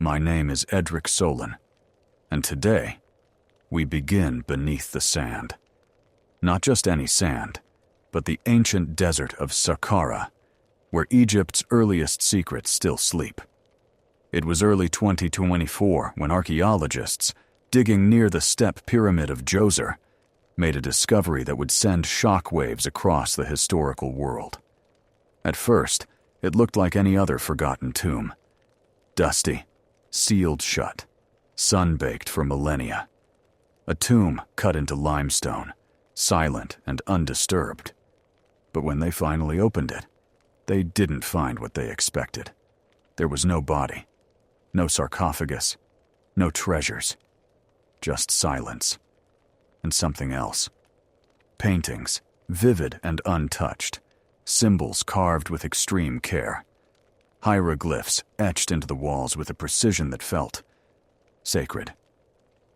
My name is Edric Solan, and today we begin beneath the sand. Not just any sand, but the ancient desert of Saqqara, where Egypt's earliest secrets still sleep. It was early 2024 when archaeologists, digging near the step pyramid of Djoser, made a discovery that would send shockwaves across the historical world. At first, it looked like any other forgotten tomb. Dusty, sealed shut, sun-baked for millennia. A tomb cut into limestone, silent and undisturbed. But when they finally opened it, they didn't find what they expected. There was no body, no sarcophagus, no treasures, just silence. And something else. Paintings, vivid and untouched, symbols carved with extreme care, hieroglyphs etched into the walls with a precision that felt sacred.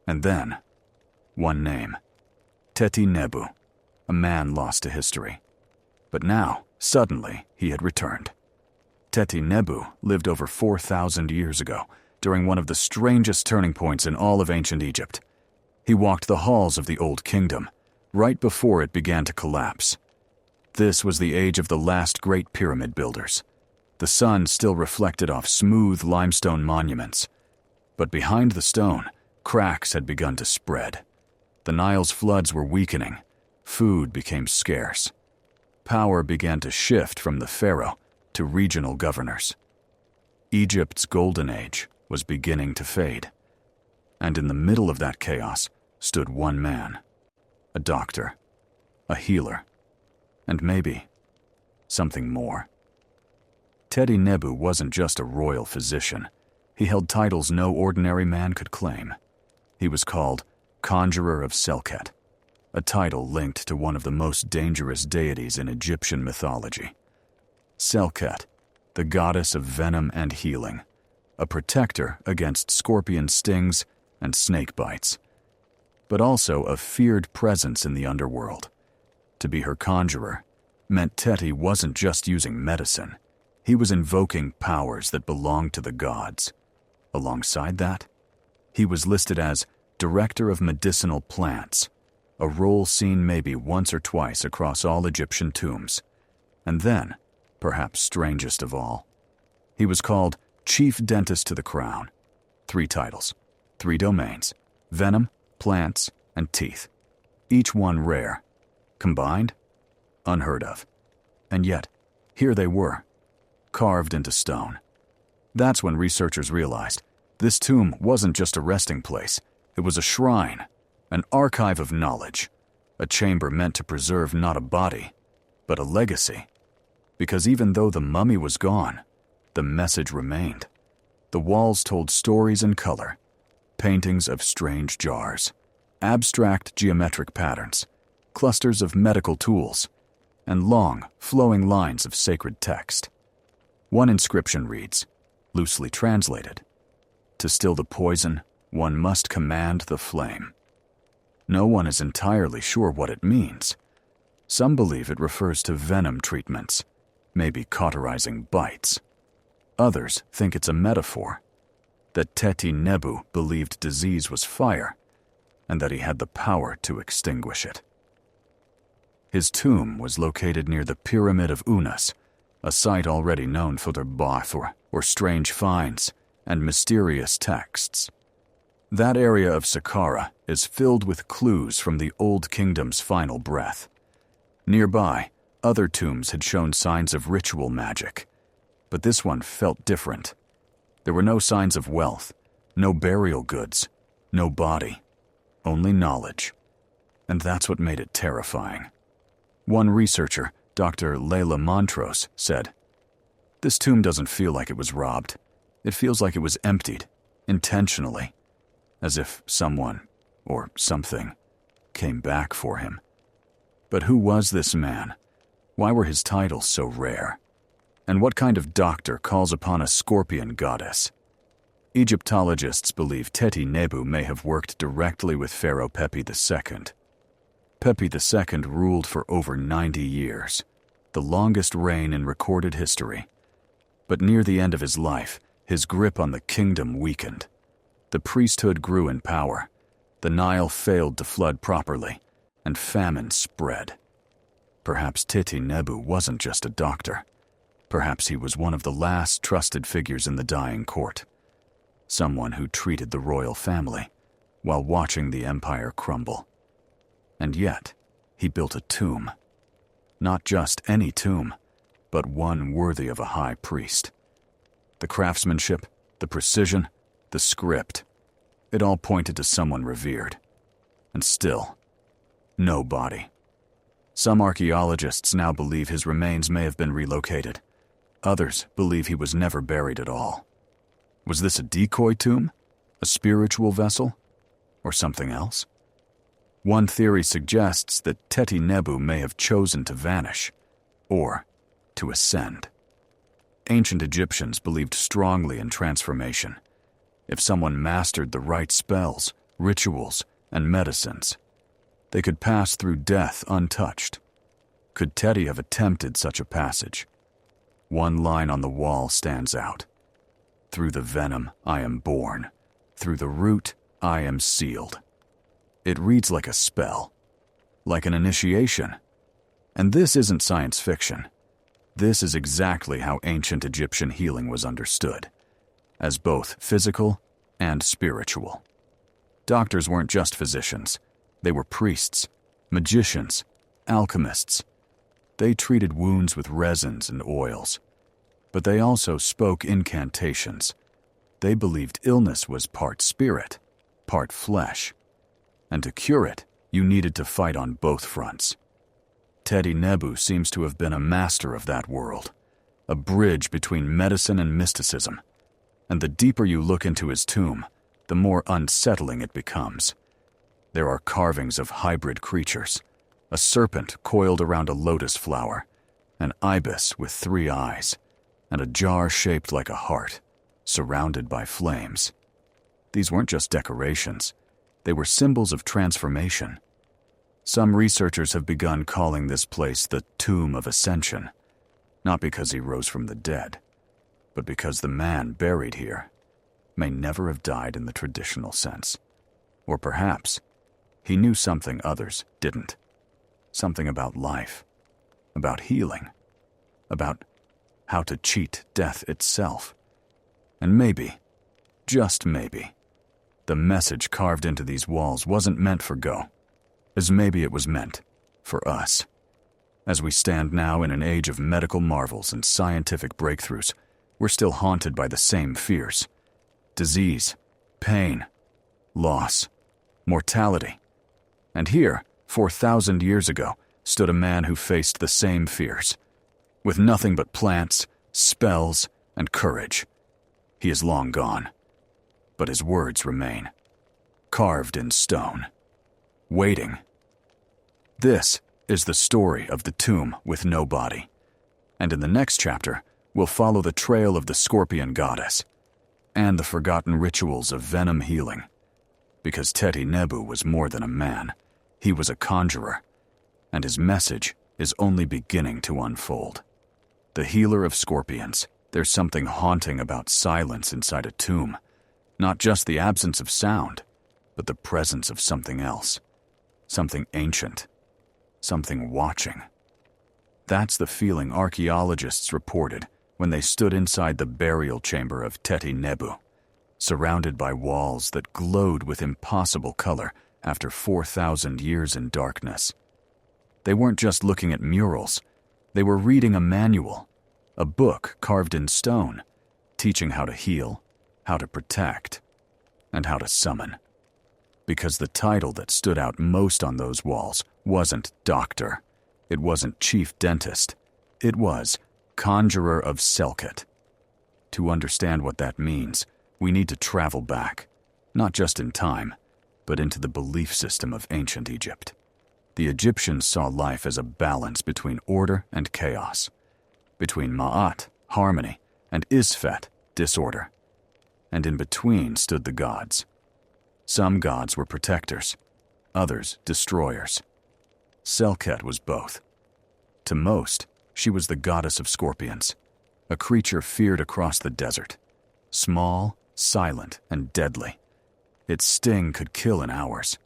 And then, one name, Teti Nebu, a man lost to history. But now, suddenly, he had returned. Teti Nebu lived over 4,000 years ago, during one of the strangest turning points in all of ancient Egypt. He walked the halls of the Old Kingdom, right before it began to collapse. This was the age of the last great pyramid builders. The sun still reflected off smooth limestone monuments. But behind the stone, cracks had begun to spread. The Nile's floods were weakening. Food became scarce. Power began to shift from the pharaoh to regional governors. Egypt's golden age was beginning to fade. And in the middle of that chaos stood one man, a doctor, a healer, and maybe something more. Teti Nebu wasn't just a royal physician. He held titles no ordinary man could claim. He was called Conjurer of Selket, a title linked to one of the most dangerous deities in Egyptian mythology. Selket, the goddess of venom and healing, a protector against scorpion stings and snake bites, but also a feared presence in the underworld. To be her conjurer meant Teti wasn't just using medicine. He was invoking powers that belonged to the gods. Alongside that, he was listed as Director of Medicinal Plants, a role seen maybe once or twice across all Egyptian tombs. And then, perhaps strangest of all, he was called Chief Dentist to the Crown. 3 titles, 3 domains: venom, plants, and teeth. Each one rare. Combined? Unheard of. And yet, here they were, carved into stone. That's when researchers realized this tomb wasn't just a resting place. It was a shrine, an archive of knowledge, a chamber meant to preserve not a body, but a legacy. Because even though the mummy was gone, the message remained. The walls told stories in color, paintings of strange jars, abstract geometric patterns, clusters of medical tools, and long, flowing lines of sacred text. One inscription reads, loosely translated, "To still the poison, one must command the flame." No one is entirely sure what it means. Some believe it refers to venom treatments, maybe cauterizing bites. Others think it's a metaphor, that Teti Nebu believed disease was fire, and that he had the power to extinguish it. His tomb was located near the Pyramid of Unas, a site already known for their bath or strange finds and mysterious texts. That area of Saqqara is filled with clues from the Old Kingdom's final breath. Nearby, other tombs had shown signs of ritual magic, but this one felt different. There were no signs of wealth, no burial goods, no body, only knowledge. And that's what made it terrifying. One researcher, Dr. Layla Montrose, said, "This tomb doesn't feel like it was robbed. It feels like it was emptied, intentionally, as if someone, or something, came back for him." But who was this man? Why were his titles so rare? And what kind of doctor calls upon a scorpion goddess? Egyptologists believe Teti Nebu may have worked directly with Pharaoh Pepi II. Pepi II ruled for over 90 years, the longest reign in recorded history. But near the end of his life, His grip on the kingdom weakened. The priesthood grew in power. The Nile failed to flood properly, and famine spread. Perhaps Teti Nebu wasn't just a doctor. Perhaps he was one of the last trusted figures in the dying court. Someone who treated the royal family while watching the empire crumble. And yet, he built a tomb. Not just any tomb, but one worthy of a high priest. The craftsmanship, the precision, the script, it all pointed to someone revered. And still, no body. Some archaeologists now believe his remains may have been relocated. Others believe he was never buried at all. Was this a decoy tomb? A spiritual vessel? Or something else? One theory suggests that Teti Nebu may have chosen to vanish, or to ascend. Ancient Egyptians believed strongly in transformation. If someone mastered the right spells, rituals, and medicines, they could pass through death untouched. Could Teti have attempted such a passage? One line on the wall stands out. Through the venom I am born. Through the root I am sealed. It reads like a spell, like an initiation. And this isn't science fiction. This is exactly how ancient Egyptian healing was understood, as both physical and spiritual. Doctors weren't just physicians. They were priests, magicians, alchemists. They treated wounds with resins and oils, but they also spoke incantations. They believed illness was part spirit, part flesh, and to cure it, you needed to fight on both fronts. Teti Nebu seems to have been a master of that world, a bridge between medicine and mysticism. And the deeper you look into his tomb, the more unsettling it becomes. There are carvings of hybrid creatures, a serpent coiled around a lotus flower, an ibis with 3 eyes, and a jar shaped like a heart, surrounded by flames. These weren't just decorations. They were symbols of transformation. Some researchers have begun calling this place the Tomb of Ascension, not because he rose from the dead, but because the man buried here may never have died in the traditional sense. Or perhaps he knew something others didn't. Something about life, about healing, about how to cheat death itself. And maybe, just maybe, the message carved into these walls wasn't meant for Go, as maybe it was meant for us. As we stand now in an age of medical marvels and scientific breakthroughs, we're still haunted by the same fears. Disease, pain, loss, mortality. And here, 4,000 years ago, stood a man who faced the same fears, with nothing but plants, spells, and courage. He is long gone, but his words remain, carved in stone, waiting. This is the story of the tomb with no body, and in the next chapter, we'll follow the trail of the scorpion goddess and the forgotten rituals of venom healing. Because Teti Nebu was more than a man, he was a conjurer, and his message is only beginning to unfold. The healer of scorpions, there's something haunting about silence inside a tomb. Not just the absence of sound, but the presence of something else. Something ancient. Something watching. That's the feeling archaeologists reported when they stood inside the burial chamber of Teti Nebu, surrounded by walls that glowed with impossible color after 4,000 years in darkness. They weren't just looking at murals. They were reading a manual, a book carved in stone, teaching how to heal, how to protect, and how to summon. Because the title that stood out most on those walls wasn't doctor, it wasn't chief dentist, it was conjurer of Selket. To understand what that means, we need to travel back, not just in time, but into the belief system of ancient Egypt. The Egyptians saw life as a balance between order and chaos, between Ma'at, harmony, and Isfet, disorder. And in between stood the gods. Some gods were protectors, others destroyers. Selket was both. To most, she was the goddess of scorpions, a creature feared across the desert. Small, silent, and deadly. Its sting could kill in hours.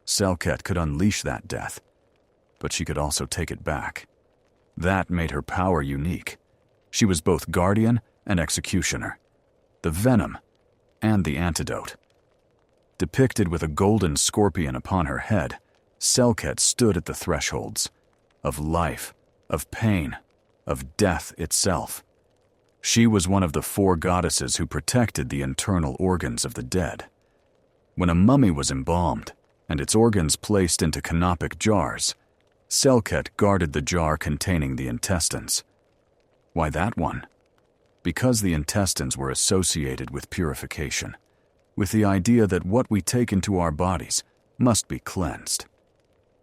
Selket could unleash that death, but she could also take it back. That made her power unique. She was both guardian and executioner, the venom and the antidote. Depicted with a golden scorpion upon her head, Selket stood at the thresholds of life, of pain, of death itself. She was one of the 4 goddesses who protected the internal organs of the dead. When a mummy was embalmed and its organs placed into canopic jars, Selket guarded the jar containing the intestines. Why that one? Because the intestines were associated with purification, with the idea that what we take into our bodies must be cleansed.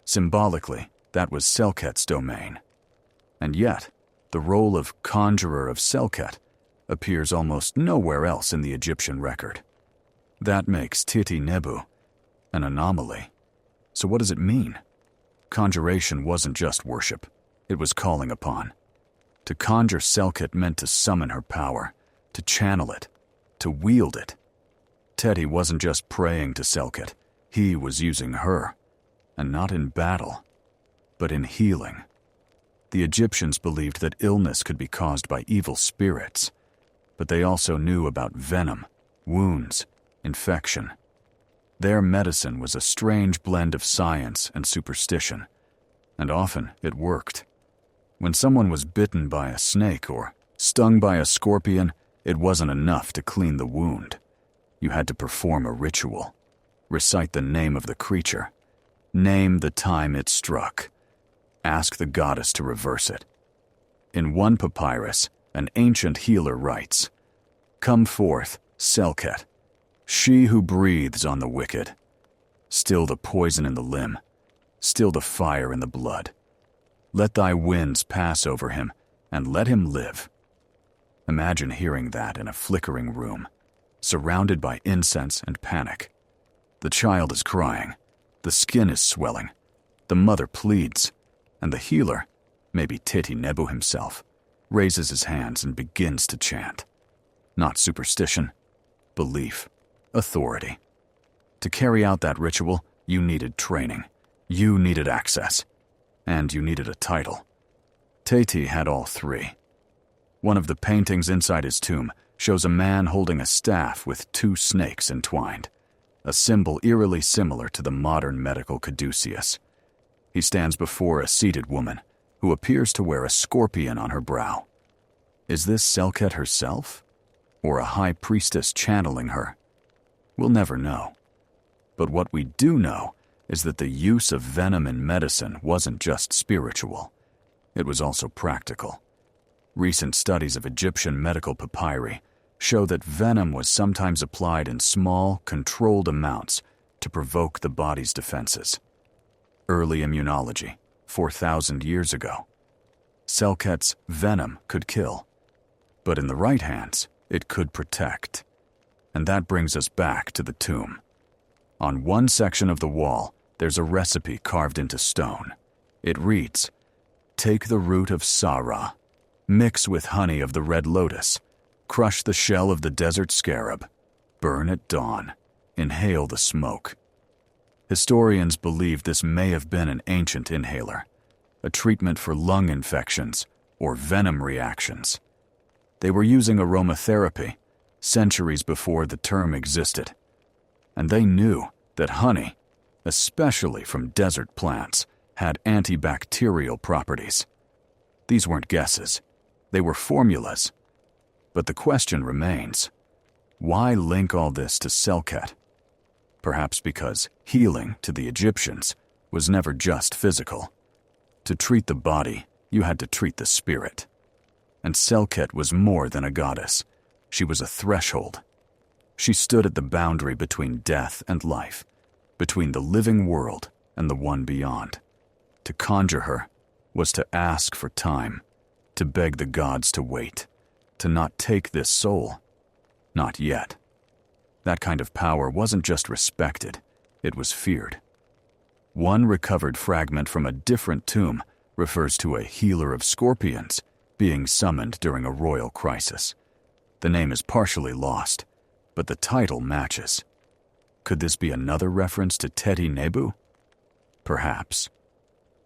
Symbolically, that was Selket's domain. And yet, the role of conjurer of Selket appears almost nowhere else in the Egyptian record. That makes Titi Nebu an anomaly. So what does it mean? Conjuration wasn't just worship, it was calling upon. To conjure Selket meant to summon her power, to channel it, to wield it. Teti wasn't just praying to Selket, he was using her, and not in battle, but in healing. The Egyptians believed that illness could be caused by evil spirits, but they also knew about venom, wounds, infection. Their medicine was a strange blend of science and superstition, and often it worked. When someone was bitten by a snake or stung by a scorpion, it wasn't enough to clean the wound. You had to perform a ritual, recite the name of the creature, name the time it struck, ask the goddess to reverse it. In one papyrus, an ancient healer writes, "Come forth, Selket, she who breathes on the wicked. Still the poison in the limb, still the fire in the blood. Let thy winds pass over him, and let him live." Imagine hearing that in a flickering room, surrounded by incense and panic. The child is crying, the skin is swelling, the mother pleads, and the healer, maybe Titi Nebu himself, raises his hands and begins to chant. Not superstition, belief, authority. To carry out that ritual, you needed training, you needed access, and you needed a title. Teti had all 3. One of the paintings inside his tomb shows a man holding a staff with 2 snakes entwined, a symbol eerily similar to the modern medical caduceus. He stands before a seated woman who appears to wear a scorpion on her brow. Is this Selket herself, or a high priestess channeling her? We'll never know. But what we do know is that the use of venom in medicine wasn't just spiritual. It was also practical. Recent studies of Egyptian medical papyri show that venom was sometimes applied in small, controlled amounts to provoke the body's defenses. Early immunology, 4,000 years ago. Selket's venom could kill, but in the right hands, it could protect. And that brings us back to the tomb. On one section of the wall, there's a recipe carved into stone. It reads, "Take the root of Saqqara, mix with honey of the red lotus, crush the shell of the desert scarab, burn at dawn, inhale the smoke." Historians believe this may have been an ancient inhaler, a treatment for lung infections or venom reactions. They were using aromatherapy centuries before the term existed. And they knew that honey, especially from desert plants, had antibacterial properties. These weren't guesses. They were formulas. But the question remains, why link all this to Selket? Perhaps because healing to the Egyptians was never just physical. To treat the body, you had to treat the spirit. And Selket was more than a goddess. She was a threshold. She stood at the boundary between death and life, between the living world and the one beyond. To conjure her was to ask for time, to beg the gods to wait, to not take this soul. Not yet. That kind of power wasn't just respected, it was feared. One recovered fragment from a different tomb refers to a healer of scorpions being summoned during a royal crisis. The name is partially lost, but the title matches. Could this be another reference to Teti Nebu? Perhaps.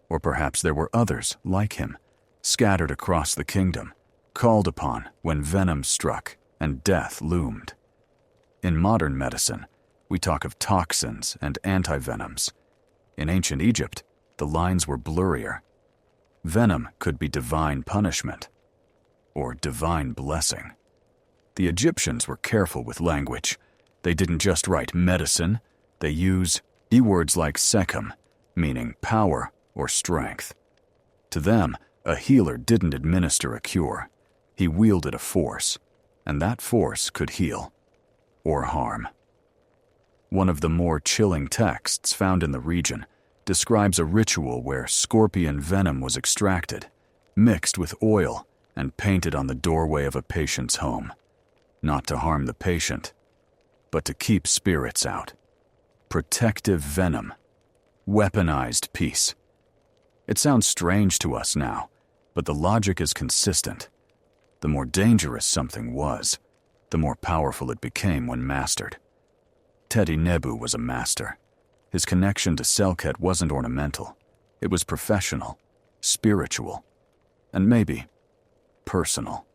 Or perhaps there were others like him, scattered across the kingdom, called upon when venom struck and death loomed. In modern medicine, we talk of toxins and antivenoms. In ancient Egypt, the lines were blurrier. Venom could be divine punishment or divine blessing. The Egyptians were careful with language. They didn't just write medicine, they use words like sekhem, meaning power or strength. To them, a healer didn't administer a cure. He wielded a force, and that force could heal or harm. One of the more chilling texts found in the region describes a ritual where scorpion venom was extracted, mixed with oil, and painted on the doorway of a patient's home, not to harm the patient, but to keep spirits out. Protective venom. Weaponized peace. It sounds strange to us now, but the logic is consistent. The more dangerous something was, the more powerful it became when mastered. Teti Nebu was a master. His connection to Selket wasn't ornamental. It was professional, spiritual, and maybe personal.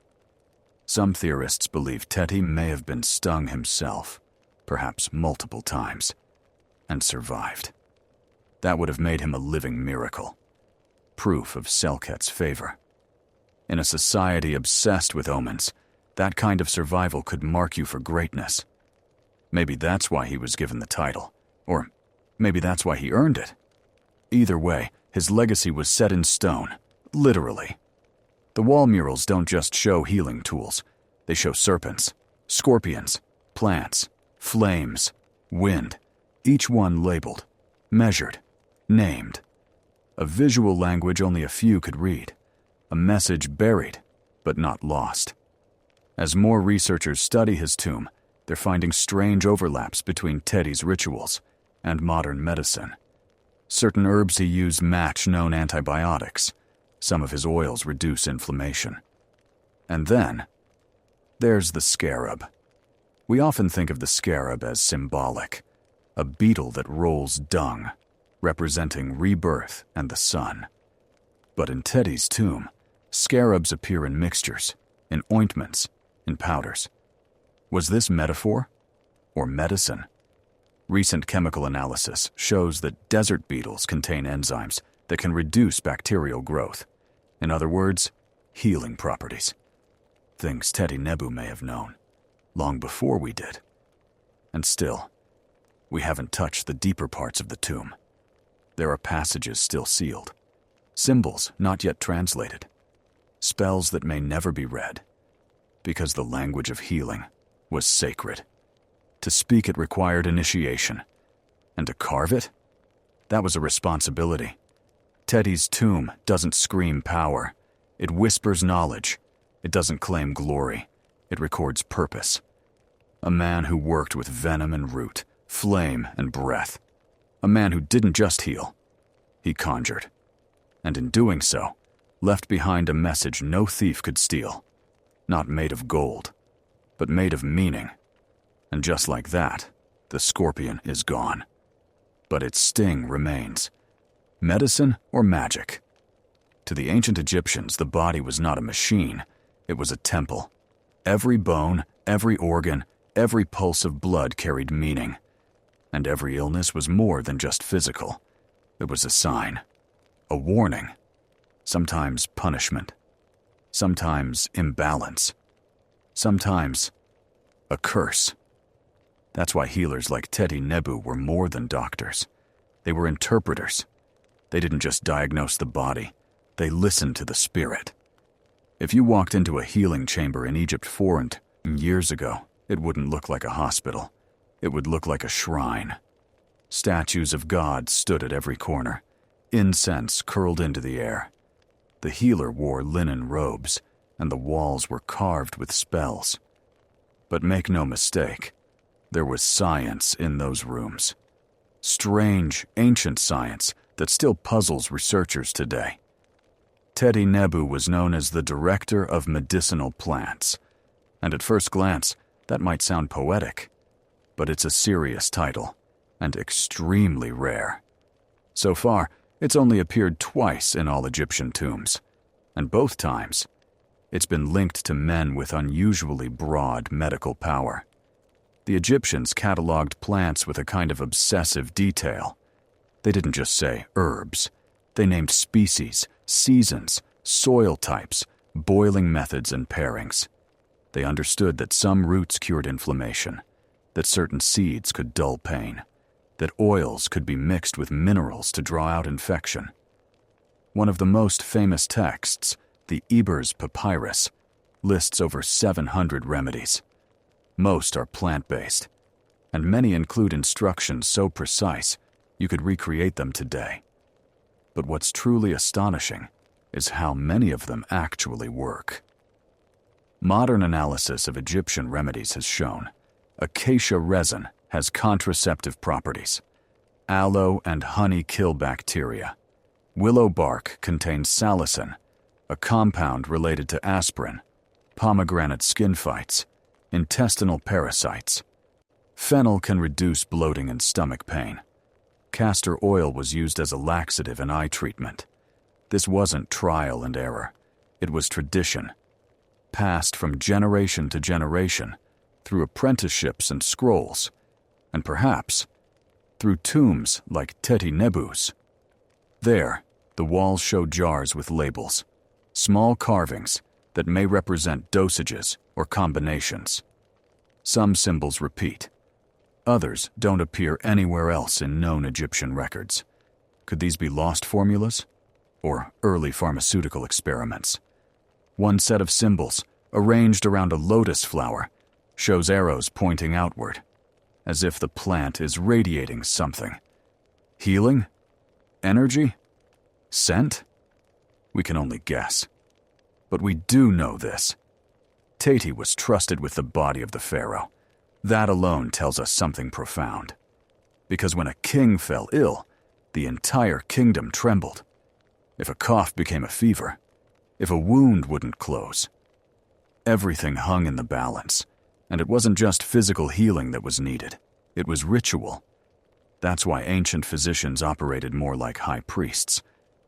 Some theorists believe Teti may have been stung himself, perhaps multiple times, and survived. That would have made him a living miracle, proof of Selket's favor. In a society obsessed with omens, that kind of survival could mark you for greatness. Maybe that's why he was given the title, or maybe that's why he earned it. Either way, his legacy was set in stone, literally. The wall murals don't just show healing tools. They show serpents, scorpions, plants, flames, wind, each one labeled, measured, named. A visual language only a few could read. A message buried, but not lost. As more researchers study his tomb, they're finding strange overlaps between Teti's rituals and modern medicine. Certain herbs he used match known antibiotics. Some of his oils reduce inflammation. And then, there's the scarab. We often think of the scarab as symbolic, a beetle that rolls dung, representing rebirth and the sun. But in Teti's tomb, scarabs appear in mixtures, in ointments, in powders. Was this metaphor or medicine? Recent chemical analysis shows that desert beetles contain enzymes that can reduce bacterial growth. In other words, healing properties. Things Teti Nebu may have known, long before we did. And still, we haven't touched the deeper parts of the tomb. There are passages still sealed, symbols not yet translated, spells that may never be read, because the language of healing was sacred. To speak it required initiation, and to carve it, that was a responsibility. Teti's tomb doesn't scream power. It whispers knowledge. It doesn't claim glory. It records purpose. A man who worked with venom and root, flame and breath. A man who didn't just heal. He conjured. And in doing so, left behind a message no thief could steal. Not made of gold, but made of meaning. And just like that, the scorpion is gone. But its sting remains. Medicine or magic? To the ancient Egyptians, the body was not a machine. It was a temple. Every bone, every organ, every pulse of blood carried meaning. And every illness was more than just physical. It was a sign, a warning, sometimes punishment, sometimes imbalance, sometimes a curse. That's why healers like Teti Nebu were more than doctors. They were interpreters. They didn't just diagnose the body, they listened to the spirit. If you walked into a healing chamber in Egypt 400 years ago, it wouldn't look like a hospital. It would look like a shrine. Statues of gods stood at every corner. Incense curled into the air. The healer wore linen robes, and the walls were carved with spells. But make no mistake, there was science in those rooms. Strange, ancient science that still puzzles researchers today. Teti Nebu was known as the director of medicinal plants. And at first glance, that might sound poetic, but it's a serious title, and extremely rare. So far, it's only appeared twice in all Egyptian tombs, and both times, it's been linked to men with unusually broad medical power. The Egyptians cataloged plants with a kind of obsessive detail. They didn't just say herbs. They named species, seasons, soil types, boiling methods, and pairings. They understood that some roots cured inflammation, that certain seeds could dull pain, that oils could be mixed with minerals to draw out infection. One of the most famous texts, the Ebers Papyrus, lists over 700 remedies. Most are plant-based, and many include instructions so precise you could recreate them today. But what's truly astonishing is how many of them actually work. Modern analysis of Egyptian remedies has shown acacia resin has contraceptive properties. Aloe and honey kill bacteria. Willow bark contains salicin, a compound related to aspirin, pomegranate skin phytes, intestinal parasites. Fennel can reduce bloating and stomach pain. Castor oil was used as a laxative in eye treatment. This wasn't trial and error. It was tradition, passed from generation to generation through apprenticeships and scrolls, and perhaps through tombs like Teti Nebu's. There, the walls show jars with labels, small carvings that may represent dosages or combinations. Some symbols repeat. Others don't appear anywhere else in known Egyptian records. Could these be lost formulas? Or early pharmaceutical experiments? One set of symbols, arranged around a lotus flower, shows arrows pointing outward, as if the plant is radiating something. Healing? Energy? Scent? We can only guess. But we do know this. Teti was trusted with the body of the pharaoh. That alone tells us something profound. Because when a king fell ill, the entire kingdom trembled. If a cough became a fever, if a wound wouldn't close, everything hung in the balance. And it wasn't just physical healing that was needed. It was ritual. That's why ancient physicians operated more like high priests.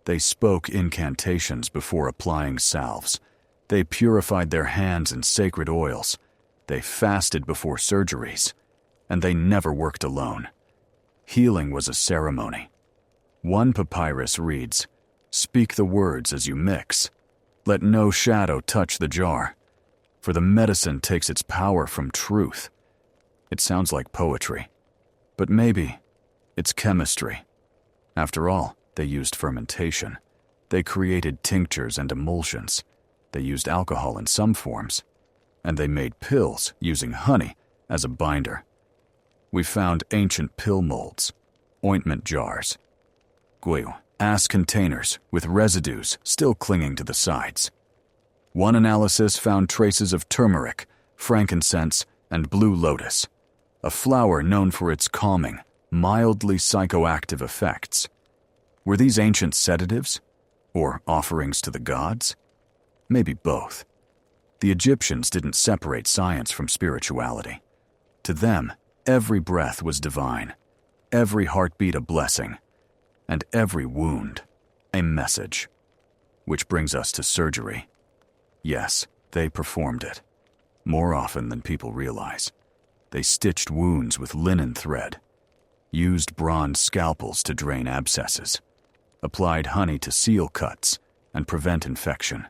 They spoke incantations before applying salves. They purified their hands in sacred oils. They fasted before surgeries. And they never worked alone. Healing was a ceremony. One papyrus reads, "Speak the words as you mix. Let no shadow touch the jar. For the medicine takes its power from truth." It sounds like poetry, but maybe it's chemistry. After all, they used fermentation. They created tinctures and emulsions. They used alcohol in some forms, and they made pills using honey as a binder. We found ancient pill molds, ointment jars, glass containers with residues still clinging to the sides. One analysis found traces of turmeric, frankincense, and blue lotus, a flower known for its calming, mildly psychoactive effects. Were these ancient sedatives, or offerings to the gods? Maybe both. The Egyptians didn't separate science from spirituality. To them, every breath was divine, every heartbeat a blessing, and every wound a message. Which brings us to surgery. Yes, they performed it. More often than people realize. They stitched wounds with linen thread, used bronze scalpels to drain abscesses, applied honey to seal cuts and prevent infection.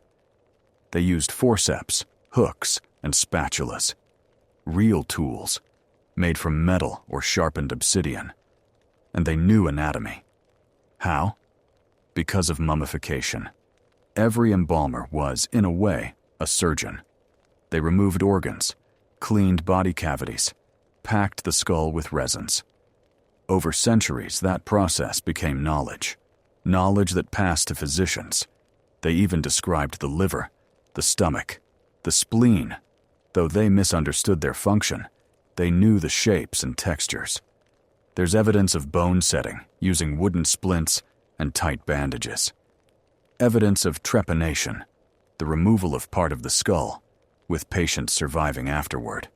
They used forceps, hooks, and spatulas, real tools, made from metal or sharpened obsidian. And they knew anatomy. How? Because of mummification. Every embalmer was, in a way, a surgeon. They removed organs, cleaned body cavities, packed the skull with resins. Over centuries, that process became knowledge that passed to physicians. They even described the liver, the stomach, the spleen. Though they misunderstood their function, they knew the shapes and textures. There's evidence of bone setting using wooden splints and tight bandages. Evidence of trepanation, the removal of part of the skull, with patients surviving afterward.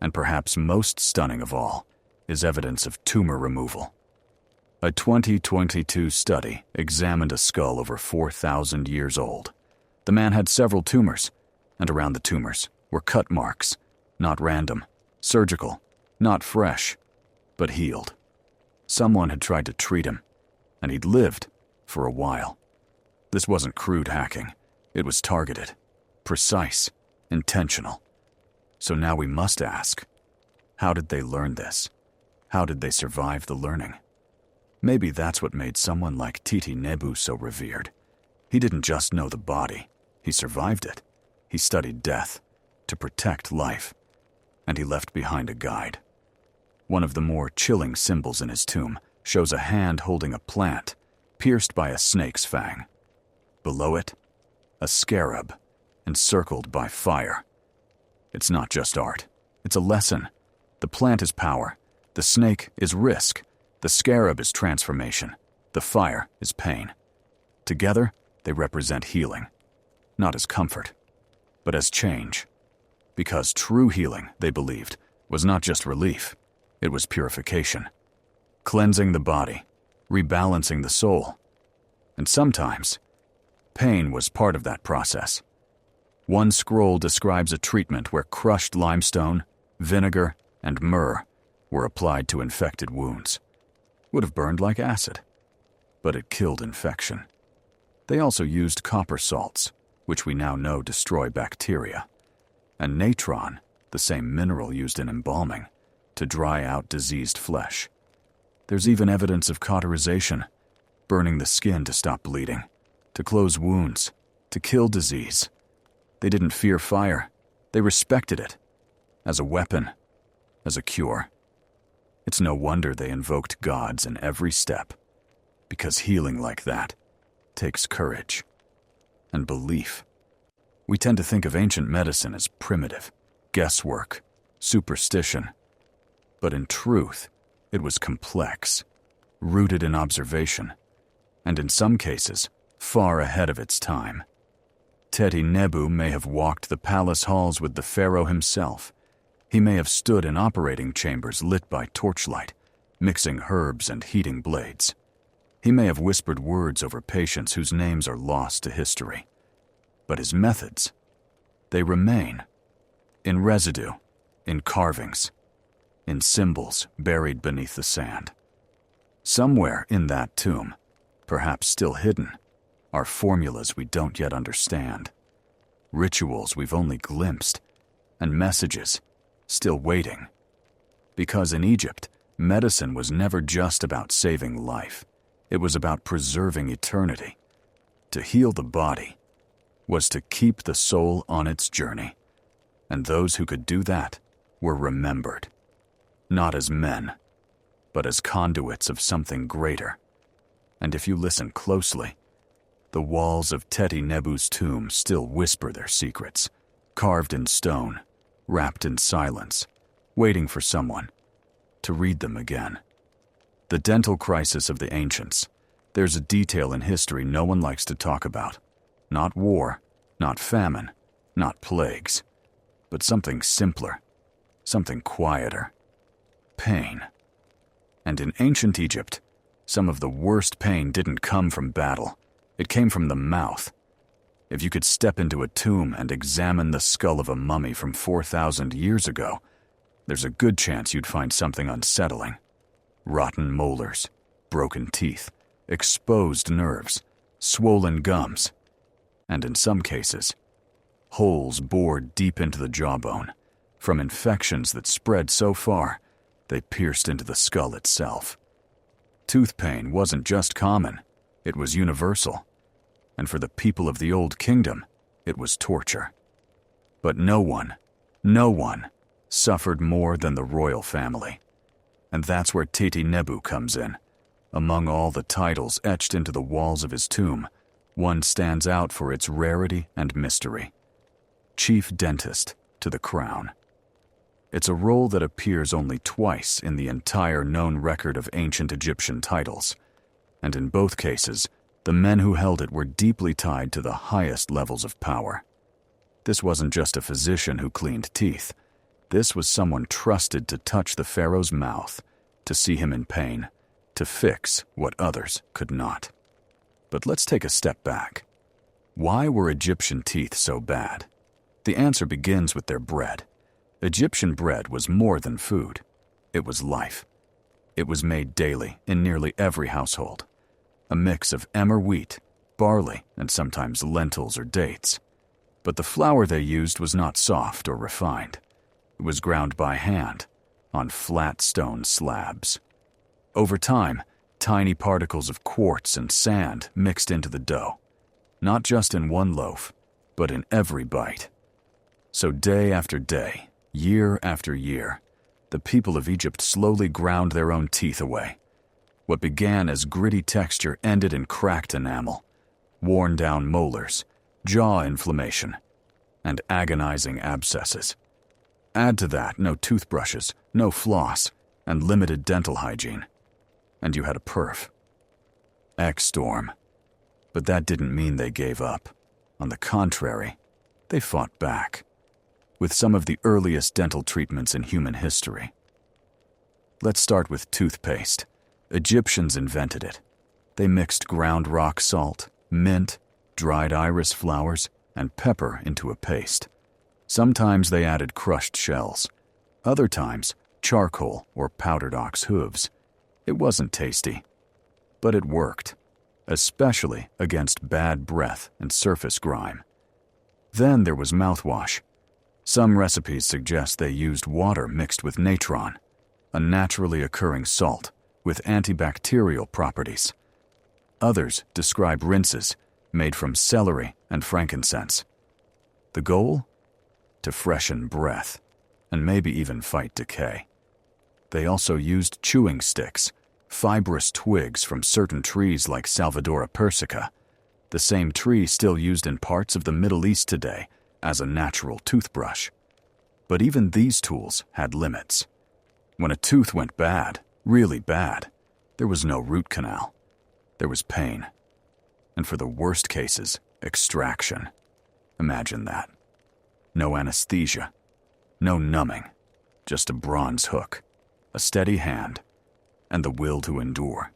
And perhaps most stunning of all is evidence of tumor removal. A 2022 study examined a skull over 4,000 years old. The man had several tumors, and around the tumors were cut marks, not random, surgical, not fresh, but healed. Someone had tried to treat him, and he'd lived for a while. This wasn't crude hacking. It was targeted, precise, intentional. So now we must ask, how did they learn this? How did they survive the learning? Maybe that's what made someone like Titi Nebu so revered. He didn't just know the body, he survived it. He studied death to protect life, and he left behind a guide. One of the more chilling symbols in his tomb shows a hand holding a plant pierced by a snake's fang. Below it, a scarab encircled by fire. It's not just art, it's a lesson. The plant is power, the snake is risk, the scarab is transformation, the fire is pain. Together, they represent healing, not as comfort, but as change. Because true healing, they believed, was not just relief, it was purification. Cleansing the body, rebalancing the soul. And sometimes, pain was part of that process. One scroll describes a treatment where crushed limestone, vinegar, and myrrh were applied to infected wounds. Would have burned like acid, but it killed infection. They also used copper salts, which we now know destroy bacteria, and natron, the same mineral used in embalming, to dry out diseased flesh. There's even evidence of cauterization, burning the skin to stop bleeding, to close wounds, to kill disease. They didn't fear fire, they respected it, as a weapon, as a cure. It's no wonder they invoked gods in every step, because healing like that takes courage and belief. We tend to think of ancient medicine as primitive, guesswork, superstition. But in truth, it was complex, rooted in observation, and in some cases, far ahead of its time. Teti Nebu may have walked the palace halls with the pharaoh himself. He may have stood in operating chambers lit by torchlight, mixing herbs and heating blades. He may have whispered words over patients whose names are lost to history. But his methods, they remain. In residue, in carvings, in symbols buried beneath the sand. Somewhere in that tomb, perhaps still hidden, are formulas we don't yet understand, rituals we've only glimpsed, and messages still waiting. Because in Egypt, medicine was never just about saving life. It was about preserving eternity. To heal the body was to keep the soul on its journey, and those who could do that were remembered. Not as men, but as conduits of something greater. And if you listen closely, the walls of Teti Nebu's tomb still whisper their secrets, carved in stone, wrapped in silence, waiting for someone to read them again. The dental crisis of the ancients. There's a detail in history no one likes to talk about. Not war, not famine, not plagues, but something simpler, something quieter. Pain. And in ancient Egypt, some of the worst pain didn't come from battle. It came from the mouth. If you could step into a tomb and examine the skull of a mummy from 4,000 years ago, there's a good chance you'd find something unsettling. Rotten molars, broken teeth, exposed nerves, swollen gums, and in some cases, holes bored deep into the jawbone from infections that spread so far they pierced into the skull itself. Tooth pain wasn't just common, it was universal. And for the people of the Old Kingdom, it was torture. But no one suffered more than the royal family. And that's where Teti Nebu comes in. Among all the titles etched into the walls of his tomb, one stands out for its rarity and mystery. Chief Dentist to the Crown. It's a role that appears only twice in the entire known record of ancient Egyptian titles, and in both cases, the men who held it were deeply tied to the highest levels of power. This wasn't just a physician who cleaned teeth. This was someone trusted to touch the pharaoh's mouth, to see him in pain, to fix what others could not. But let's take a step back. Why were Egyptian teeth so bad? The answer begins with their bread. Egyptian bread was more than food. It was life. It was made daily in nearly every household. A mix of emmer wheat, barley, and sometimes lentils or dates. But the flour they used was not soft or refined. It was ground by hand, on flat stone slabs. Over time, tiny particles of quartz and sand mixed into the dough, not just in one loaf, but in every bite. So day after day, year after year, the people of Egypt slowly ground their own teeth away. What began as gritty texture ended in cracked enamel, worn-down molars, jaw inflammation, and agonizing abscesses. Add to that no toothbrushes, no floss, and limited dental hygiene, and you had a perf. Storm. But that didn't mean they gave up. On the contrary, they fought back, with some of the earliest dental treatments in human history. Let's start with toothpaste. Egyptians invented it. They mixed ground rock salt, mint, dried iris flowers, and pepper into a paste. Sometimes they added crushed shells. Other times, charcoal or powdered ox hooves. It wasn't tasty, but it worked, especially against bad breath and surface grime. Then there was mouthwash. Some recipes suggest they used water mixed with natron, a naturally occurring salt with antibacterial properties. Others describe rinses made from celery and frankincense. The goal? To freshen breath, and maybe even fight decay. They also used chewing sticks, fibrous twigs from certain trees like Salvadora persica, the same tree still used in parts of the Middle East today as a natural toothbrush. But even these tools had limits. When a tooth went bad, really bad, there was no root canal. There was pain. And for the worst cases, extraction. Imagine that. No anesthesia, no numbing, just a bronze hook, a steady hand, and the will to endure.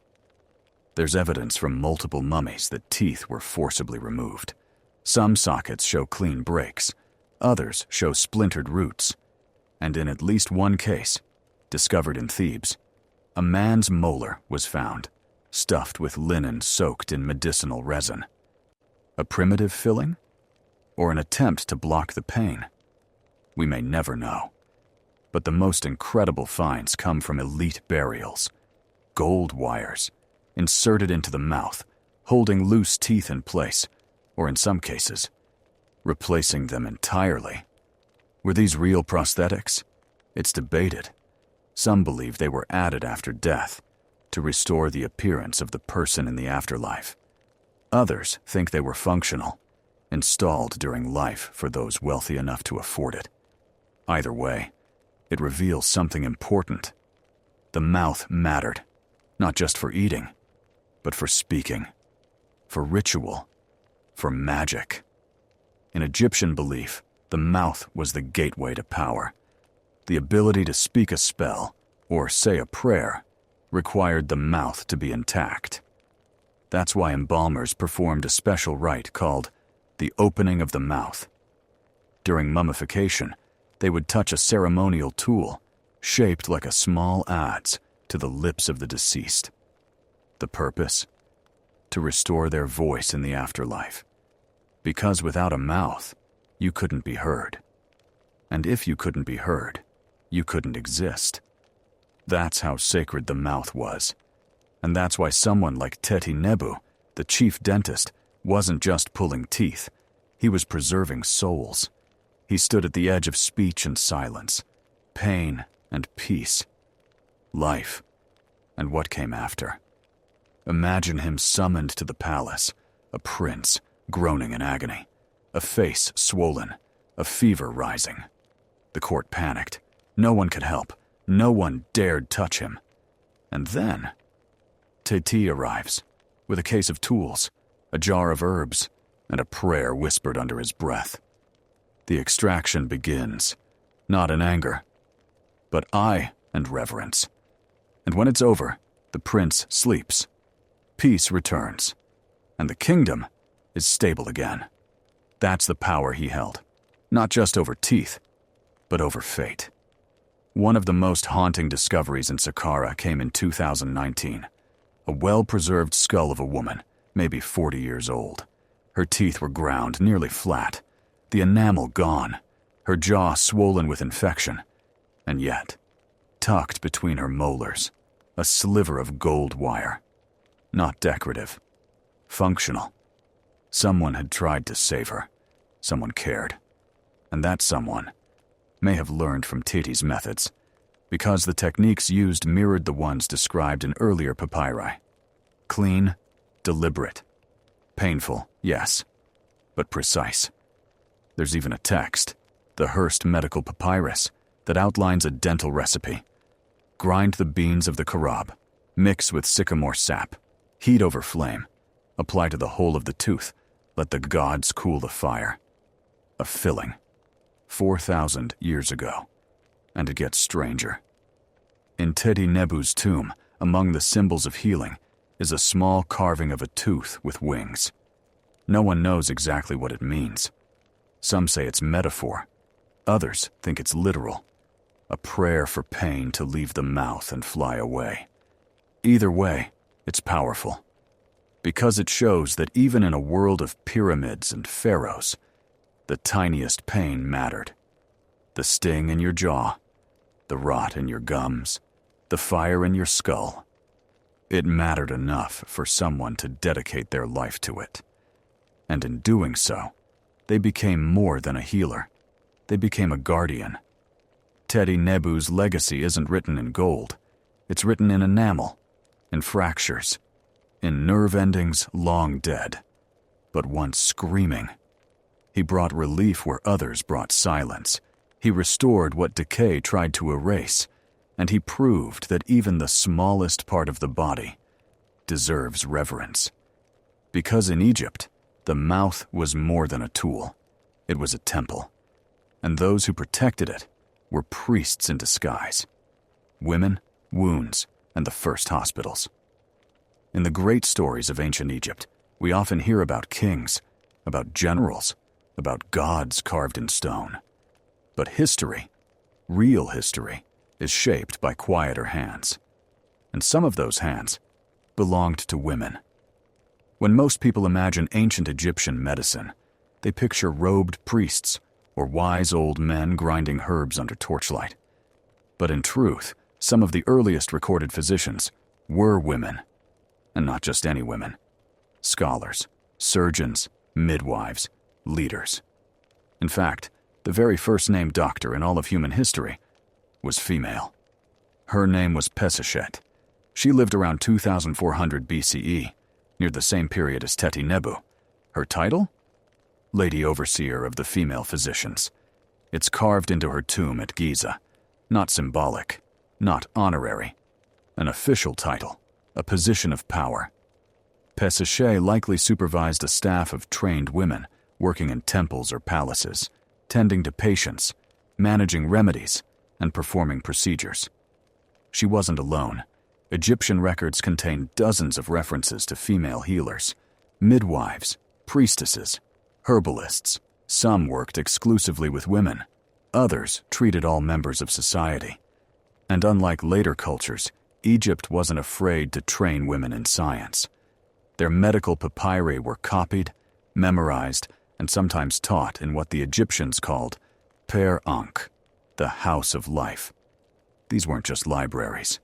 There's evidence from multiple mummies that teeth were forcibly removed. Some sockets show clean breaks, others show splintered roots, and in at least one case, discovered in Thebes, a man's molar was found, stuffed with linen soaked in medicinal resin. A primitive filling? Or an attempt to block the pain? We may never know. But the most incredible finds come from elite burials. Gold wires, inserted into the mouth, holding loose teeth in place, or in some cases, replacing them entirely. Were these real prosthetics? It's debated. Some believe they were added after death, to restore the appearance of the person in the afterlife. Others think they were functional, installed during life for those wealthy enough to afford it. Either way, it reveals something important. The mouth mattered, not just for eating, but for speaking, for ritual, for magic. In Egyptian belief, the mouth was the gateway to power. The ability to speak a spell or say a prayer required the mouth to be intact. That's why embalmers performed a special rite called the opening of the mouth. During mummification, they would touch a ceremonial tool shaped like a small adze to the lips of the deceased. The purpose? To restore their voice in the afterlife. Because without a mouth, you couldn't be heard. And if you couldn't be heard, you couldn't exist. That's how sacred the mouth was. And that's why someone like Teti Nebu, the chief dentist, wasn't just pulling teeth. He was preserving souls. He stood at the edge of speech and silence, pain and peace, life, and what came after. Imagine him summoned to the palace, a prince, groaning in agony, a face swollen, a fever rising. The court panicked. No one could help. No one dared touch him. And then, Teti arrives, with a case of tools, a jar of herbs, and a prayer whispered under his breath. The extraction begins, not in anger, but eye and reverence. And when it's over, the prince sleeps. Peace returns, and the kingdom is stable again. That's the power he held, not just over teeth, but over fate. One of the most haunting discoveries in Saqqara came in 2019. A well-preserved skull of a woman, maybe 40 years old. Her teeth were ground nearly flat, the enamel gone, her jaw swollen with infection, and yet, tucked between her molars, a sliver of gold wire. Not decorative, functional. Someone had tried to save her. Someone cared. And that someone may have learned from Titi's methods, because the techniques used mirrored the ones described in earlier papyri. Clean, deliberate. Painful, yes, but precise. There's even a text, the Hearst Medical Papyrus, that outlines a dental recipe. Grind the beans of the carob, mix with sycamore sap, heat over flame, apply to the whole of the tooth, let the gods cool the fire. A filling. 4,000 years ago. And it gets stranger. In Teti Nebu's tomb, among the symbols of healing, is a small carving of a tooth with wings. No one knows exactly what it means. Some say it's metaphor. Others think it's literal. A prayer for pain to leave the mouth and fly away. Either way, it's powerful. Because it shows that even in a world of pyramids and pharaohs, the tiniest pain mattered. The sting in your jaw, the rot in your gums, the fire in your skull. It mattered enough for someone to dedicate their life to it. And in doing so, they became more than a healer. They became a guardian. Teti Nebu's legacy isn't written in gold. It's written in enamel, in fractures, in nerve endings long dead, but once screaming. He brought relief where others brought silence. He restored what decay tried to erase, and he proved that even the smallest part of the body deserves reverence. Because in Egypt, the mouth was more than a tool. It was a temple, and those who protected it were priests in disguise. Women, wounds, and the first hospitals. In the great stories of ancient Egypt, we often hear about kings, about generals, about gods carved in stone. But history, real history, is shaped by quieter hands. And some of those hands belonged to women. When most people imagine ancient Egyptian medicine, they picture robed priests or wise old men grinding herbs under torchlight. But in truth, some of the earliest recorded physicians were women. And not just any women. Scholars, surgeons, midwives, leaders. In fact, the very first named doctor in all of human history was female. Her name was Pesachet. She lived around 2400 BCE, near the same period as Teti Nebu. Her title? Lady Overseer of the Female Physicians. It's carved into her tomb at Giza. Not symbolic, not honorary. An official title, a position of power. Pesachet likely supervised a staff of trained women working in temples or palaces, tending to patients, managing remedies, and performing procedures. She wasn't alone. Egyptian records contain dozens of references to female healers, midwives, priestesses, herbalists. Some worked exclusively with women. Others treated all members of society. And unlike later cultures, Egypt wasn't afraid to train women in science. Their medical papyri were copied, memorized, and sometimes taught in what the Egyptians called Per Ankh, the House of Life. These weren't just libraries.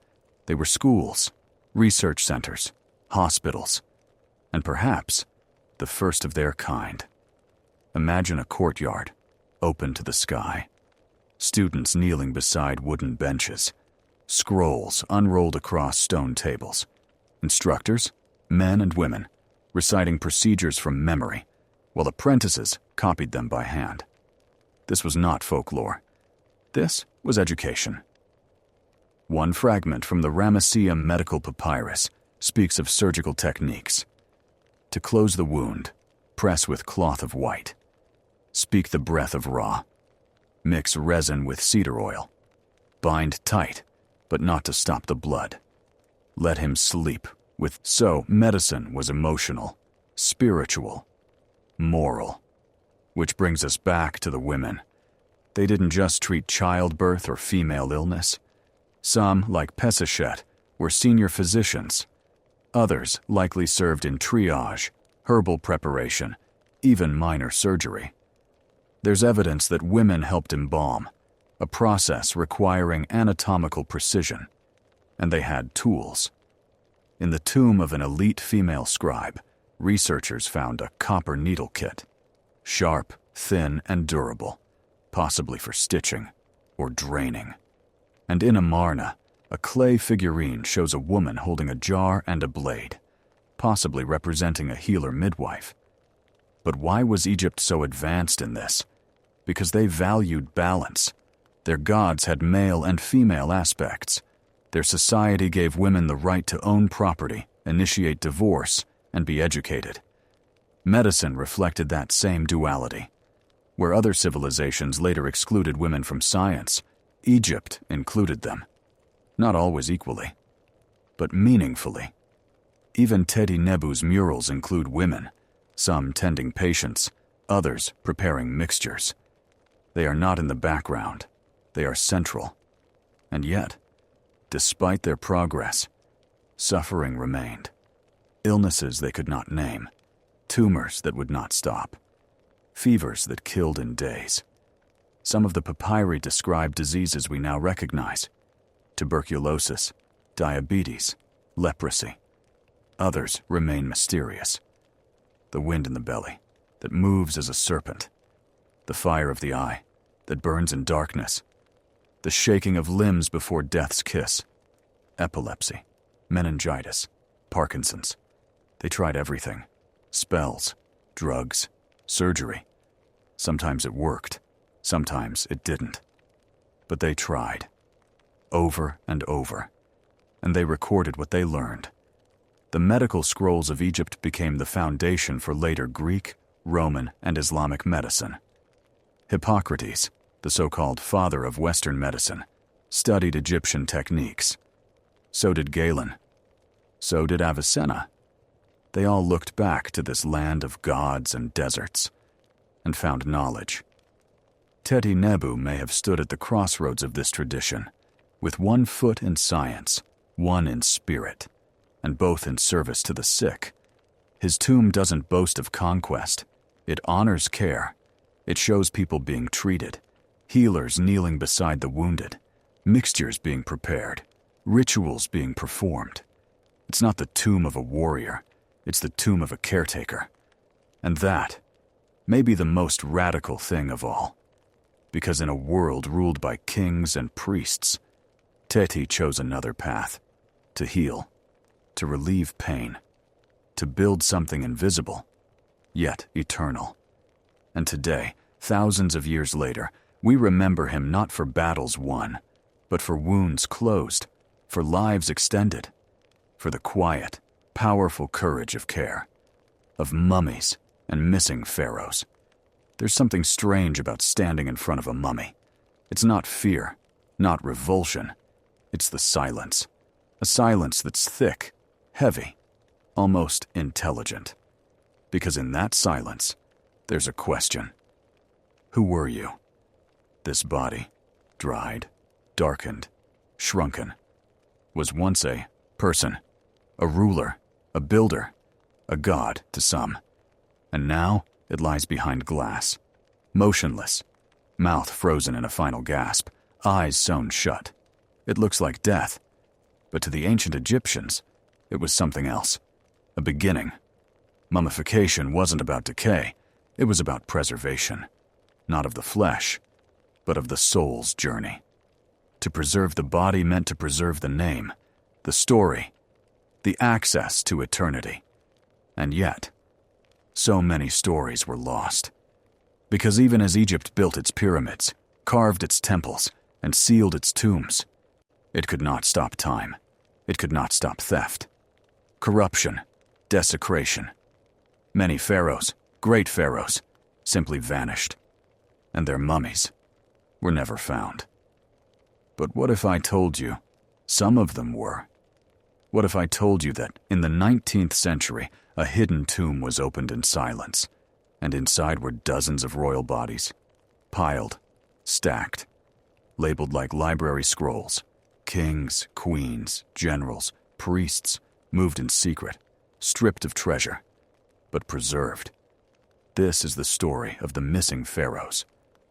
They were schools, research centers, hospitals, and perhaps the first of their kind. Imagine a courtyard, open to the sky. Students kneeling beside wooden benches. Scrolls unrolled across stone tables. Instructors, men and women, reciting procedures from memory, while apprentices copied them by hand. This was not folklore. This was education. One fragment from the Ramesseum Medical Papyrus speaks of surgical techniques. To close the wound, press with cloth of white. speak the breath of Ra, mix resin with cedar oil, bind tight, but not to stop the blood. Let him sleep with. So medicine was emotional, spiritual, moral. Which brings us back to the women. They didn't just treat childbirth or female illness. Some, like Pesachet, were senior physicians. Others likely served in triage, herbal preparation, even minor surgery. There's evidence that women helped embalm, a process requiring anatomical precision, and they had tools. In the tomb of an elite female scribe, researchers found a copper needle kit, sharp, thin, and durable, possibly for stitching or draining. And in Amarna, a clay figurine shows a woman holding a jar and a blade, possibly representing a healer midwife. But why was Egypt so advanced in this? Because they valued balance. Their gods had male and female aspects. Their society gave women the right to own property, initiate divorce, and be educated. Medicine reflected that same duality. Where other civilizations later excluded women from science, Egypt included them. Not always equally, but meaningfully. Even Teti Nebu's murals include women, some tending patients, others preparing mixtures. They are not in the background, they are central. And yet, despite their progress, suffering remained. Illnesses they could not name, tumors that would not stop, fevers that killed in days. Some of the papyri describe diseases we now recognize: tuberculosis, diabetes, leprosy. Others remain mysterious. The wind in the belly that moves as a serpent, the fire of the eye that burns in darkness, the shaking of limbs before death's kiss, epilepsy, meningitis, Parkinson's. They tried everything: spells, drugs, surgery. Sometimes it worked, sometimes it didn't. But they tried, over and over, and they recorded what they learned. The medical scrolls of Egypt became the foundation for later Greek, Roman, and Islamic medicine. Hippocrates, the so-called father of Western medicine, studied Egyptian techniques. So did Galen. So did Avicenna. They all looked back to this land of gods and deserts and found knowledge. Teti Nebu may have stood at the crossroads of this tradition, with one foot in science, one in spirit, and both in service to the sick. His tomb doesn't boast of conquest. It honors care. It shows people being treated, healers kneeling beside the wounded, mixtures being prepared, rituals being performed. It's not the tomb of a warrior. It's the tomb of a caretaker. And that may be the most radical thing of all. Because in a world ruled by kings and priests, Teti chose another path: to heal, to relieve pain, to build something invisible, yet eternal. And today, thousands of years later, we remember him not for battles won, but for wounds closed, for lives extended, for the quiet, powerful courage of care, of mummies and missing pharaohs. There's something strange about standing in front of a mummy. It's not fear, not revulsion. It's the silence. A silence that's thick, heavy, almost intelligent. Because in that silence, there's a question. Who were you? This body, dried, darkened, shrunken, was once a person, a ruler, a builder, a god to some. And now it lies behind glass, motionless, mouth frozen in a final gasp, eyes sewn shut. It looks like death, but to the ancient Egyptians, it was something else, a beginning. Mummification wasn't about decay, it was about preservation, not of the flesh, but of the soul's journey. To preserve the body meant to preserve the name, the story, the access to eternity. And yet, so many stories were lost. Because even as Egypt built its pyramids, carved its temples, and sealed its tombs, it could not stop time. It could not stop theft, corruption, desecration. Many pharaohs, great pharaohs, simply vanished, and their mummies were never found. But what if I told you some of them were? What if I told you that in the 19th century, a hidden tomb was opened in silence, and inside were dozens of royal bodies, piled, stacked, labeled like library scrolls, kings, queens, generals, priests, moved in secret, stripped of treasure, but preserved. This is the story of the missing pharaohs,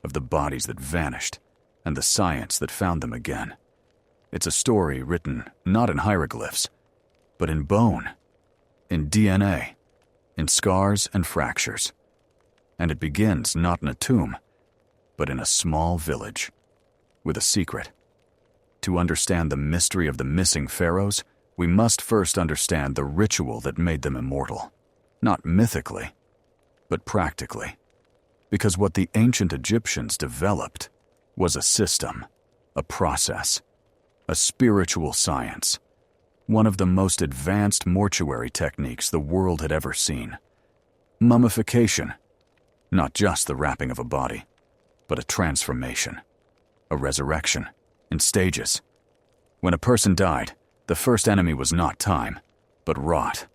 of the bodies that vanished, and the science that found them again. It's a story written not in hieroglyphs, but in bone, in DNA, in scars and fractures. And it begins not in a tomb, but in a small village, with a secret. To understand the mystery of the missing pharaohs, we must first understand the ritual that made them immortal, not mythically, but practically. Because what the ancient Egyptians developed was a system, a process, a spiritual science, one of the most advanced mortuary techniques the world had ever seen. Mummification, not just the wrapping of a body, but a transformation, a resurrection, in stages. When a person died, the first enemy was not time, but rot.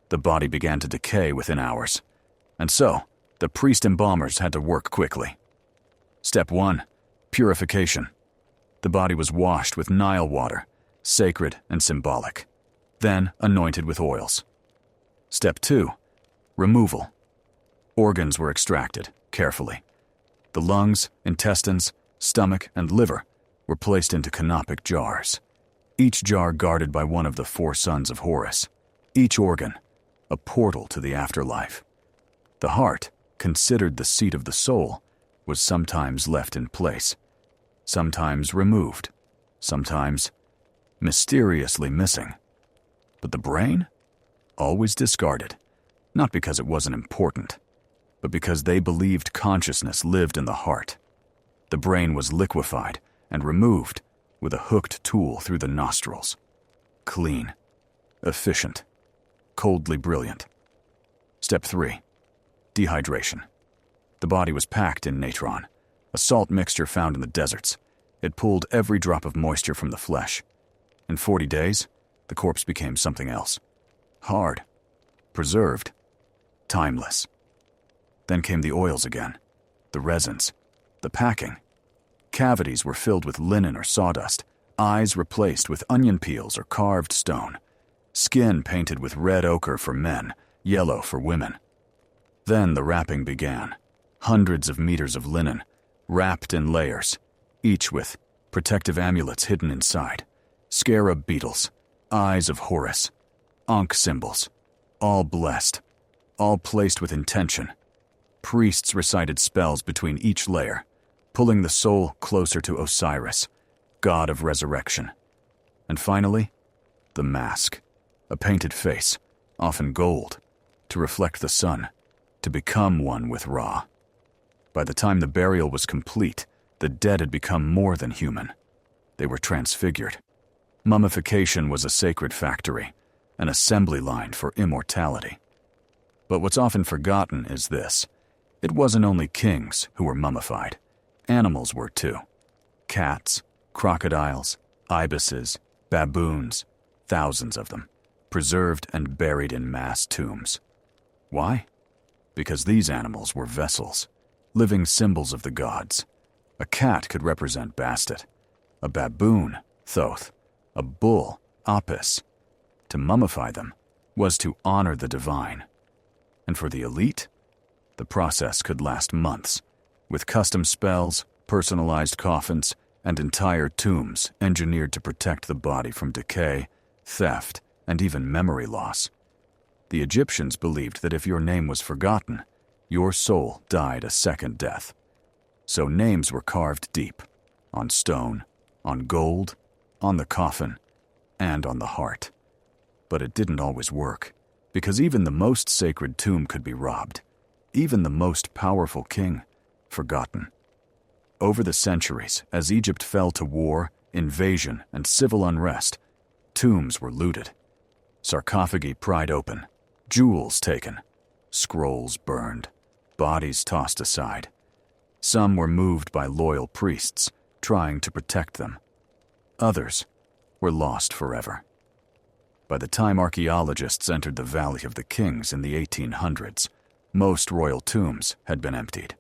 The body began to decay within hours, and so the priest embalmers had to work quickly. Step 1, purification. The body was washed with Nile water, sacred and symbolic, then anointed with oils. Step 2, removal. Organs were extracted, carefully. The lungs, intestines, stomach, and liver were placed into canopic jars, each jar guarded by one of the 4 sons of Horus, each organ a portal to the afterlife. The heart, considered the seat of the soul, was sometimes left in place, sometimes removed, sometimes mysteriously missing. But the brain? Always discarded, not because it wasn't important, but because they believed consciousness lived in the heart. The brain was liquefied and removed with a hooked tool through the nostrils. Clean, efficient, coldly brilliant. Step 3, dehydration. The body was packed in natron, a salt mixture found in the deserts. It pulled every drop of moisture from the flesh. In 40 days, the corpse became something else. Hard, preserved, timeless. Then came the oils again, the resins, the packing. Cavities were filled with linen or sawdust, eyes replaced with onion peels or carved stone, skin painted with red ochre for men, yellow for women. Then the wrapping began. Hundreds of meters of linen, wrapped in layers, each with protective amulets hidden inside, scarab beetles, eyes of Horus, Ankh symbols, all blessed, all placed with intention. Priests recited spells between each layer, pulling the soul closer to Osiris, god of resurrection. And finally, the mask, a painted face, often gold, to reflect the sun, to become one with Ra. By the time the burial was complete, the dead had become more than human. They were transfigured. Mummification was a sacred factory, an assembly line for immortality. But what's often forgotten is this. It wasn't only kings who were mummified. Animals were too. Cats, crocodiles, ibises, baboons, thousands of them, preserved and buried in mass tombs. Why? Because these animals were vessels, living symbols of the gods. A cat could represent Bastet, a baboon, Thoth, a bull, Apis. To mummify them was to honor the divine. And for the elite, the process could last months, with custom spells, personalized coffins, and entire tombs engineered to protect the body from decay, theft, and even memory loss. The Egyptians believed that if your name was forgotten, your soul died a second death. So names were carved deep, on stone, on gold, on the coffin, and on the heart. But it didn't always work, because even the most sacred tomb could be robbed, even the most powerful king, forgotten. Over the centuries, as Egypt fell to war, invasion, and civil unrest, tombs were looted, sarcophagi pried open, jewels taken, scrolls burned, bodies tossed aside. Some were moved by loyal priests, trying to protect them. Others were lost forever. By the time archaeologists entered the Valley of the Kings in the 1800s, most royal tombs had been emptied.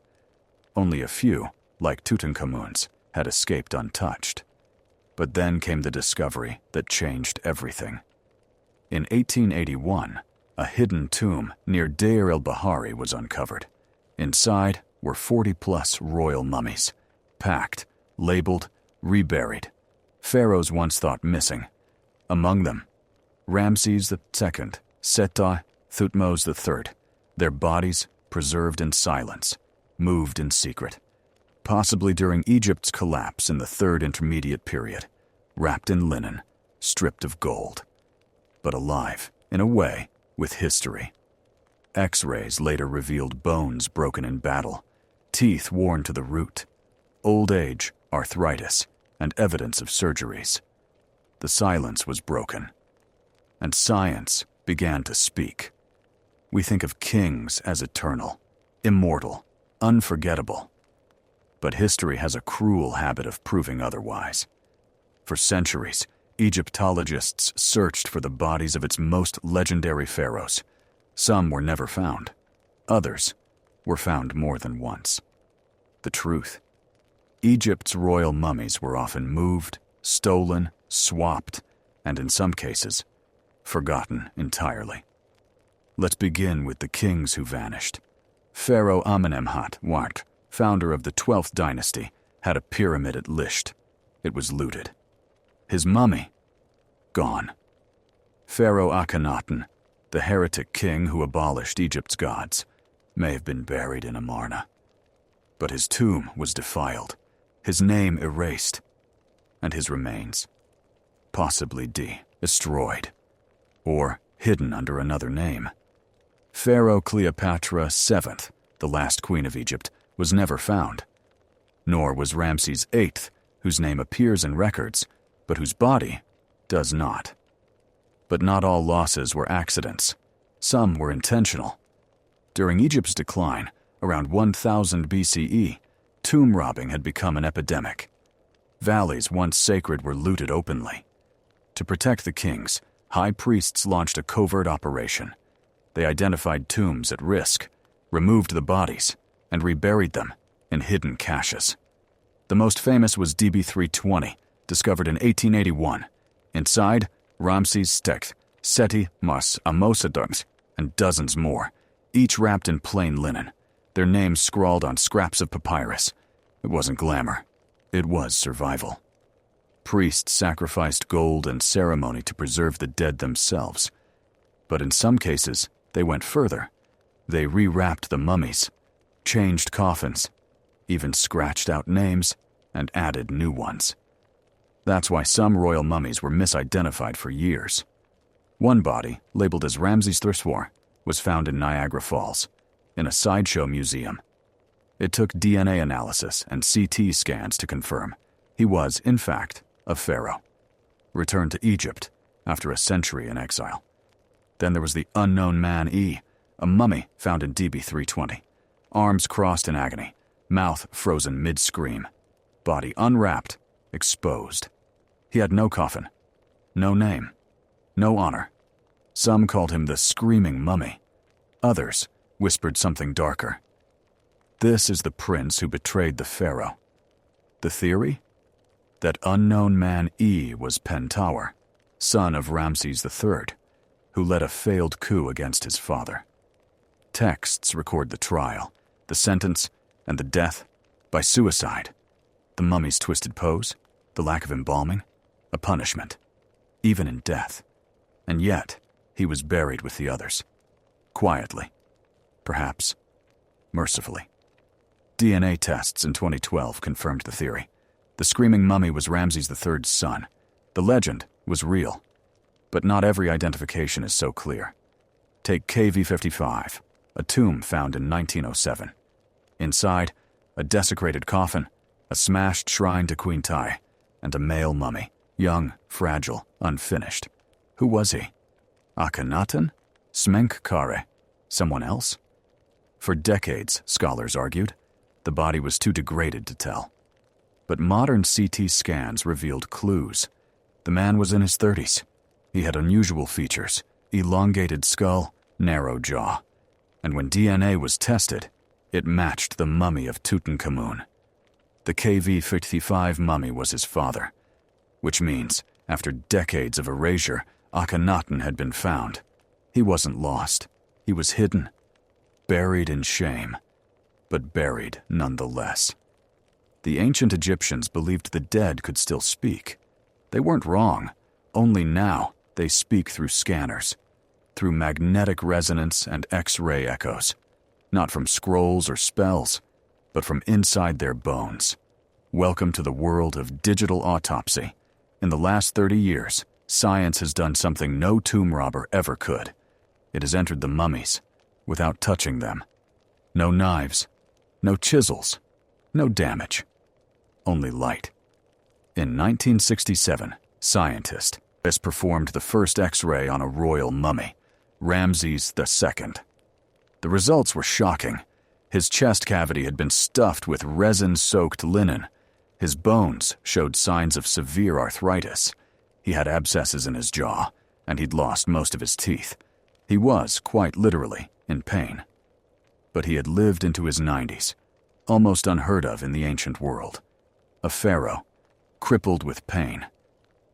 Only a few, like Tutankhamun's, had escaped untouched. But then came the discovery that changed everything. In 1881, a hidden tomb near Deir el-Bahari was uncovered. Inside were 40-plus royal mummies, packed, labeled, reburied. Pharaohs once thought missing. Among them, Ramses II, Seti, Thutmose III, their bodies preserved in silence, moved in secret, possibly during Egypt's collapse in the Third Intermediate Period, wrapped in linen, stripped of gold, but alive, in a way, with history. X-rays later revealed bones broken in battle, teeth worn to the root, old age, arthritis, and evidence of surgeries. The silence was broken, and science began to speak. We think of kings as eternal, immortal, unforgettable. But history has a cruel habit of proving otherwise. For centuries, Egyptologists searched for the bodies of its most legendary pharaohs. Some were never found. Others were found more than once. The truth: Egypt's royal mummies were often moved, stolen, swapped, and in some cases, forgotten entirely. Let's begin with the kings who vanished. Pharaoh Amenemhat I, founder of the 12th dynasty, had a pyramid at Lisht. It was looted. His mummy, gone. Pharaoh Akhenaten, the heretic king who abolished Egypt's gods, may have been buried in Amarna. But his tomb was defiled, his name erased, and his remains, possibly destroyed, or hidden under another name. Pharaoh Cleopatra VII, the last queen of Egypt, was never found. Nor was Ramses VIII, whose name appears in records, but whose body does not. But not all losses were accidents. Some were intentional. During Egypt's decline, around 1000 BCE, tomb robbing had become an epidemic. Valleys once sacred were looted openly. To protect the kings, high priests launched a covert operation. They identified tombs at risk, removed the bodies, and reburied them in hidden caches. The most famous was DB 320, discovered in 1881. Inside, Ramses II, Seti, Mas, Amosadungs, and dozens more, each wrapped in plain linen, their names scrawled on scraps of papyrus. It wasn't glamour. It was survival. Priests sacrificed gold and ceremony to preserve the dead themselves. But in some cases, they went further. They rewrapped the mummies, changed coffins, even scratched out names and added new ones. That's why some royal mummies were misidentified for years. One body, labeled as Ramses III, was found in Niagara Falls, in a sideshow museum. It took DNA analysis and CT scans to confirm he was, in fact, a pharaoh, returned to Egypt after a century in exile. Then there was the unknown man E, a mummy found in DB 320, arms crossed in agony, mouth frozen mid-scream, body unwrapped, exposed. He had no coffin, no name, no honor. Some called him the Screaming Mummy. Others whispered something darker. This is the prince who betrayed the pharaoh. The theory? That unknown man E was Pentower, son of Ramses III, who led a failed coup against his father. Texts record the trial, the sentence, and the death by suicide. The mummy's twisted pose, the lack of embalming, a punishment, even in death. And yet, he was buried with the others. Quietly. Perhaps mercifully. DNA tests in 2012 confirmed the theory. The Screaming Mummy was Ramses III's son. The legend was real. But not every identification is so clear. Take KV-55, a tomb found in 1907. Inside, a desecrated coffin, a smashed shrine to Queen Tai, and a male mummy, young, fragile, unfinished. Who was he? Akhenaten? Smenkhkare? Someone else? For decades, scholars argued, The body was too degraded to tell. But modern CT scans revealed clues. The man was in his 30s. He had unusual features, elongated skull, narrow jaw. And when DNA was tested, it matched the mummy of Tutankhamun. The KV-55 mummy was his father, which means, after decades of erasure, Akhenaten had been found. He wasn't lost. He was hidden, buried in shame, but buried nonetheless. The ancient Egyptians believed the dead could still speak. They weren't wrong, only now they speak through scanners, through magnetic resonance and X-ray echoes, not from scrolls or spells, but from inside their bones. Welcome to the world of digital autopsy. In the last 30 years, science has done something no tomb robber ever could. It has entered the mummies without touching them. No knives, no chisels, no damage, only light. In 1967, scientists performed the first X-ray on a royal mummy, Ramses II. The results were shocking. His chest cavity had been stuffed with resin-soaked linen. His bones showed signs of severe arthritis. He had abscesses in his jaw, and he'd lost most of his teeth. He was, quite literally, in pain. But he had lived into his 90s, almost unheard of in the ancient world. A pharaoh, crippled with pain,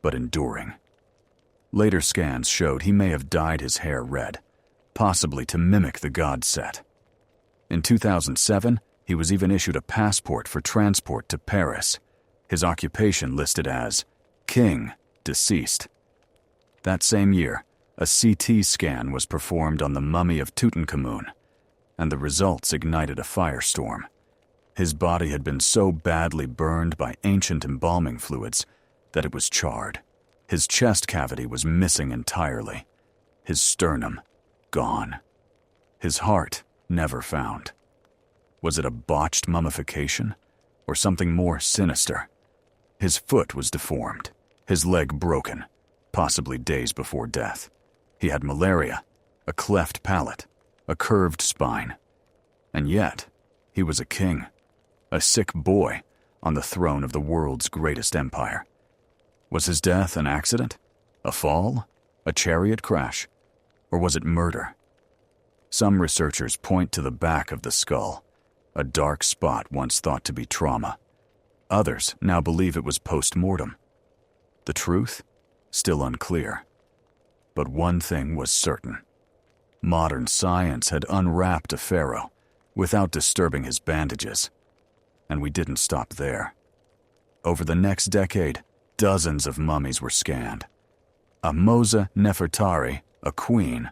but enduring. Later scans showed he may have dyed his hair red, possibly to mimic the god Set. In 2007, he was even issued a passport for transport to Paris, his occupation listed as King, Deceased. That same year, a CT scan was performed on the mummy of Tutankhamun, and the results ignited a firestorm. His body had been so badly burned by ancient embalming fluids that it was charred. His chest cavity was missing entirely. His sternum, gone. His heart, never found. Was it a botched mummification, or something more sinister? His foot was deformed, his leg broken, possibly days before death. He had malaria, a cleft palate, a curved spine. And yet, he was a king, a sick boy on the throne of the world's greatest empire. Was his death an accident? A fall? A chariot crash? Or was it murder? Some researchers point to the back of the skull, a dark spot once thought to be trauma. Others now believe it was post-mortem. The truth? Still unclear. But one thing was certain. Modern science had unwrapped a pharaoh without disturbing his bandages. And we didn't stop there. Over the next decade, dozens of mummies were scanned. Ahmose Nefertari, a queen,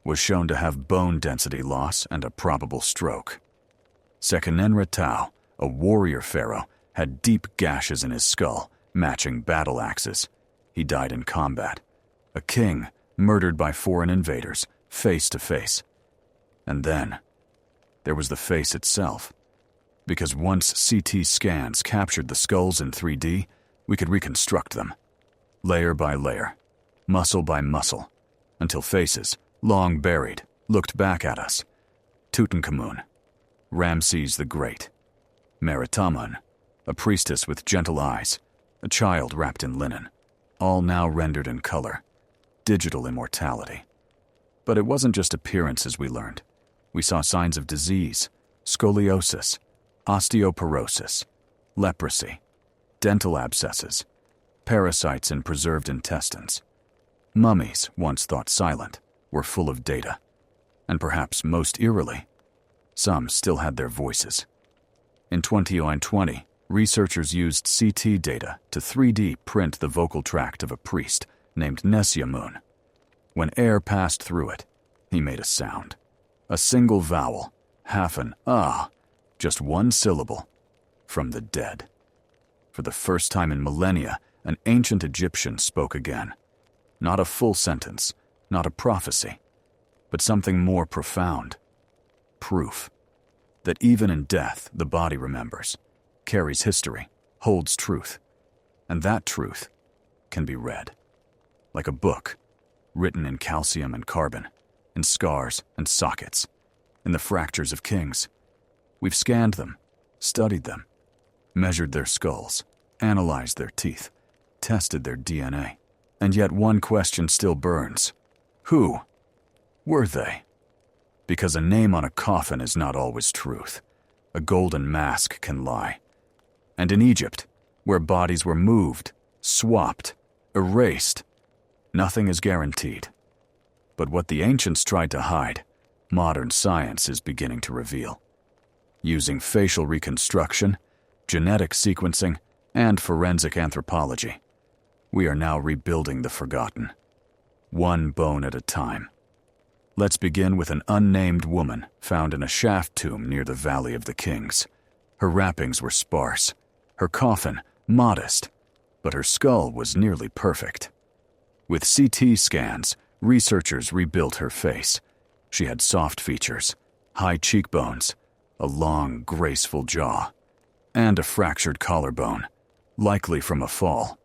was shown to have bone density loss and a probable stroke. Seqenenre-Tao, a warrior pharaoh, had deep gashes in his skull, matching battle axes. He died in combat. A king, murdered by foreign invaders, face to face. And then, there was the face itself. Because once CT scans captured the skulls in 3D, we could reconstruct them, layer by layer, muscle by muscle, until faces, long buried, looked back at us. Tutankhamun, Ramses the Great, Meritamun, a priestess with gentle eyes, a child wrapped in linen, all now rendered in color, digital immortality. But it wasn't just appearances we learned. We saw signs of disease, scoliosis, osteoporosis, leprosy, dental abscesses, parasites in preserved intestines. Mummies, once thought silent, were full of data. And perhaps most eerily, some still had their voices. In 2020, researchers used CT data to 3D print the vocal tract of a priest named Nesyamun. When air passed through it, he made a sound. A single vowel, half an ah, just one syllable, from the dead. For the first time in millennia, an ancient Egyptian spoke again. Not a full sentence, not a prophecy, but something more profound. Proof that even in death the body remembers, carries history, holds truth, and that truth can be read. Like a book, written in calcium and carbon, in scars and sockets, in the fractures of kings. We've scanned them, studied them, measured their skulls, analyzed their teeth, tested their DNA. And yet one question still burns. Who were they? Because a name on a coffin is not always truth. A golden mask can lie. And in Egypt, where bodies were moved, swapped, erased, nothing is guaranteed. But what the ancients tried to hide, modern science is beginning to reveal. Using facial reconstruction, genetic sequencing, and forensic anthropology, we are now rebuilding the forgotten, one bone at a time. Let's begin with an unnamed woman found in a shaft tomb near the Valley of the Kings. Her wrappings were sparse, her coffin modest, but her skull was nearly perfect. With CT scans, researchers rebuilt her face. She had soft features, high cheekbones, a long, graceful jaw, and a fractured collarbone, likely from a fall.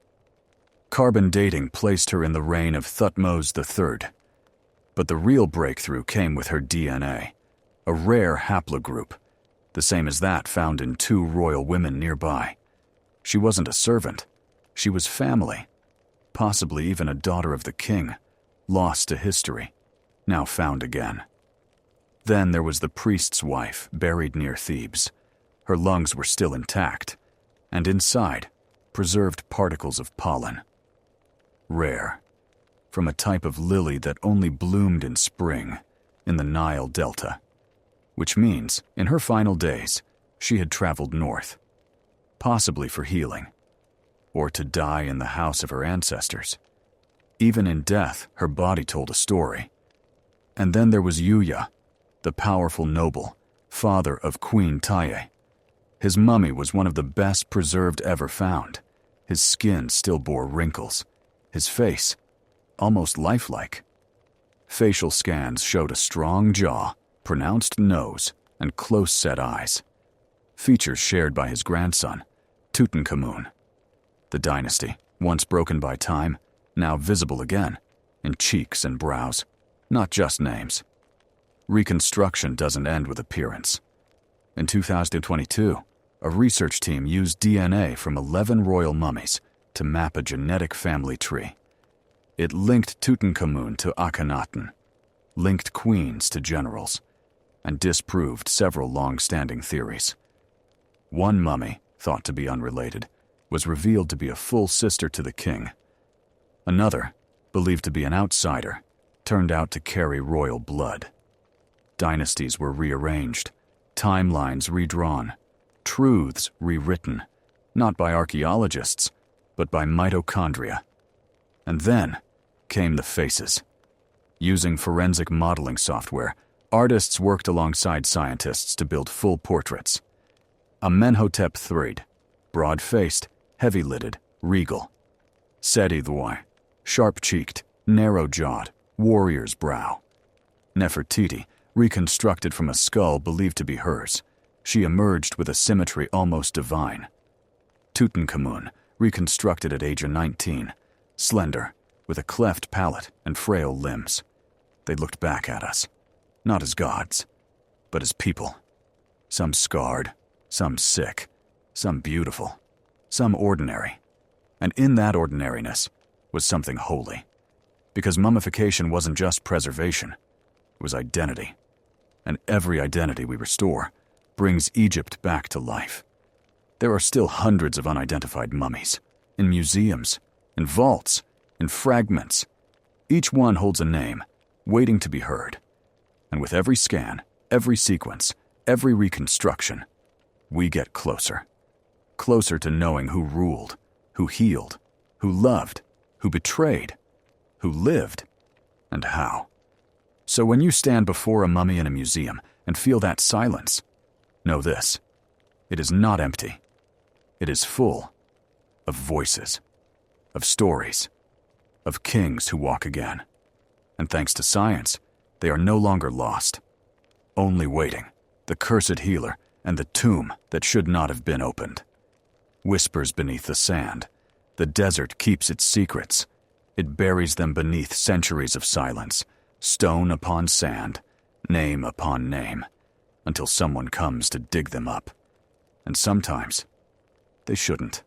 Carbon dating placed her in the reign of Thutmose III. But the real breakthrough came with her DNA, a rare haplogroup, the same as that found in 2 royal women nearby. She wasn't a servant, she was family, possibly even a daughter of the king, lost to history, now found again. Then there was the priest's wife, buried near Thebes. Her lungs were still intact, and inside, preserved particles of pollen. Rare, from a type of lily that only bloomed in spring in the Nile Delta, which means, in her final days, she had traveled north, possibly for healing, or to die in the house of her ancestors. Even in death, her body told a story. And then there was Yuya, the powerful noble, father of Queen Taye. His mummy was one of the best preserved ever found. His skin still bore wrinkles, his face almost lifelike. Facial scans showed a strong jaw, pronounced nose, and close-set eyes. Features shared by his grandson, Tutankhamun. The dynasty, once broken by time, now visible again, in cheeks and brows, not just names. Reconstruction doesn't end with appearance. In 2022, a research team used DNA from 11 royal mummies to map a genetic family tree. It linked Tutankhamun to Akhenaten, linked queens to generals, and disproved several long-standing theories. One mummy, thought to be unrelated, was revealed to be a full sister to the king. Another, believed to be an outsider, turned out to carry royal blood. Dynasties were rearranged, timelines redrawn, truths rewritten, not by archaeologists, but by mitochondria. And then came the faces. Using forensic modeling software, artists worked alongside scientists to build full portraits. Amenhotep III, broad-faced, heavy-lidded, regal. Seti II, sharp-cheeked, narrow-jawed, warrior's brow. Nefertiti, reconstructed from a skull believed to be hers. She emerged with a symmetry almost divine. Tutankhamun, reconstructed at age 19, slender, with a cleft palate and frail limbs. They looked back at us, not as gods, but as people. Some scarred, some sick, some beautiful, some ordinary. And in that ordinariness was something holy. Because mummification wasn't just preservation, it was identity. And every identity we restore brings Egypt back to life. There are still hundreds of unidentified mummies, in museums, in vaults, in fragments. Each one holds a name, waiting to be heard. And with every scan, every sequence, every reconstruction, we get closer. Closer to knowing who ruled, who healed, who loved, who betrayed, who lived, and how. So when you stand before a mummy in a museum and feel that silence, know this: it is not empty. It is full of voices, of stories, of kings who walk again. And thanks to science, they are no longer lost. Only waiting, the cursed healer and the tomb that should not have been opened. Whispers beneath the sand. The desert keeps its secrets. It buries them beneath centuries of silence, stone upon sand, name upon name, until someone comes to dig them up. And sometimes, they shouldn't.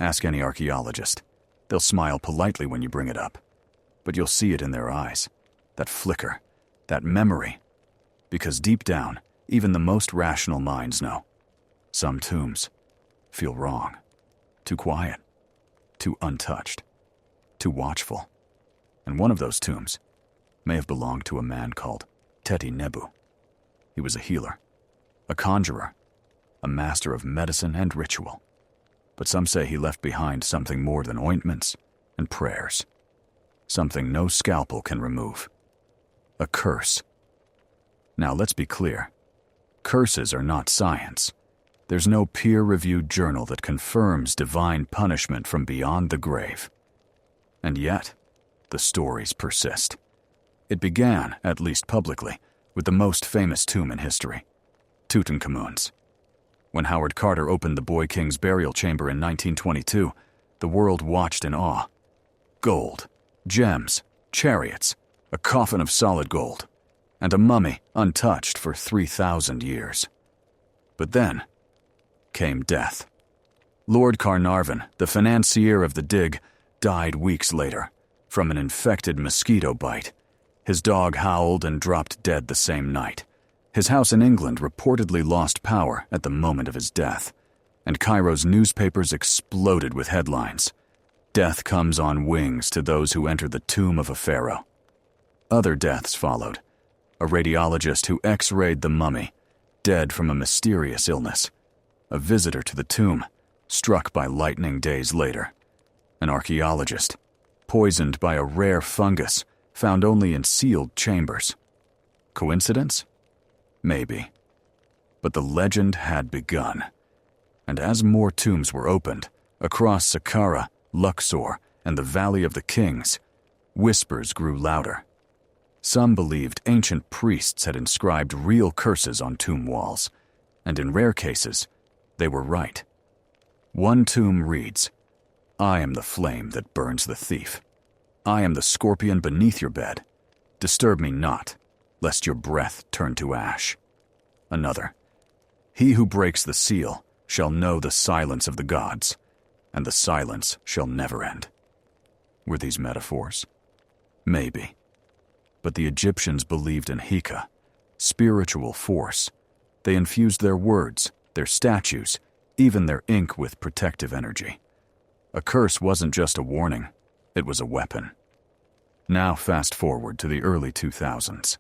Ask any archaeologist. They'll smile politely when you bring it up, but you'll see it in their eyes, that flicker, that memory, because deep down, even the most rational minds know. Some tombs feel wrong, too quiet, too untouched, too watchful. And one of those tombs may have belonged to a man called Teti Nebu. He was a healer, a conjurer, a master of medicine and ritual. But some say he left behind something more than ointments and prayers, something no scalpel can remove. A curse. Now let's be clear. Curses are not science. There's no peer-reviewed journal that confirms divine punishment from beyond the grave. And yet, the stories persist. It began, at least publicly, with the most famous tomb in history, Tutankhamun's. When Howard Carter opened the Boy King's burial chamber in 1922, the world watched in awe. Gold, gems, chariots, a coffin of solid gold, and a mummy untouched for 3,000 years. But then came death. Lord Carnarvon, the financier of the dig, died weeks later from an infected mosquito bite. His dog howled and dropped dead the same night. His house in England reportedly lost power at the moment of his death, and Cairo's newspapers exploded with headlines. Death comes on wings to those who enter the tomb of a pharaoh. Other deaths followed. A radiologist who x-rayed the mummy, dead from a mysterious illness. A visitor to the tomb, struck by lightning days later. An archaeologist, poisoned by a rare fungus found only in sealed chambers. Coincidence? Maybe. But the legend had begun. And as more tombs were opened, across Saqqara, Luxor, and the Valley of the Kings, whispers grew louder. Some believed ancient priests had inscribed real curses on tomb walls, and in rare cases, they were right. One tomb reads, "I am the flame that burns the thief. I am the scorpion beneath your bed. Disturb me not, lest your breath turn to ash." Another, "He who breaks the seal shall know the silence of the gods, and the silence shall never end." Were these metaphors? Maybe. But the Egyptians believed in Heka, spiritual force. They infused their words, their statues, even their ink with protective energy. A curse wasn't just a warning, it was a weapon. Now fast forward to the early 2000s.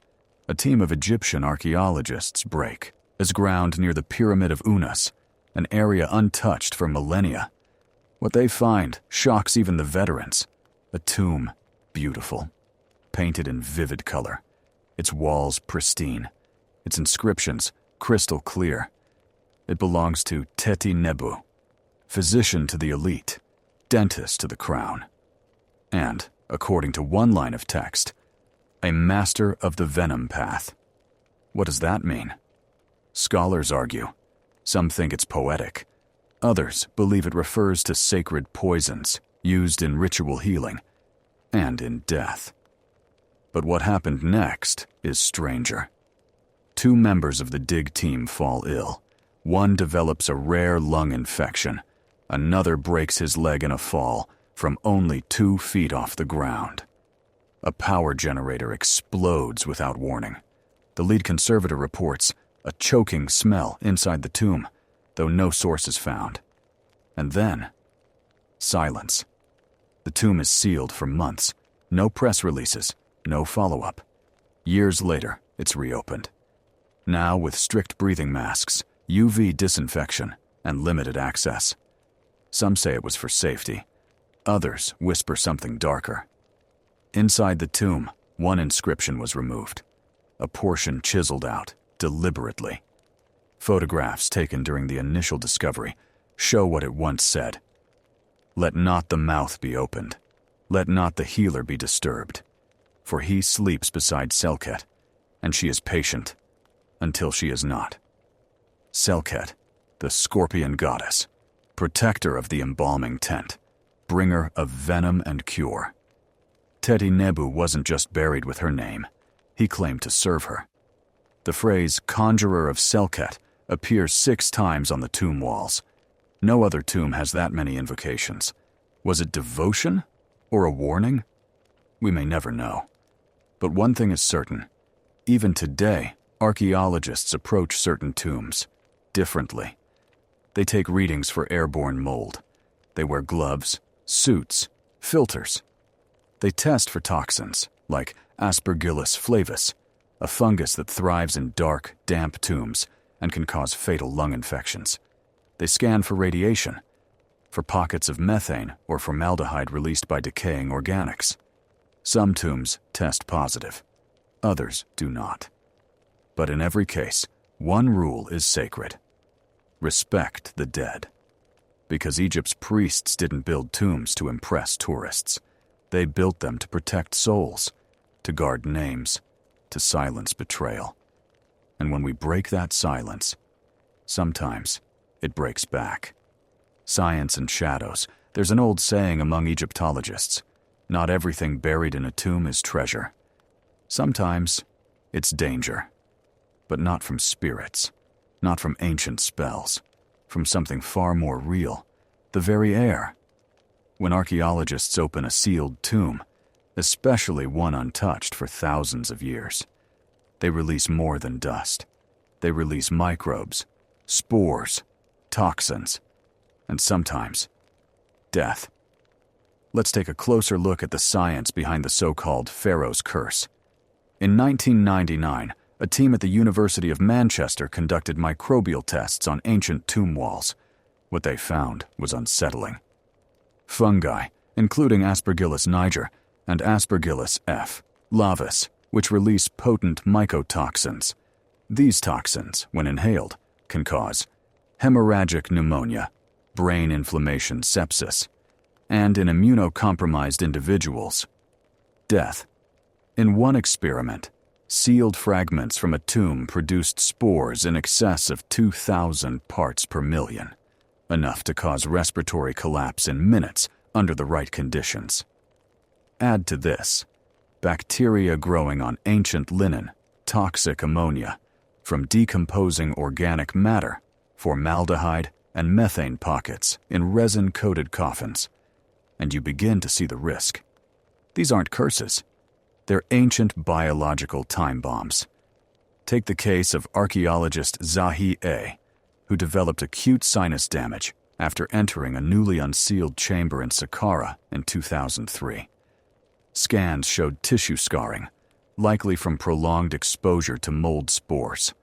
A team of Egyptian archaeologists break as ground near the Pyramid of Unas, an area untouched for millennia. What they find shocks even the veterans. A tomb, beautiful, painted in vivid color, its walls pristine, its inscriptions crystal clear. It belongs to Teti Nebu, physician to the elite, dentist to the crown, and, according to one line of text, a master of the venom path. What does that mean? Scholars argue. Some think it's poetic. Others believe it refers to sacred poisons used in ritual healing and in death. But what happened next is stranger. 2 members of the dig team fall ill. One develops a rare lung infection. Another breaks his leg in a fall from only 2 feet off the ground. A power generator explodes without warning. The lead conservator reports a choking smell inside the tomb, though no source is found. And then, silence. The tomb is sealed for months. No press releases, no follow-up. Years later, it's reopened. Now with strict breathing masks, UV disinfection, and limited access. Some say it was for safety. Others whisper something darker. Inside the tomb, one inscription was removed. A portion chiseled out, deliberately. Photographs taken during the initial discovery show what it once said. "Let not the mouth be opened. Let not the healer be disturbed. For he sleeps beside Selket, and she is patient, until she is not." Selket, the scorpion goddess, protector of the embalming tent, bringer of venom and cure. Teti Nebu wasn't just buried with her name. He claimed to serve her. The phrase "conjurer of Selket" appears 6 times on the tomb walls. No other tomb has that many invocations. Was it devotion or a warning? We may never know. But one thing is certain. Even today, archaeologists approach certain tombs differently. They take readings for airborne mold. They wear gloves, suits, filters. They test for toxins, like Aspergillus flavus, a fungus that thrives in dark, damp tombs and can cause fatal lung infections. They scan for radiation, for pockets of methane or formaldehyde released by decaying organics. Some tombs test positive, others do not. But in every case, one rule is sacred: respect the dead. Because Egypt's priests didn't build tombs to impress tourists. They built them to protect souls, to guard names, to silence betrayal. And when we break that silence, sometimes it breaks back. Science and shadows. There's an old saying among Egyptologists: not everything buried in a tomb is treasure. Sometimes it's danger, but not from spirits, not from ancient spells, from something far more real, the very air. When archaeologists open a sealed tomb, especially one untouched for thousands of years, they release more than dust. They release microbes, spores, toxins, and sometimes death. Let's take a closer look at the science behind the so-called Pharaoh's Curse. In 1999, a team at the University of Manchester conducted microbial tests on ancient tomb walls. What they found was unsettling. Fungi, including Aspergillus niger and Aspergillus F. lavis, which release potent mycotoxins. These toxins, when inhaled, can cause hemorrhagic pneumonia, brain inflammation, sepsis, and in immunocompromised individuals, death. In one experiment, sealed fragments from a tomb produced spores in excess of 2,000 parts per million, enough to cause respiratory collapse in minutes under the right conditions. Add to this, bacteria growing on ancient linen, toxic ammonia, from decomposing organic matter, formaldehyde, and methane pockets in resin-coated coffins, and you begin to see the risk. These aren't curses. They're ancient biological time bombs. Take the case of archaeologist Zahi A., who developed acute sinus damage after entering a newly unsealed chamber in Saqqara in 2003. Scans showed tissue scarring, likely from prolonged exposure to mold spores.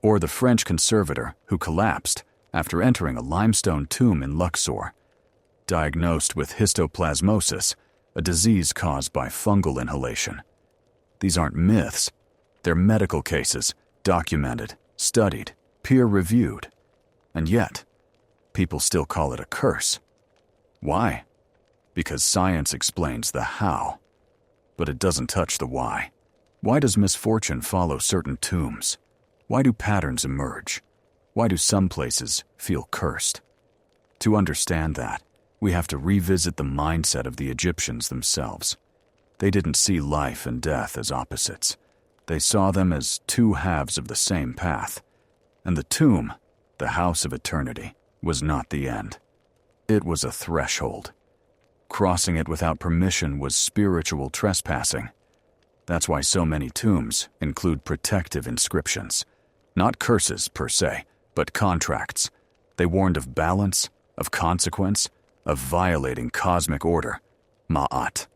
Or the French conservator who collapsed after entering a limestone tomb in Luxor, diagnosed with histoplasmosis, a disease caused by fungal inhalation. These aren't myths. They're medical cases, documented, studied, peer-reviewed. And yet, people still call it a curse. Why? Because science explains the how, but it doesn't touch the why. Why does misfortune follow certain tombs? Why do patterns emerge? Why do some places feel cursed? To understand that, we have to revisit the mindset of the Egyptians themselves. They didn't see life and death as opposites. They saw them as two halves of the same path. And the tomb, the house of eternity, was not the end. It was a threshold. Crossing it without permission was spiritual trespassing. That's why so many tombs include protective inscriptions. Not curses per se, but contracts. They warned of balance, of consequence, of violating cosmic order. Ma'at.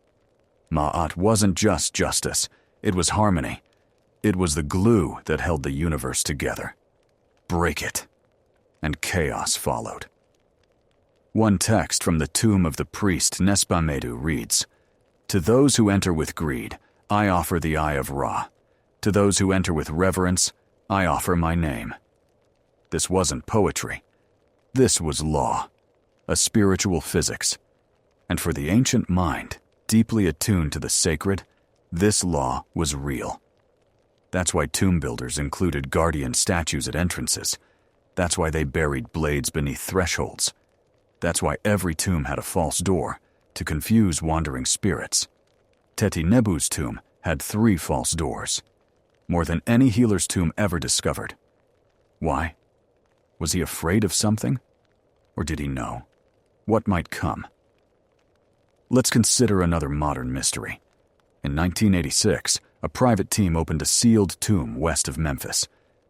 Ma'at wasn't just justice, it was harmony. It was the glue that held the universe together. Break it. And chaos followed. One text from the tomb of the priest Nespamedu reads, "To those who enter with greed, I offer the Eye of Ra. To those who enter with reverence, I offer my name." This wasn't poetry. This was law, a spiritual physics. And for the ancient mind, deeply attuned to the sacred, this law was real. That's why tomb builders included guardian statues at entrances. That's why they buried blades beneath thresholds. That's why every tomb had a false door, to confuse wandering spirits. Teti Nebu's tomb had 3 false doors, more than any healer's tomb ever discovered. Why? Was he afraid of something? Or did he know what might come? Let's consider another modern mystery. In 1986, a private team opened a sealed tomb west of Memphis.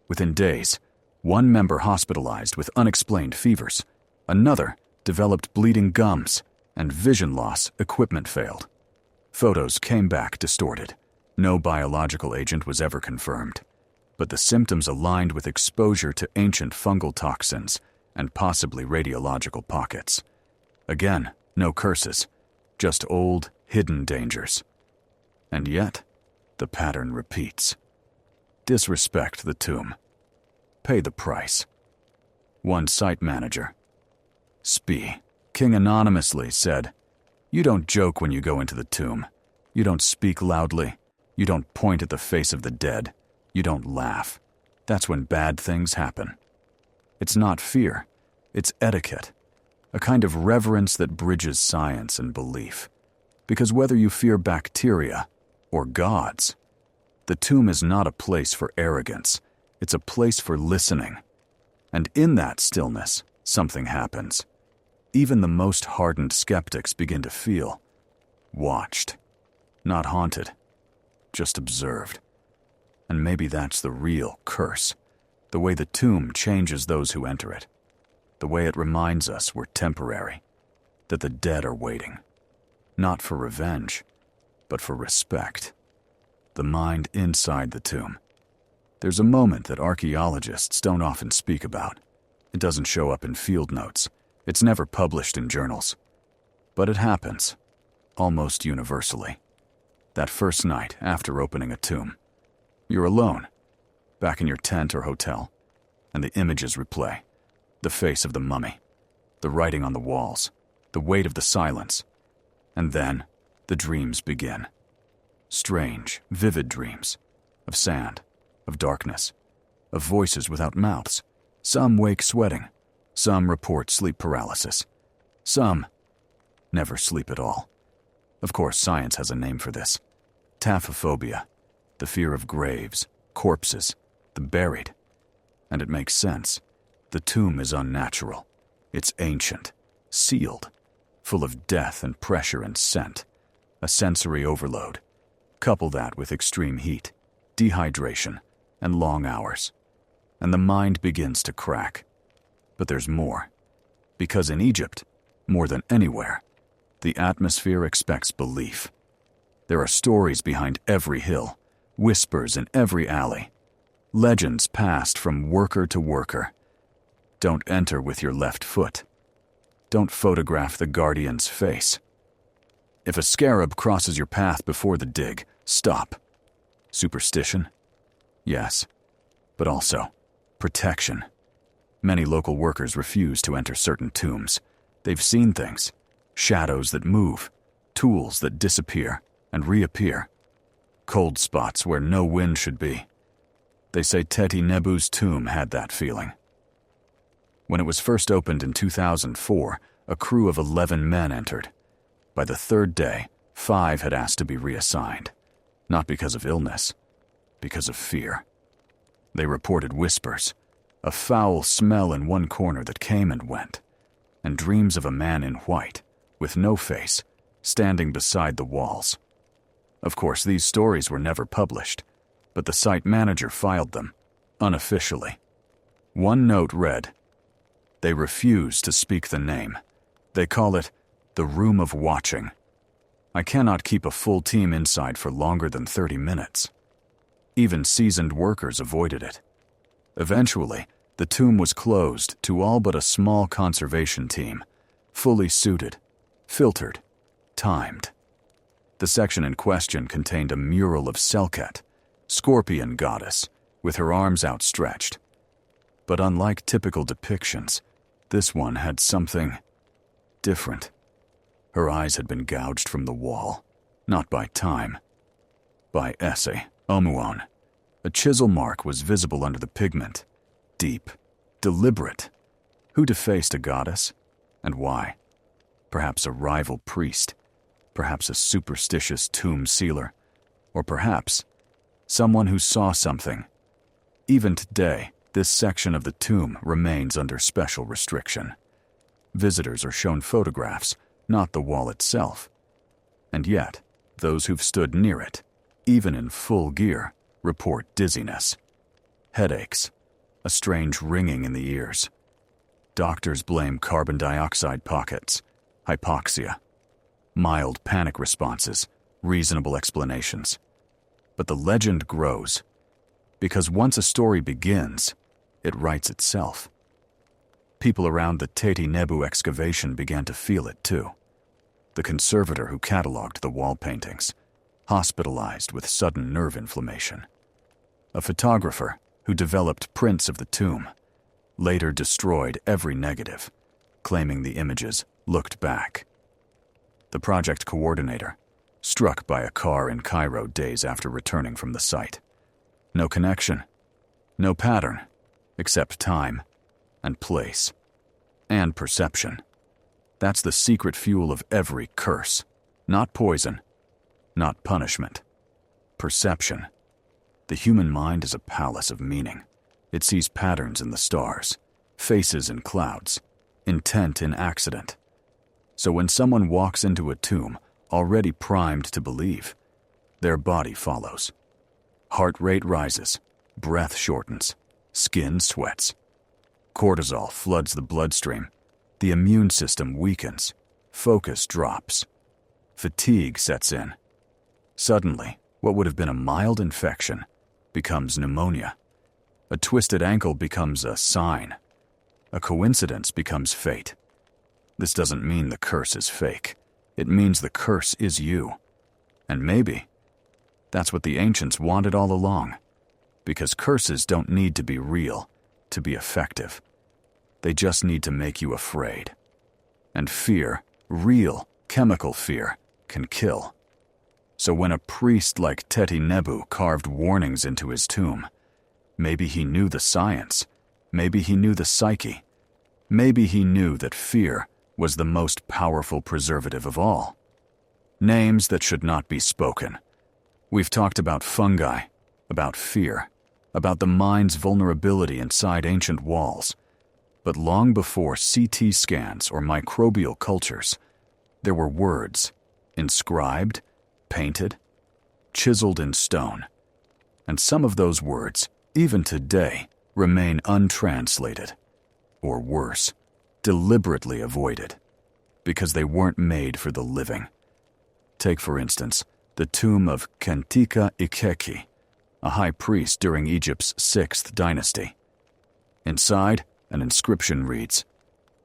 Within days, one member hospitalized with unexplained fevers. Another developed bleeding gums, and vision loss. Equipment failed. Photos came back distorted. No biological agent was ever confirmed, but the symptoms aligned with exposure to ancient fungal toxins and possibly radiological pockets. Again, no curses, just old, hidden dangers. And yet, the pattern repeats. Disrespect the tomb. Pay the price. One site manager, Spee, King anonymously said, "You don't joke when you go into the tomb. You don't speak loudly. You don't point at the face of the dead. You don't laugh. That's when bad things happen." It's not fear. It's etiquette. A kind of reverence that bridges science and belief. Because whether you fear bacteria or gods, the tomb is not a place for arrogance. It's a place for listening. And in that stillness, something happens. Even the most hardened skeptics begin to feel watched. Not haunted, just observed. And maybe that's the real curse. The way the tomb changes those who enter it. The way it reminds us we're temporary. That the dead are waiting. Not for revenge, but for respect. The mind inside the tomb. There's a moment that archaeologists don't often speak about. It doesn't show up in field notes. It's never published in journals. But it happens, almost universally. That first night after opening a tomb. You're alone, back in your tent or hotel, and the images replay. The face of the mummy, the writing on the walls, the weight of the silence. And then, the dreams begin. Strange, vivid dreams. Of sand, of darkness, of voices without mouths. Some wake sweating. Some report sleep paralysis. Some never sleep at all. Of course, science has a name for this. Taphophobia, the fear of graves, corpses, the buried. And it makes sense. The tomb is unnatural. It's ancient, sealed, full of death and pressure and scent. A sensory overload. Couple that with extreme heat, dehydration, and long hours. And the mind begins to crack. But there's more. Because in Egypt, more than anywhere, the atmosphere expects belief. There are stories behind every hill, whispers in every alley, legends passed from worker to worker. Don't enter with your left foot. Don't photograph the guardian's face. If a scarab crosses your path before the dig, stop. Superstition? Yes, but also protection. Many local workers refuse to enter certain tombs. They've seen things, shadows that move, tools that disappear and reappear, cold spots where no wind should be. They say Teti Nebu's tomb had that feeling. When it was first opened in 2004, a crew of 11 men entered. By the third day, 5 had asked to be reassigned, not because of illness, because of fear. They reported whispers, a foul smell in one corner that came and went, and dreams of a man in white, with no face, standing beside the walls. Of course, these stories were never published, but the site manager filed them, unofficially. One note read, "They refuse to speak the name. They call it the Room of Watching. I cannot keep a full team inside for longer than 30 minutes. Even seasoned workers avoided it. Eventually, the tomb was closed to all but a small conservation team, fully suited, filtered, timed. The section in question contained a mural of Selket, scorpion goddess, with her arms outstretched. But unlike typical depictions, this one had something different. Her eyes had been gouged from the wall, not by time, by Esse, Omuon. A chisel mark was visible under the pigment, deep, deliberate. Who defaced a goddess, and why? Perhaps a rival priest, perhaps a superstitious tomb sealer, or perhaps someone who saw something. Even today, This section of the tomb remains under special restriction. Visitors are shown photographs, not the wall itself. And yet, those who've stood near it, even in full gear, report dizziness, headaches, a strange ringing in the ears. Doctors blame carbon dioxide pockets, hypoxia, mild panic responses, reasonable explanations. But the legend grows, because once a story begins, it writes itself. People around the Teti Nebu excavation began to feel it too. The conservator who cataloged the wall paintings, hospitalized with sudden nerve inflammation. A photographer who developed prints of the tomb, later destroyed every negative, claiming the images looked back. The project coordinator, struck by a car in Cairo days after returning from the site. No connection, no pattern, except time and place and perception. That's the secret fuel of every curse. Not poison, not punishment. Perception. The human mind is a palace of meaning. It sees patterns in the stars, faces in clouds, intent in accident. So when someone walks into a tomb already primed to believe, their body follows. Heart rate rises, breath shortens, skin sweats. Cortisol floods the bloodstream. The immune system weakens. Focus drops. Fatigue sets in. Suddenly, what would have been a mild infection becomes pneumonia. A twisted ankle becomes a sign. A coincidence becomes fate. This doesn't mean the curse is fake. It means the curse is you. And maybe that's what the ancients wanted all along, because curses don't need to be real to be effective. They just need to make you afraid. And fear, real chemical fear, can kill. So when a priest like Teti Nebu carved warnings into his tomb, maybe he knew the science, maybe he knew the psyche, maybe he knew that fear was the most powerful preservative of all. Names that should not be spoken. We've talked about fungi, about fear, about the mind's vulnerability inside ancient walls. But long before CT scans or microbial cultures, there were words, inscribed, painted, chiseled in stone. And some of those words, even today, remain untranslated. Or worse, deliberately avoided, because they weren't made for the living. Take, for instance, the tomb of Kentika Ikeki, a high priest during Egypt's 6th dynasty. Inside, an inscription reads,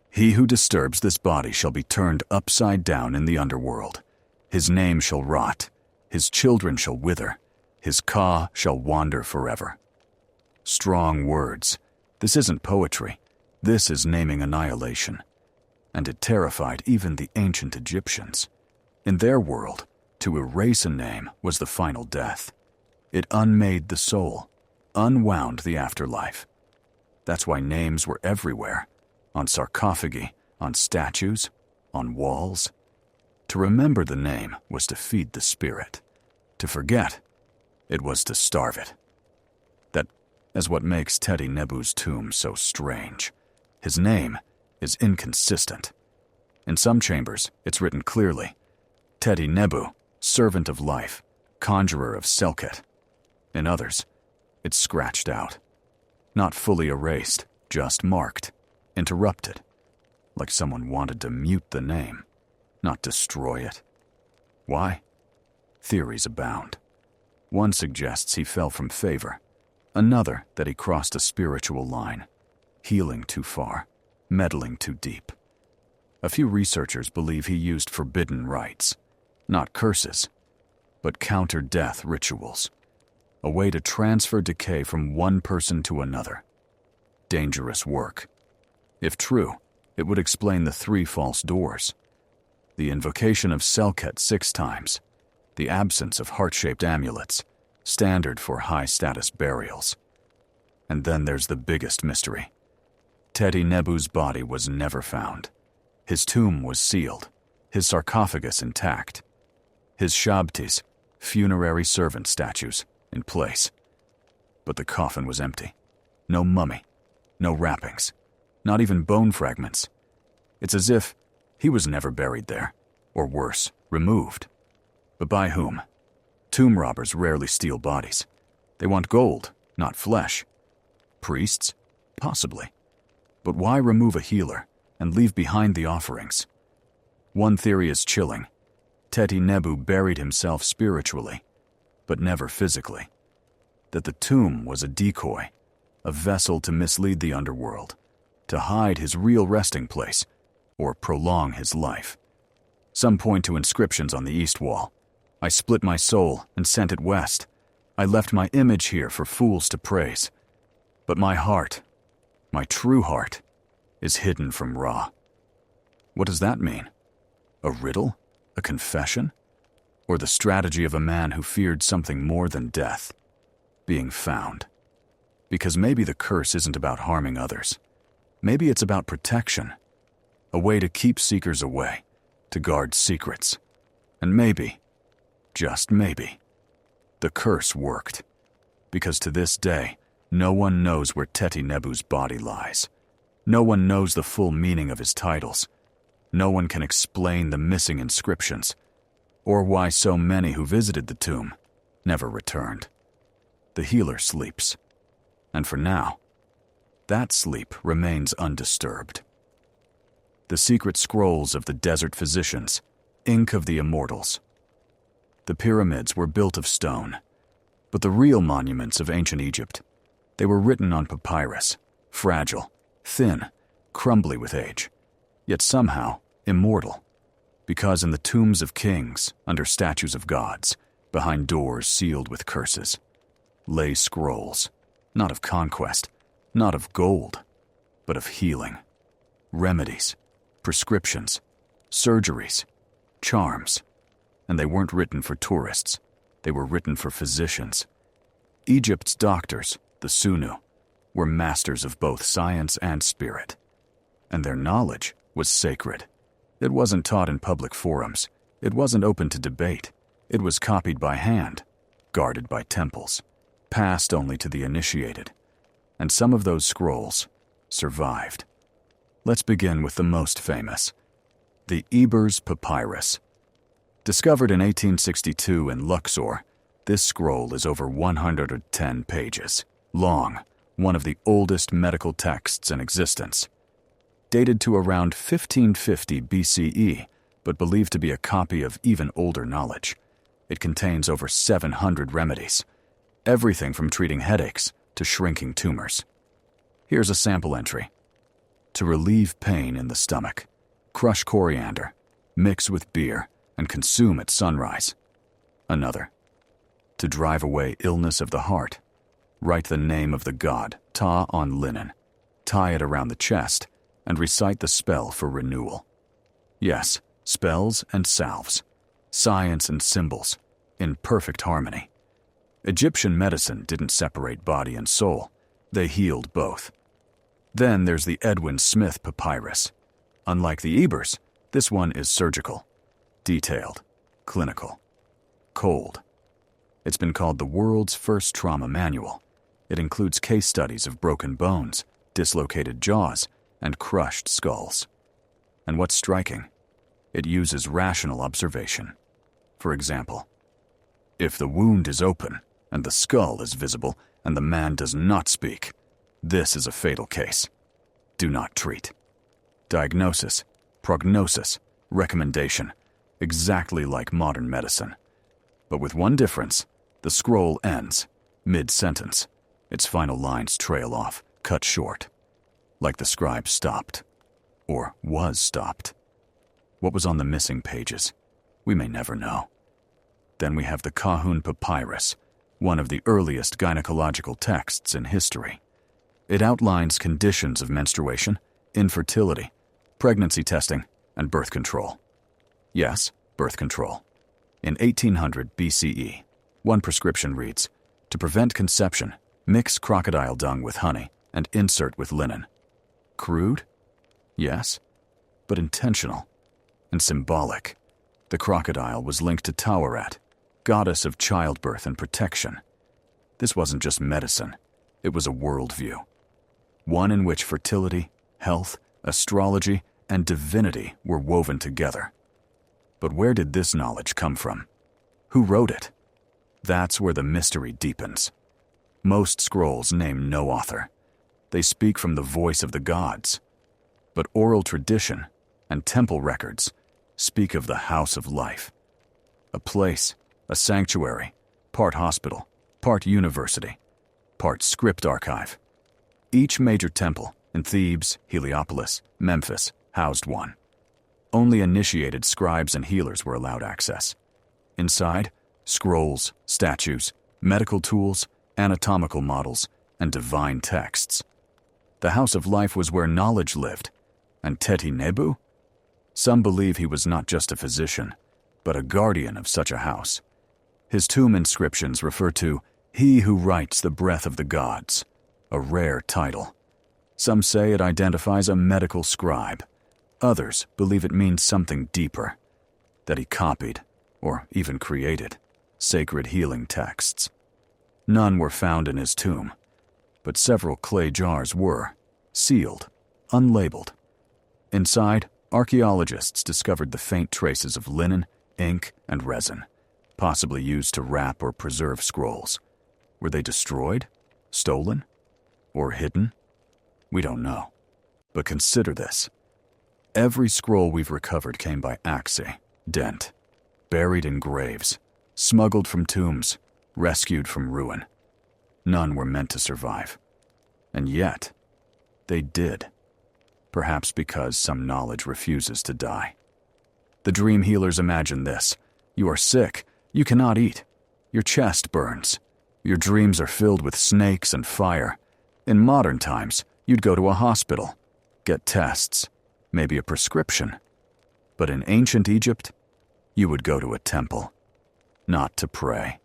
"He who disturbs this body shall be turned upside down in the underworld. His name shall rot, his children shall wither, his ka shall wander forever." Strong words. This isn't poetry. This is naming annihilation. And it terrified even the ancient Egyptians. In their world, to erase a name was the final death. It unmade the soul, unwound the afterlife. That's why names were everywhere, on sarcophagi, on statues, on walls. To remember the name was to feed the spirit. To forget, it was to starve it. That is what makes Teti Nebu's tomb so strange. His name is inconsistent. In some chambers, it's written clearly, Teti Nebu, servant of life, conjurer of Selket. In others, it's scratched out. Not fully erased, just marked, interrupted, like someone wanted to mute the name, not destroy it. Why? Theories abound. One suggests he fell from favor, another that he crossed a spiritual line, healing too far, meddling too deep. A few researchers believe he used forbidden rites, not curses, but counter-death rituals, a way to transfer decay from one person to another. Dangerous work. If true, it would explain the 3 false doors, the invocation of Selket 6 times, the absence of heart-shaped amulets, standard for high-status burials. And then there's the biggest mystery. Teti Nebu's body was never found. His tomb was sealed, his sarcophagus intact, his shabtis, funerary servant statues, in place. But the coffin was empty. No mummy, no wrappings, not even bone fragments. It's as if he was never buried there, or worse, removed. But by whom? Tomb robbers rarely steal bodies. They want gold, not flesh. Priests? Possibly. But why remove a healer and leave behind the offerings? One theory is chilling. Teti Nebu buried himself spiritually, but never physically. That the tomb was a decoy, a vessel to mislead the underworld, to hide his real resting place, or prolong his life. Some point to inscriptions on the east wall. I split my soul and sent it west. I left my image here for fools to praise. But my heart, my true heart, is hidden from Ra. What does that mean? A riddle? A confession? Or the strategy of a man who feared something more than death? Being found. Because maybe the curse isn't about harming others. Maybe it's about protection. A way to keep seekers away, to guard secrets. And maybe, just maybe, the curse worked. Because to this day, no one knows where Teti Nebu's body lies. No one knows the full meaning of his titles. No one can explain the missing inscriptions, or why so many who visited the tomb never returned. The healer sleeps, and for now, that sleep remains undisturbed. The secret scrolls of the desert physicians, ink of the immortals. The pyramids were built of stone, but the real monuments of ancient Egypt, they were written on papyrus, fragile, thin, crumbly with age, yet somehow immortal, because in the tombs of kings, under statues of gods, behind doors sealed with curses, lay scrolls, not of conquest, not of gold, but of healing, remedies, prescriptions, surgeries, charms. And they weren't written for tourists. They were written for physicians. Egypt's doctors, the Sunu, were masters of both science and spirit. And their knowledge was sacred. It wasn't taught in public forums. It wasn't open to debate. It was copied by hand, guarded by temples, passed only to the initiated. And some of those scrolls survived. Let's begin with the most famous, the Ebers Papyrus. Discovered in 1862 in Luxor, this scroll is over 110 pages long, one of the oldest medical texts in existence. Dated to around 1550 BCE, but believed to be a copy of even older knowledge. It contains over 700 remedies, everything from treating headaches to shrinking tumors. Here's a sample entry. To relieve pain in the stomach, crush coriander, mix with beer, and consume at sunrise. Another. To drive away illness of the heart, write the name of the god, Ta, on linen, tie it around the chest, and recite the spell for renewal. Yes, spells and salves, science and symbols, in perfect harmony. Egyptian medicine didn't separate body and soul. They healed both. Then there's the Edwin Smith Papyrus. Unlike the Ebers, this one is surgical, detailed, clinical, cold. It's been called the world's first trauma manual. It includes case studies of broken bones, dislocated jaws, and crushed skulls. And what's striking? It uses rational observation. For example, if the wound is open and the skull is visible and the man does not speak, this is a fatal case. Do not treat. Diagnosis, prognosis, recommendation, exactly like modern medicine. But with one difference, the scroll ends, mid-sentence. Its final lines trail off, cut short. Like the scribe stopped. Or was stopped. What was on the missing pages? We may never know. Then we have the Kahun Papyrus, one of the earliest gynecological texts in history. It outlines conditions of menstruation, infertility, pregnancy testing, and birth control. Yes, birth control. In 1800 BCE, one prescription reads, to prevent conception, mix crocodile dung with honey and insert with linen. Crude? Yes, but intentional and symbolic. The crocodile was linked to Taweret, goddess of childbirth and protection. This wasn't just medicine, it was a worldview, one in which fertility, health, astrology, and divinity were woven together. But where did this knowledge come from? Who wrote it? That's where the mystery deepens. Most scrolls name no author. They speak from the voice of the gods. But oral tradition and temple records speak of the House of Life. A place, a sanctuary, part hospital, part university, part script archive. Each major temple in Thebes, Heliopolis, Memphis housed one. Only initiated scribes and healers were allowed access. Inside, scrolls, statues, medical tools, anatomical models, and divine texts. The House of Life was where knowledge lived. And Teti Nebu? Some believe he was not just a physician, but a guardian of such a house. His tomb inscriptions refer to "He who writes the breath of the gods," a rare title. Some say it identifies a medical scribe. Others believe it means something deeper, that he copied, or even created, sacred healing texts. None were found in his tomb, but several clay jars were, sealed, unlabeled. Inside, archaeologists discovered the faint traces of linen, ink, and resin, possibly used to wrap or preserve scrolls. Were they destroyed, stolen, or hidden? We don't know. But consider this. Every scroll we've recovered came by axe, dent, buried in graves, smuggled from tombs, rescued from ruin. None were meant to survive. And yet, they did. Perhaps because some knowledge refuses to die. The dream healers imagine this. You are sick. You cannot eat. Your chest burns. Your dreams are filled with snakes and fire. In modern times, you'd go to a hospital, get tests, maybe a prescription. But in ancient Egypt, you would go to a temple, not to pray,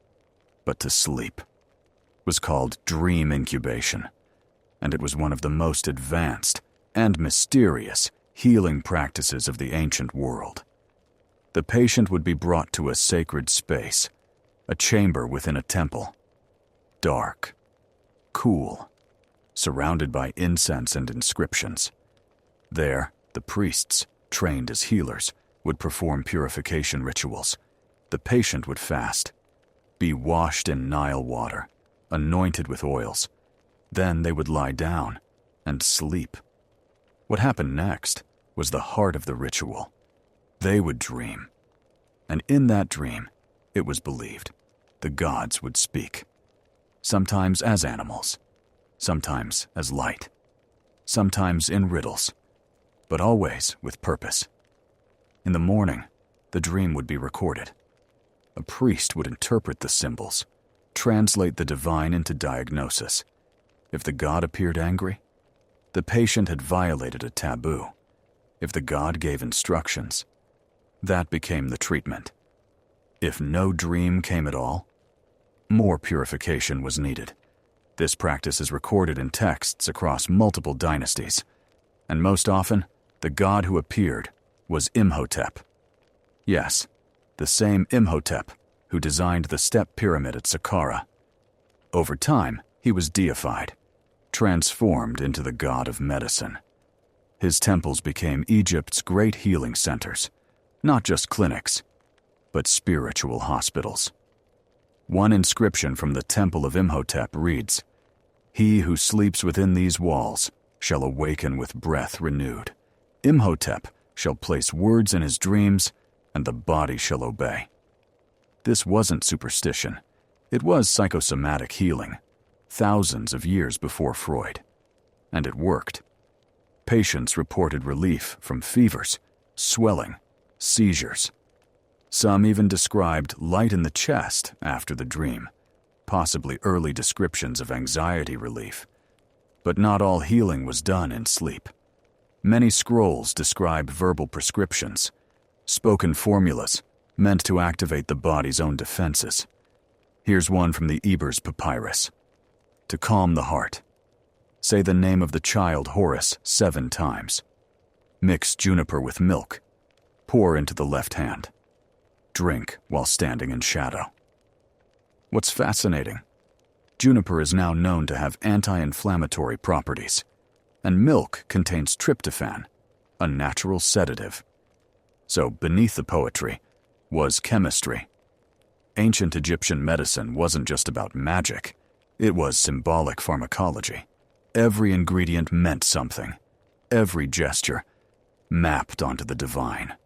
but to sleep. It was called dream incubation, and it was one of the most advanced and mysterious healing practices of the ancient world. The patient would be brought to a sacred space, a chamber within a temple. Dark, cool, surrounded by incense and inscriptions. There, the priests, trained as healers, would perform purification rituals. The patient would fast, be washed in Nile water, anointed with oils. Then they would lie down and sleep. What happened next was the heart of the ritual. They would dream. And in that dream, it was believed, the gods would speak. Sometimes as animals, sometimes as light, sometimes in riddles, but always with purpose. In the morning, the dream would be recorded. A priest would interpret the symbols, translate the divine into diagnosis. If the god appeared angry, the patient had violated a taboo. If the god gave instructions, that became the treatment. If no dream came at all, more purification was needed. This practice is recorded in texts across multiple dynasties, and most often, the god who appeared was Imhotep. Yes, the same Imhotep who designed the step pyramid at Saqqara. Over time, he was deified, transformed into the god of medicine. His temples became Egypt's great healing centers, not just clinics, but spiritual hospitals. One inscription from the Temple of Imhotep reads, "He who sleeps within these walls shall awaken with breath renewed. Imhotep shall place words in his dreams, and the body shall obey." This wasn't superstition. It was psychosomatic healing, thousands of years before Freud. And it worked. Patients reported relief from fevers, swelling, seizures. Some even described light in the chest after the dream, possibly early descriptions of anxiety relief. But not all healing was done in sleep. Many scrolls describe verbal prescriptions, spoken formulas meant to activate the body's own defenses. Here's one from the Ebers Papyrus. To calm the heart, say the name of the child Horus 7 times. Mix juniper with milk. Pour into the left hand. Drink while standing in shadow. What's fascinating? Juniper is now known to have anti-inflammatory properties. and milk contains tryptophan, a natural sedative. So beneath the poetry was chemistry. Ancient Egyptian medicine wasn't just about magic, it was symbolic pharmacology. Every ingredient meant something. Every gesture mapped onto the divine.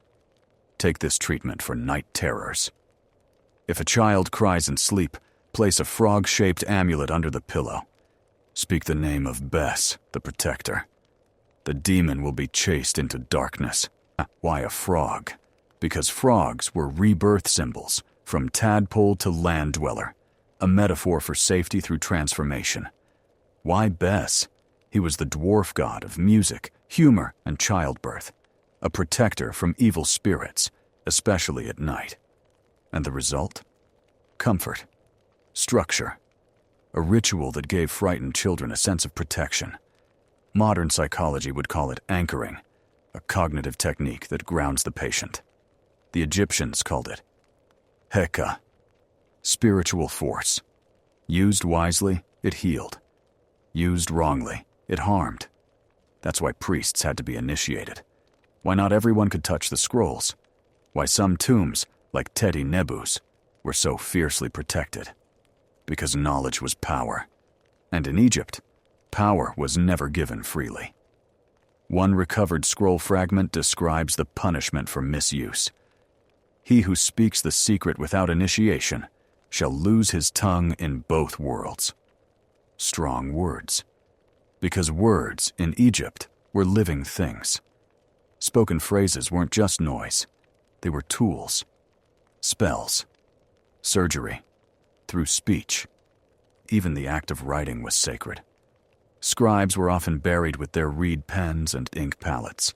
Take this treatment for night terrors. If a child cries in sleep, place a frog-shaped amulet under the pillow. Speak the name of Bes, the protector. The demon will be chased into darkness. Why a frog? Because frogs were rebirth symbols, from tadpole to land dweller, a metaphor for safety through transformation. Why Bes? He was the dwarf god of music, humor, and childbirth, a protector from evil spirits, especially at night. And the result? Comfort. Structure. A ritual that gave frightened children a sense of protection. Modern psychology would call it anchoring, a cognitive technique that grounds the patient. The Egyptians called it Heka, spiritual force. Used wisely, it healed. Used wrongly, it harmed. That's why priests had to be initiated. Why not everyone could touch the scrolls. Why some tombs, like Teti Nebu's, were so fiercely protected. Because knowledge was power. And in Egypt, power was never given freely. One recovered scroll fragment describes the punishment for misuse. He who speaks the secret without initiation shall lose his tongue in both worlds. Strong words. Because words in Egypt were living things. Spoken phrases weren't just noise. They were tools. Spells. Surgery. Through speech. Even the act of writing was sacred. Scribes were often buried with their reed pens and ink palettes.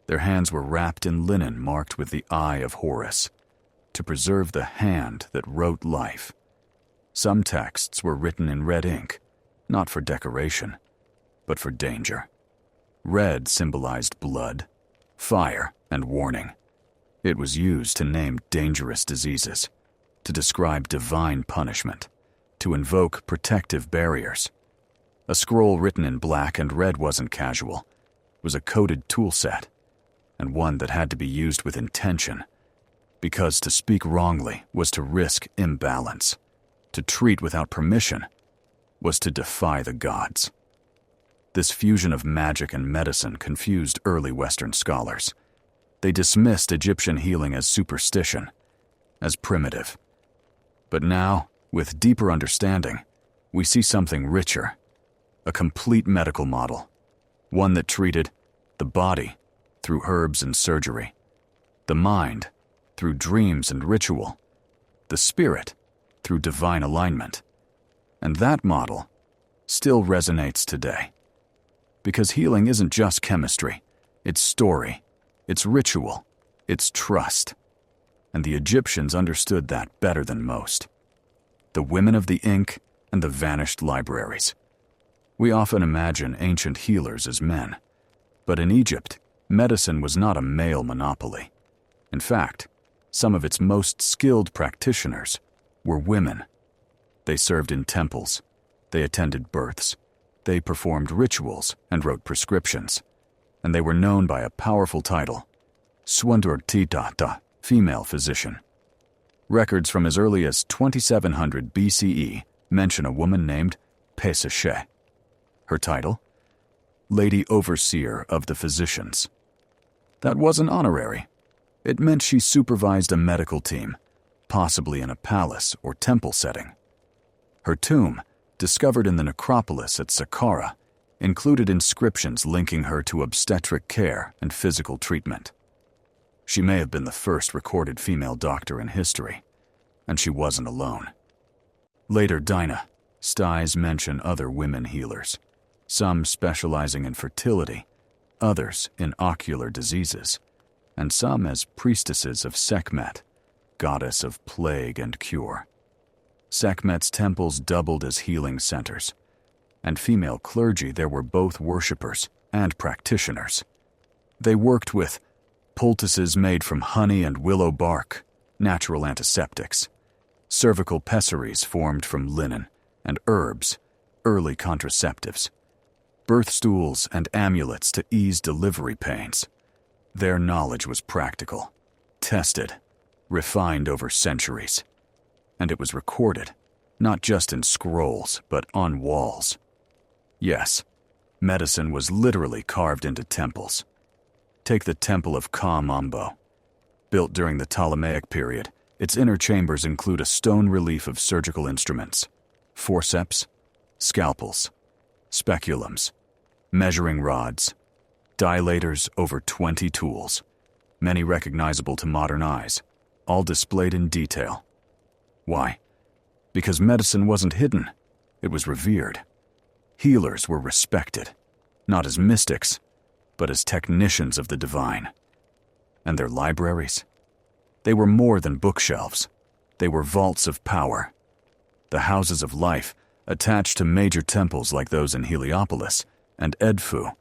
Their hands were wrapped in linen marked with the eye of Horus, to preserve the hand that wrote life. Some texts were written in red ink, not for decoration, but for danger. Red symbolized blood, fire, and warning. It was used to name dangerous diseases, to describe divine punishment, to invoke protective barriers. A scroll written in black and red wasn't casual. It was a coded tool set, and one that had to be used with intention, because to speak wrongly was to risk imbalance. To treat without permission was to defy the gods. This fusion of magic and medicine confused early Western scholars. They dismissed Egyptian healing as superstition, as primitive. But now, with deeper understanding, we see something richer, a complete medical model, one that treated the body through herbs and surgery, the mind through dreams and ritual, the spirit through divine alignment. And that model still resonates today. Because healing isn't just chemistry, it's story, it's ritual, it's trust. And the Egyptians understood that better than most. The women of the ink and the vanished libraries. We often imagine ancient healers as men, but in Egypt, medicine was not a male monopoly. In fact, some of its most skilled practitioners were women. They served in temples, they attended births, they performed rituals and wrote prescriptions, and they were known by a powerful title, Swandurtitata, female physician. Records from as early as 2700 BCE mention a woman named Peseshe. Her title? Lady Overseer of the Physicians. That wasn't honorary. It meant she supervised a medical team, possibly in a palace or temple setting. Her tomb, discovered in the necropolis at Saqqara, included inscriptions linking her to obstetric care and physical treatment. She may have been the first recorded female doctor in history, and she wasn't alone. Later dynasties mention other women healers, some specializing in fertility, others in ocular diseases, and some as priestesses of Sekhmet, goddess of plague and cure. Sekhmet's temples doubled as healing centers, and female clergy there were both worshippers and practitioners. They worked with poultices made from honey and willow bark, natural antiseptics, cervical pessaries formed from linen, and herbs, early contraceptives. birth stools and amulets to ease delivery pains. Their knowledge was practical, tested, refined over centuries. And it was recorded, not just in scrolls, but on walls. Yes, medicine was literally carved into temples. Take the Temple of Ka-Mambo. Built during the Ptolemaic period, its inner chambers include a stone relief of surgical instruments, forceps, scalpels, speculums, measuring rods, dilators, over 20 tools, many recognizable to modern eyes, all displayed in detail. Why? Because medicine wasn't hidden, it was revered. Healers were respected, not as mystics, but as technicians of the divine. And their libraries? They were more than bookshelves. They were vaults of power. The houses of life, attached to major temples like those in Heliopolis and Edfu,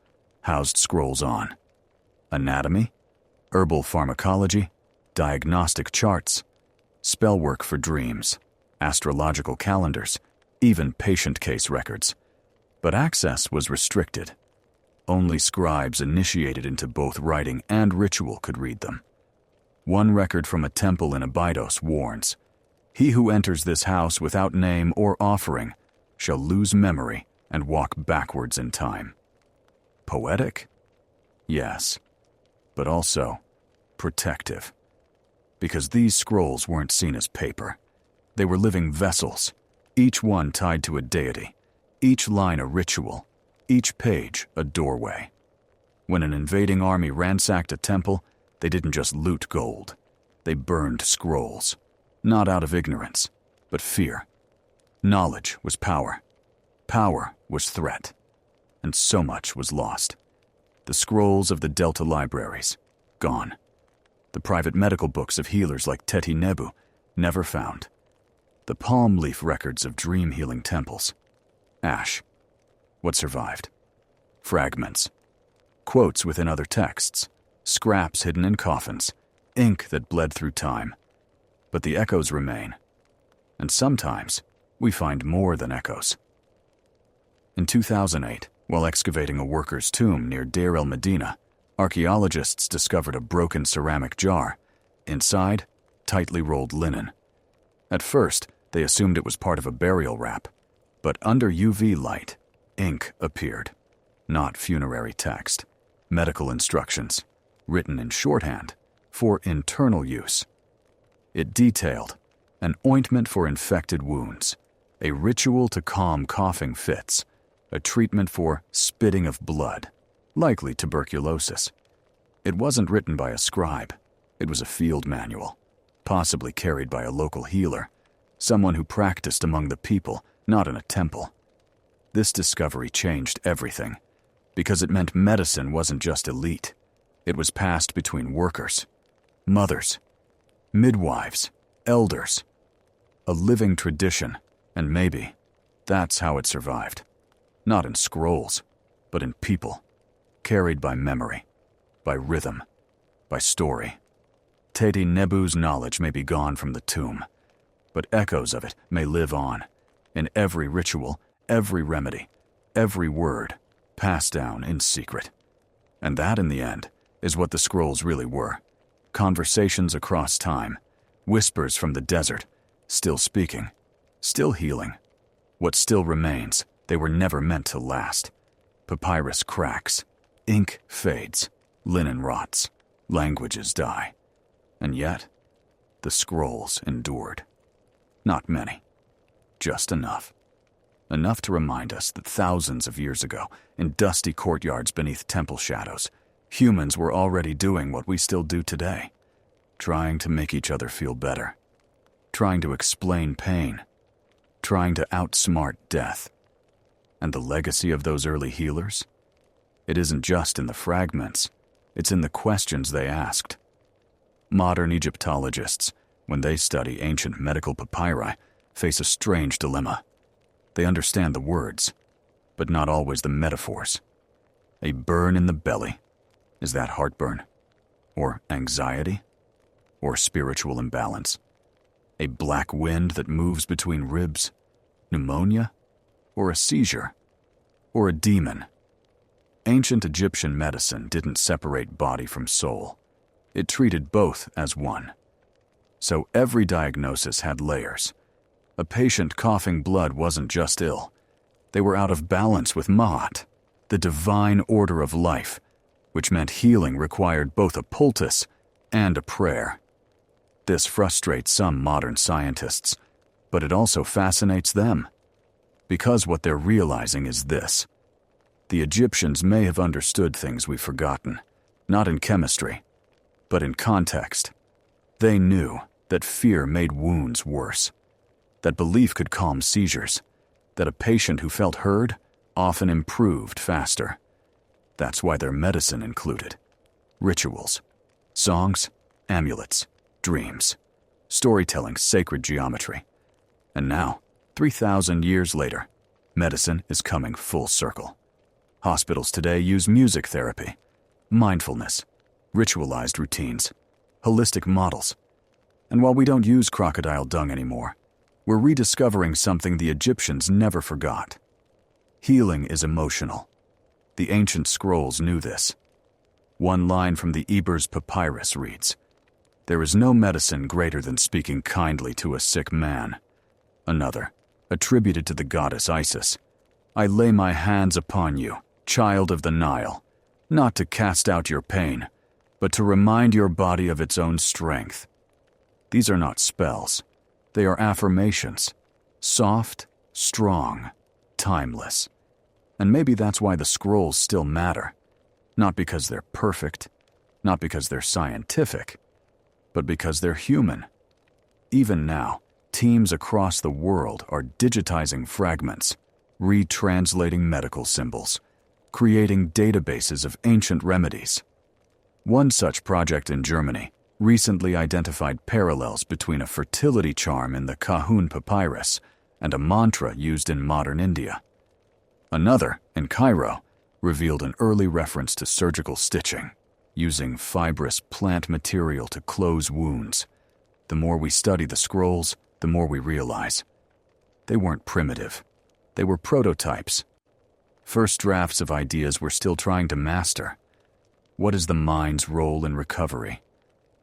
housed scrolls on anatomy, herbal pharmacology, diagnostic charts, spellwork for dreams, astrological calendars, even patient case records. But access was restricted. Only scribes initiated into both writing and ritual could read them. One record from a temple in Abydos warns, "He who enters this house without name or offering shall lose memory and walk backwards in time." Poetic? Yes, but also protective. Because these scrolls weren't seen as paper. They were living vessels, each one tied to a deity, each line a ritual, each page a doorway. When an invading army ransacked a temple, they didn't just loot gold. They burned scrolls, not out of ignorance, but fear. Knowledge was power. Power was threat. And so much was lost. The scrolls of the Delta libraries, gone. The private medical books of healers like Teti Nebu, never found. The palm leaf records of dream-healing temples. Ash. What survived? Fragments. Quotes within other texts. Scraps hidden in coffins. Ink that bled through time. But the echoes remain. And sometimes, we find more than echoes. In 2008, while excavating a worker's tomb near Deir el-Medina, archaeologists discovered a broken ceramic jar. Inside, tightly rolled linen. At first, they assumed it was part of a burial wrap, but under UV light, ink appeared. Not funerary text. Medical instructions, written in shorthand, for internal use. It detailed an ointment for infected wounds, a ritual to calm coughing fits, a treatment for spitting of blood, likely tuberculosis. It wasn't written by a scribe. It was a field manual, possibly carried by a local healer, someone who practiced among the people, not in a temple. This discovery changed everything, because it meant medicine wasn't just elite. It was passed between workers, mothers, midwives, elders. A living tradition, and maybe that's how it survived. Not in scrolls, but in people, carried by memory, by rhythm, by story. Teti Nebu's knowledge may be gone from the tomb, but echoes of it may live on, in every ritual, every remedy, every word, passed down in secret. And that, in the end, is what the scrolls really were. Conversations across time, whispers from the desert, still speaking, still healing. What still remains, they were never meant to last. Papyrus cracks, ink fades, linen rots, languages die. And yet, the scrolls endured. Not many, just enough. Enough to remind us that thousands of years ago, in dusty courtyards beneath temple shadows, humans were already doing what we still do today, trying to make each other feel better, trying to explain pain, trying to outsmart death. And the legacy of those early healers? It isn't just in the fragments, it's in the questions they asked. Modern Egyptologists, when they study ancient medical papyri, face a strange dilemma. They understand the words, but not always the metaphors. A burn in the belly. Is that heartburn? Or anxiety? Or spiritual imbalance? A black wind that moves between ribs? Pneumonia? Or a seizure? Or a demon? ancient Egyptian medicine didn't separate body from soul. It treated both as one. So every diagnosis had layers. A patient coughing blood wasn't just ill. They were out of balance with Ma'at, the divine order of life, which meant healing required both a poultice and a prayer. This frustrates some modern scientists, but it also fascinates them. Because what they're realizing is this: the Egyptians may have understood things we've forgotten, not in chemistry, but in context. They knew that fear made wounds worse, that belief could calm seizures, that a patient who felt heard often improved faster. That's why their medicine included rituals, songs, amulets, dreams, storytelling, sacred geometry. And now, 3,000 years later, medicine is coming full circle. Hospitals today use music therapy, mindfulness, ritualized routines, holistic models. And while we don't use crocodile dung anymore, we're rediscovering something the Egyptians never forgot. Healing is emotional. The ancient scrolls knew this. One line from the Ebers Papyrus reads, "There is no medicine greater than speaking kindly to a sick man." Another, attributed to the goddess Isis, "I lay my hands upon you, child of the Nile, not to cast out your pain, but to remind your body of its own strength." These are not spells. They are affirmations. Soft, strong, timeless. And maybe that's why the scrolls still matter. Not because they're perfect, not because they're scientific, but because they're human. Even now, teams across the world are digitizing fragments, retranslating medical symbols, creating databases of ancient remedies. One such project in Germany recently identified parallels between a fertility charm in the Kahun papyrus and a mantra used in modern India. Another, in Cairo, revealed an early reference to surgical stitching, using fibrous plant material to close wounds. The more we study the scrolls, the more we realize they weren't primitive. They were prototypes. First drafts of ideas we're still trying to master. What is the mind's role in recovery?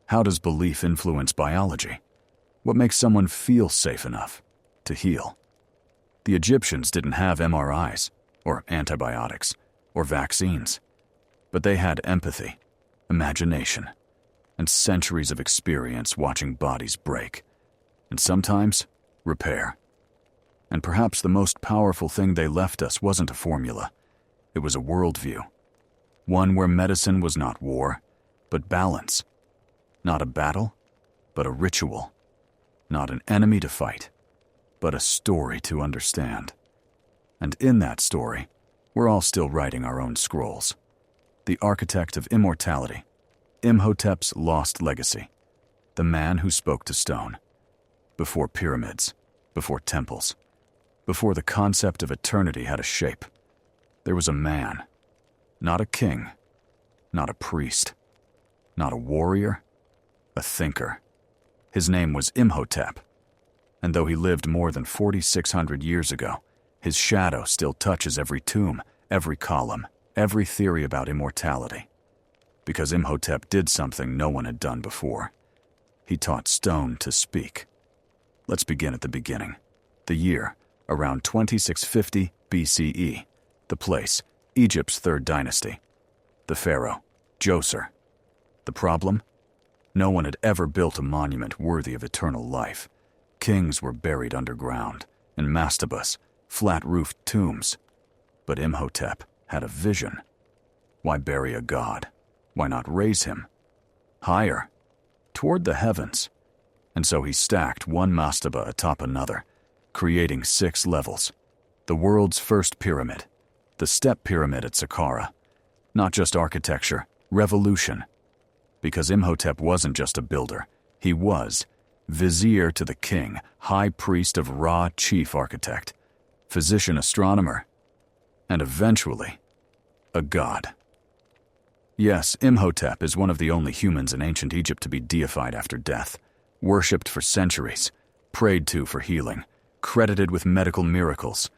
How does belief influence biology? What makes someone feel safe enough to heal? The Egyptians didn't have MRIs, or antibiotics, or vaccines, but they had empathy, imagination, and centuries of experience watching bodies break, and sometimes repair. And perhaps the most powerful thing they left us wasn't a formula. It was a worldview. One where medicine was not war, but balance. Not a battle, but a ritual. Not an enemy to fight, but a story to understand. And in that story, we're all still writing our own scrolls. The architect of immortality, Imhotep's lost legacy, the man who spoke to stone. Before pyramids, before temples, before the concept of eternity had a shape, there was a man, not a king, not a priest, not a warrior, a thinker. His name was Imhotep, and though he lived more than 4,600 years ago, his shadow still touches every tomb, every column, every theory about immortality. Because Imhotep did something no one had done before. He taught stone to speak. Let's begin at the beginning. The year, around 2650 BCE. The place, Egypt's third dynasty. The pharaoh, Djoser. The problem? No one had ever built a monument worthy of eternal life. Kings were buried underground, in mastabas, flat-roofed tombs. But Imhotep had a vision. Why bury a god? Why not raise him? Higher, toward the heavens. And so he stacked one mastaba atop another, creating 6 levels. The world's first pyramid, the step pyramid at Saqqara. Not just architecture, revolution. Because Imhotep wasn't just a builder, he was vizier to the king, high priest of Ra, chief architect, physician astronomer, and eventually, a god. Yes, Imhotep is one of the only humans in ancient Egypt to be deified after death, worshipped for centuries, prayed to for healing, credited with medical miracles.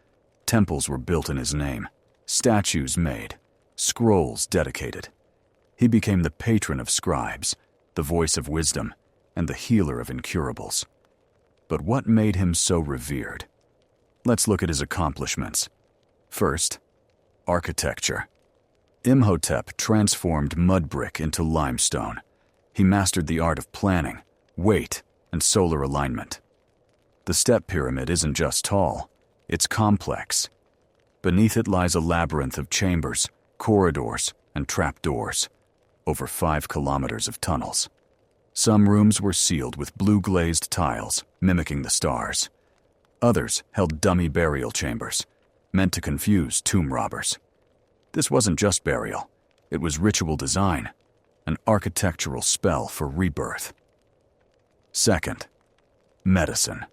Temples were built in his name, statues made, scrolls dedicated. He became the patron of scribes, the voice of wisdom, and the healer of incurables. But what made him so revered? Let's look at his accomplishments. First, architecture. Imhotep transformed mud brick into limestone. He mastered the art of planning, weight, and solar alignment. The step pyramid isn't just tall, it's complex. Beneath it lies a labyrinth of chambers, corridors, and trapdoors, over 5 kilometers of tunnels. Some rooms were sealed with blue-glazed tiles, mimicking the stars. Others held dummy burial chambers, meant to confuse tomb robbers. This wasn't just burial, it was ritual design, an architectural spell for rebirth. Second, medicine.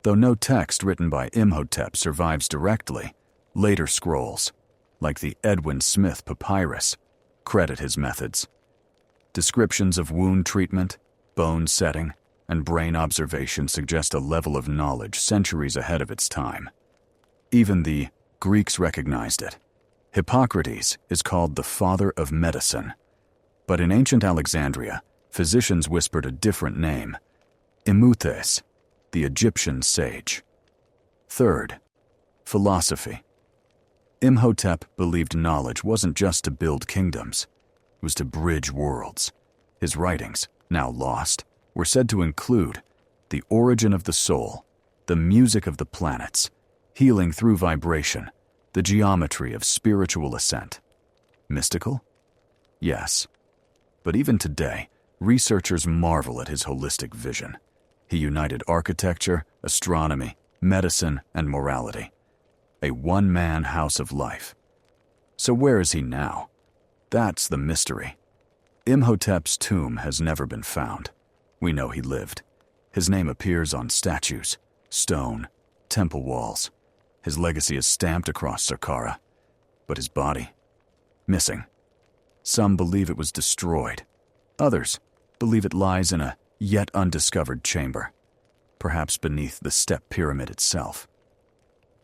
Though no text written by Imhotep survives directly, later scrolls, like the Edwin Smith Papyrus, credit his methods. Descriptions of wound treatment, bone setting, and brain observation suggest a level of knowledge centuries ahead of its time. Even the Greeks recognized it. Hippocrates is called the father of medicine. But in ancient Alexandria, physicians whispered a different name, Imhotep, the Egyptian sage. Third, philosophy. Imhotep believed knowledge wasn't just to build kingdoms, it was to bridge worlds. His writings, now lost, were said to include the origin of the soul, the music of the planets, healing through vibration, the geometry of spiritual ascent. Mystical? Yes. But even today, researchers marvel at his holistic vision. He united architecture, astronomy, medicine, and morality. A one-man house of life. So where is he now? That's the mystery. Imhotep's tomb has never been found. We know he lived. His name appears on statues, stone, temple walls. His legacy is stamped across Saqqara. But his body? Missing. Some believe it was destroyed. Others believe it lies in a yet undiscovered chamber, perhaps beneath the step pyramid itself.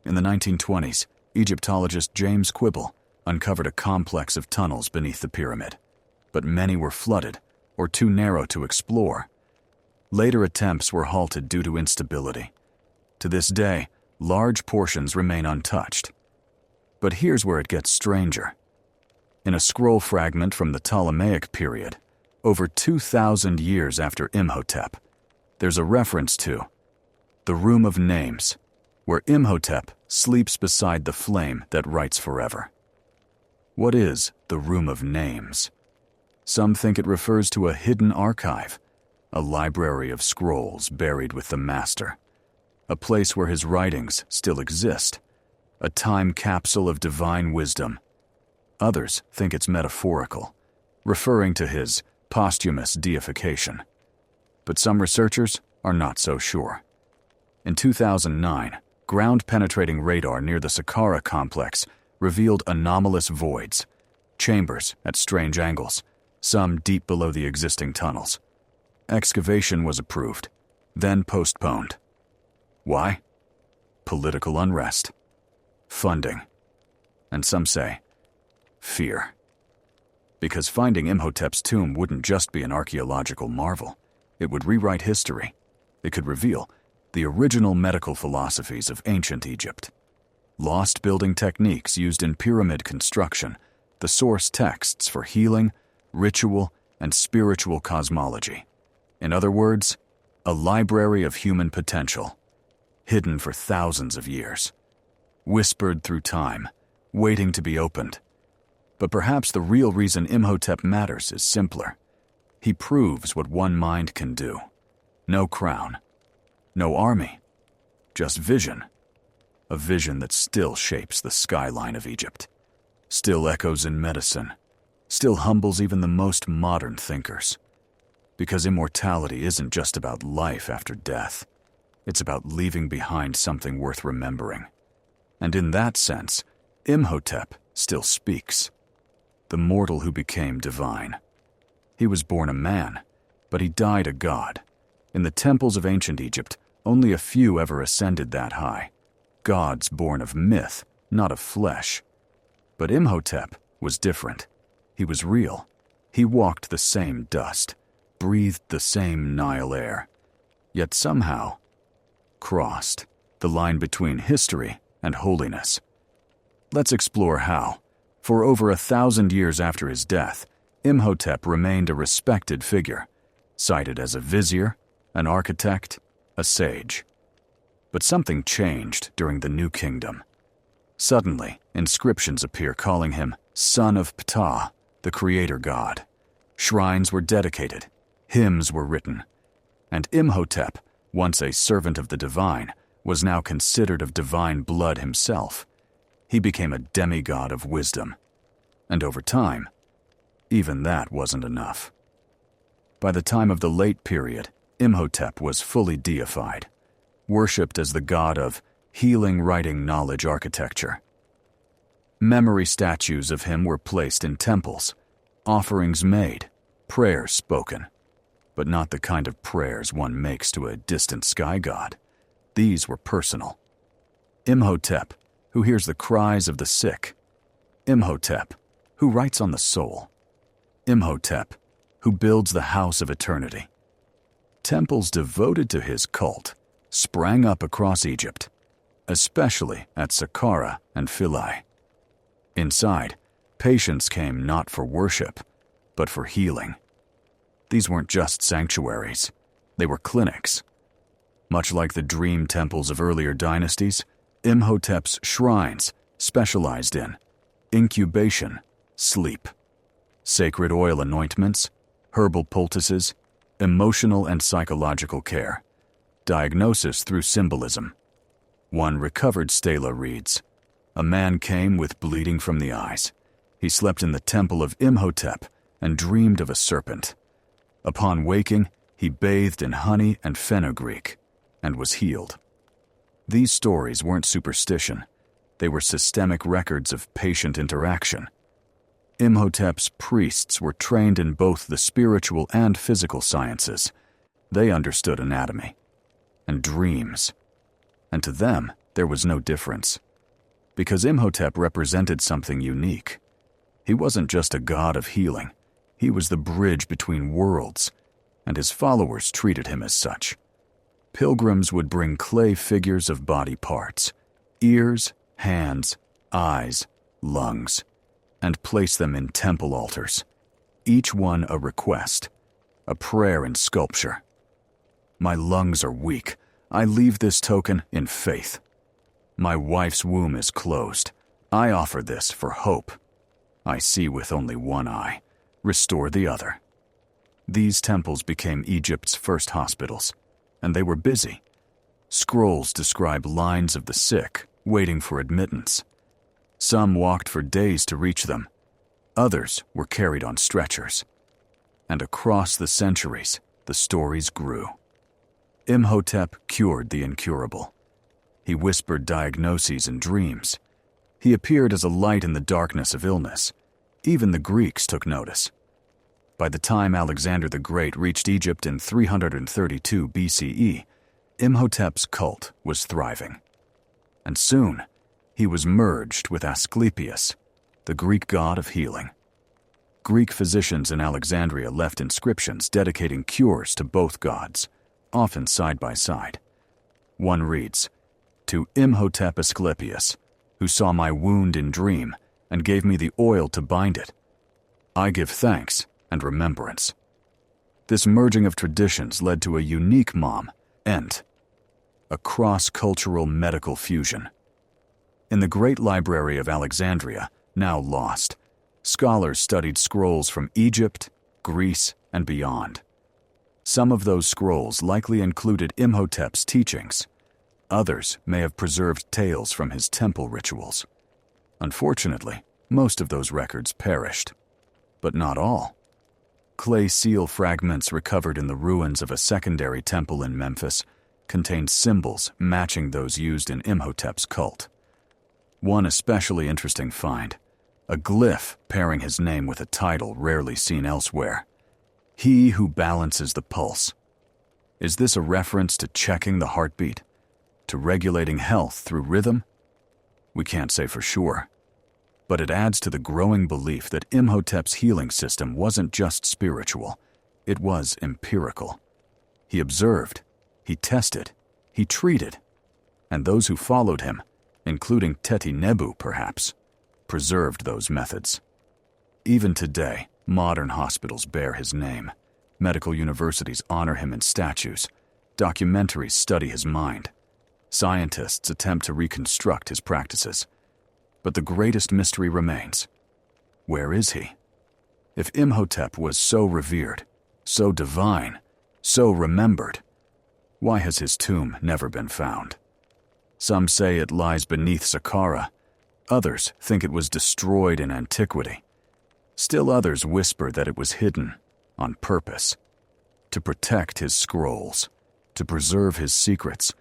In the 1920s, Egyptologist James Quibble uncovered a complex of tunnels beneath the pyramid, but many were flooded or too narrow to explore. Later attempts were halted due to instability. To this day, large portions remain untouched. But here's where it gets stranger. In a scroll fragment from the Ptolemaic period, over 2,000 years after Imhotep, there's a reference to the Room of Names, where Imhotep sleeps beside the flame that writes forever. What is the Room of Names? Some think it refers to a hidden archive, a library of scrolls buried with the master, a place where his writings still exist, a time capsule of divine wisdom. Others think it's metaphorical, referring to his posthumous deification. But some researchers are not so sure. In 2009, ground-penetrating radar near the Saqqara complex revealed anomalous voids, chambers at strange angles, some deep below the existing tunnels. Excavation was approved, then postponed. Why? Political unrest, funding, and some say, fear. Because finding Imhotep's tomb wouldn't just be an archaeological marvel, it would rewrite history. It could reveal the original medical philosophies of ancient Egypt, lost building techniques used in pyramid construction, the source texts for healing, ritual, and spiritual cosmology. In other words, a library of human potential, hidden for thousands of years, whispered through time, waiting to be opened. But perhaps the real reason Imhotep matters is simpler. He proves what one mind can do. No crown, no army, just vision. A vision that still shapes the skyline of Egypt, still echoes in medicine, still humbles even the most modern thinkers. Because immortality isn't just about life after death. It's about leaving behind something worth remembering. And in that sense, Imhotep still speaks. The mortal who became divine. He was born a man, but he died a god. In the temples of ancient Egypt, only a few ever ascended that high. Gods born of myth, not of flesh. But Imhotep was different. He was real. He walked the same dust, breathed the same Nile air, yet somehow crossed the line between history and holiness. Let's explore how. For over 1,000 years after his death, Imhotep remained a respected figure, cited as a vizier, an architect, a sage. But something changed during the New Kingdom. Suddenly, inscriptions appear calling him Son of Ptah, the creator god. Shrines were dedicated, hymns were written, and Imhotep, once a servant of the divine, was now considered of divine blood himself. He became a demigod of wisdom. And over time, even that wasn't enough. By the time of the late period, Imhotep was fully deified, worshipped as the god of healing, writing, knowledge, architecture. Memory statues of him were placed in temples, offerings made, prayers spoken, but not the kind of prayers one makes to a distant sky god. These were personal. Imhotep, who hears the cries of the sick. Imhotep, who writes on the soul. Imhotep, who builds the house of eternity. Temples devoted to his cult sprang up across Egypt, especially at Saqqara and Philae. Inside, patients came not for worship, but for healing. These weren't just sanctuaries, they were clinics. Much like the dream temples of earlier dynasties, Imhotep's shrines specialized in incubation, sleep, sacred oil anointments, herbal poultices, emotional and psychological care, diagnosis through symbolism. One recovered stela reads, "A man came with bleeding from the eyes. He slept in the temple of Imhotep and dreamed of a serpent. Upon waking, he bathed in honey and fenugreek and was healed." These stories weren't superstition. They were systemic records of patient interaction. Imhotep's priests were trained in both the spiritual and physical sciences. They understood anatomy and dreams. And to them, there was no difference. Because Imhotep represented something unique. He wasn't just a god of healing. He was the bridge between worlds, and his followers treated him as such. Pilgrims would bring clay figures of body parts, ears, hands, eyes, lungs, and place them in temple altars, each one a request, a prayer in sculpture. "My lungs are weak. I leave this token in faith. My wife's womb is closed. I offer this for hope. I see with only one eye. Restore the other." These temples became Egypt's first hospitals, and they were busy. Scrolls describe lines of the sick waiting for admittance. Some walked for days to reach them. Others were carried on stretchers. And across the centuries, the stories grew. Imhotep cured the incurable. He whispered diagnoses in dreams. He appeared as a light in the darkness of illness. Even the Greeks took notice. By the time Alexander the Great reached Egypt in 332 BCE, Imhotep's cult was thriving. And soon, he was merged with Asclepius, the Greek god of healing. Greek physicians in Alexandria left inscriptions dedicating cures to both gods, often side by side. One reads, "To Imhotep Asclepius, who saw my wound in dream and gave me the oil to bind it, I give thanks and remembrance." This merging of traditions led to a unique Ent, a cross-cultural medical fusion. In the Great Library of Alexandria, now lost, scholars studied scrolls from Egypt, Greece, and beyond. Some of those scrolls likely included Imhotep's teachings. Others may have preserved tales from his temple rituals. Unfortunately, most of those records perished. But not all. Clay seal fragments recovered in the ruins of a secondary temple in Memphis contained symbols matching those used in Imhotep's cult. One especially interesting find, a glyph pairing his name with a title rarely seen elsewhere. "He who balances the pulse." Is this a reference to checking the heartbeat? To regulating health through rhythm? We can't say for sure. But it adds to the growing belief that Imhotep's healing system wasn't just spiritual, it was empirical. He observed, he tested, he treated, and those who followed him, including Teti Nebu perhaps, preserved those methods. Even today, modern hospitals bear his name. Medical universities honor him in statues. Documentaries study his mind. Scientists attempt to reconstruct his practices. But the greatest mystery remains. Where is he? If Imhotep was so revered, so divine, so remembered, why has his tomb never been found? Some say it lies beneath Saqqara. Others think it was destroyed in antiquity. Still others whisper that it was hidden on purpose, to protect his scrolls, to preserve his secrets,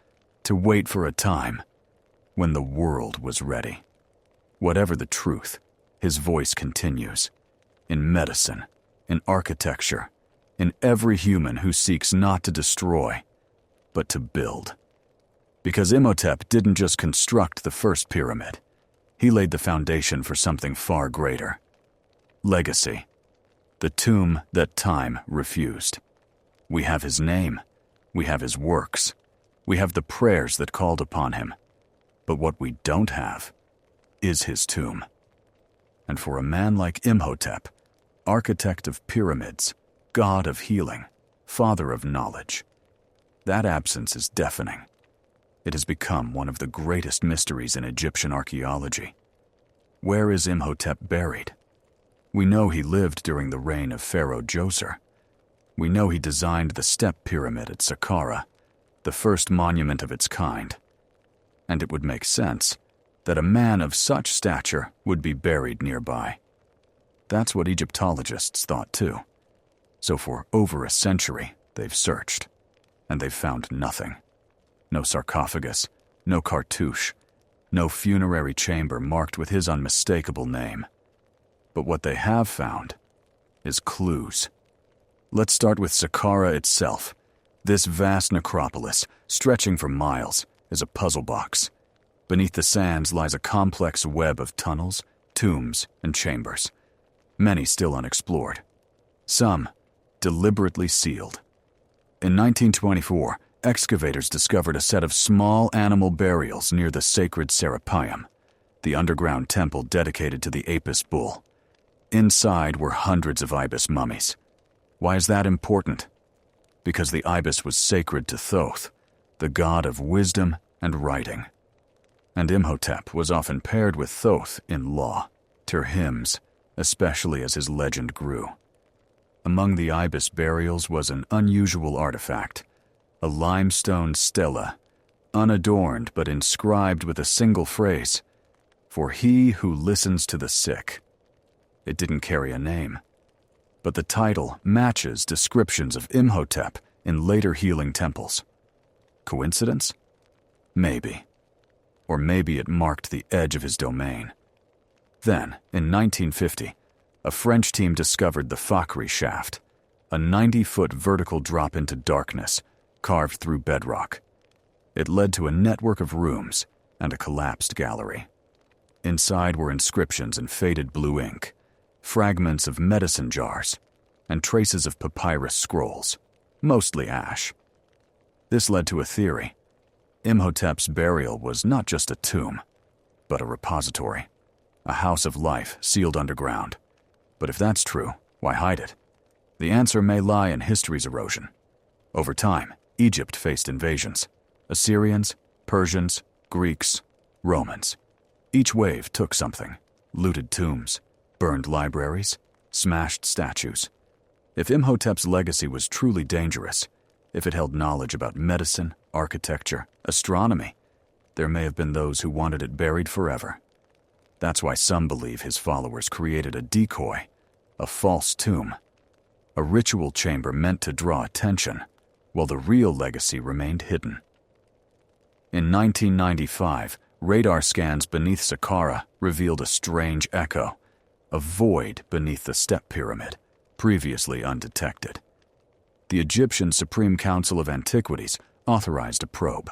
to wait for a time when the world was ready. Whatever the truth, his voice continues. In medicine, in architecture, in every human who seeks not to destroy, but to build. Because Imhotep didn't just construct the first pyramid, he laid the foundation for something far greater. Legacy. The tomb that time refused. We have his name. We have his works. We have the prayers that called upon him. But what we don't have is his tomb. And for a man like Imhotep, architect of pyramids, god of healing, father of knowledge, that absence is deafening. It has become one of the greatest mysteries in Egyptian archaeology. Where is Imhotep buried? We know he lived during the reign of Pharaoh Djoser. We know he designed the step pyramid at Saqqara, the first monument of its kind. And it would make sense that a man of such stature would be buried nearby. That's what Egyptologists thought too. So for over a century, they've searched, and they've found nothing. No sarcophagus, no cartouche, no funerary chamber marked with his unmistakable name. But what they have found is clues. Let's start with Saqqara itself. This vast necropolis, stretching for miles, is a puzzle box. Beneath the sands lies a complex web of tunnels, tombs, and chambers. Many still unexplored. Some deliberately sealed. In 1924, excavators discovered a set of small animal burials near the sacred Serapeum, the underground temple dedicated to the Apis bull. Inside were hundreds of ibis mummies. Why is that important? Because the ibis was sacred to Thoth, the god of wisdom and writing. And Imhotep was often paired with Thoth in law, to hymns, especially as his legend grew. Among the ibis burials was an unusual artifact, a limestone stela, unadorned but inscribed with a single phrase, "For he who listens to the sick." It didn't carry a name, but the title matches descriptions of Imhotep in later healing temples. Coincidence? Maybe. Or maybe it marked the edge of his domain. Then, in 1950, a French team discovered the Fakhri shaft, a 90-foot vertical drop into darkness, carved through bedrock. It led to a network of rooms and a collapsed gallery. Inside were inscriptions in faded blue ink, fragments of medicine jars, and traces of papyrus scrolls, mostly ash. This led to a theory. Imhotep's burial was not just a tomb, but a repository, a house of life sealed underground. But if that's true, why hide it? The answer may lie in history's erosion. Over time, Egypt faced invasions. Assyrians, Persians, Greeks, Romans. Each wave took something: looted tombs, burned libraries, smashed statues. If Imhotep's legacy was truly dangerous, if it held knowledge about medicine, architecture, astronomy, there may have been those who wanted it buried forever. That's why some believe his followers created a decoy, a false tomb, a ritual chamber meant to draw attention, while the real legacy remained hidden. In 1995, radar scans beneath Saqqara revealed a strange echo, a void beneath the step pyramid, previously undetected. The Egyptian Supreme Council of Antiquities authorized a probe.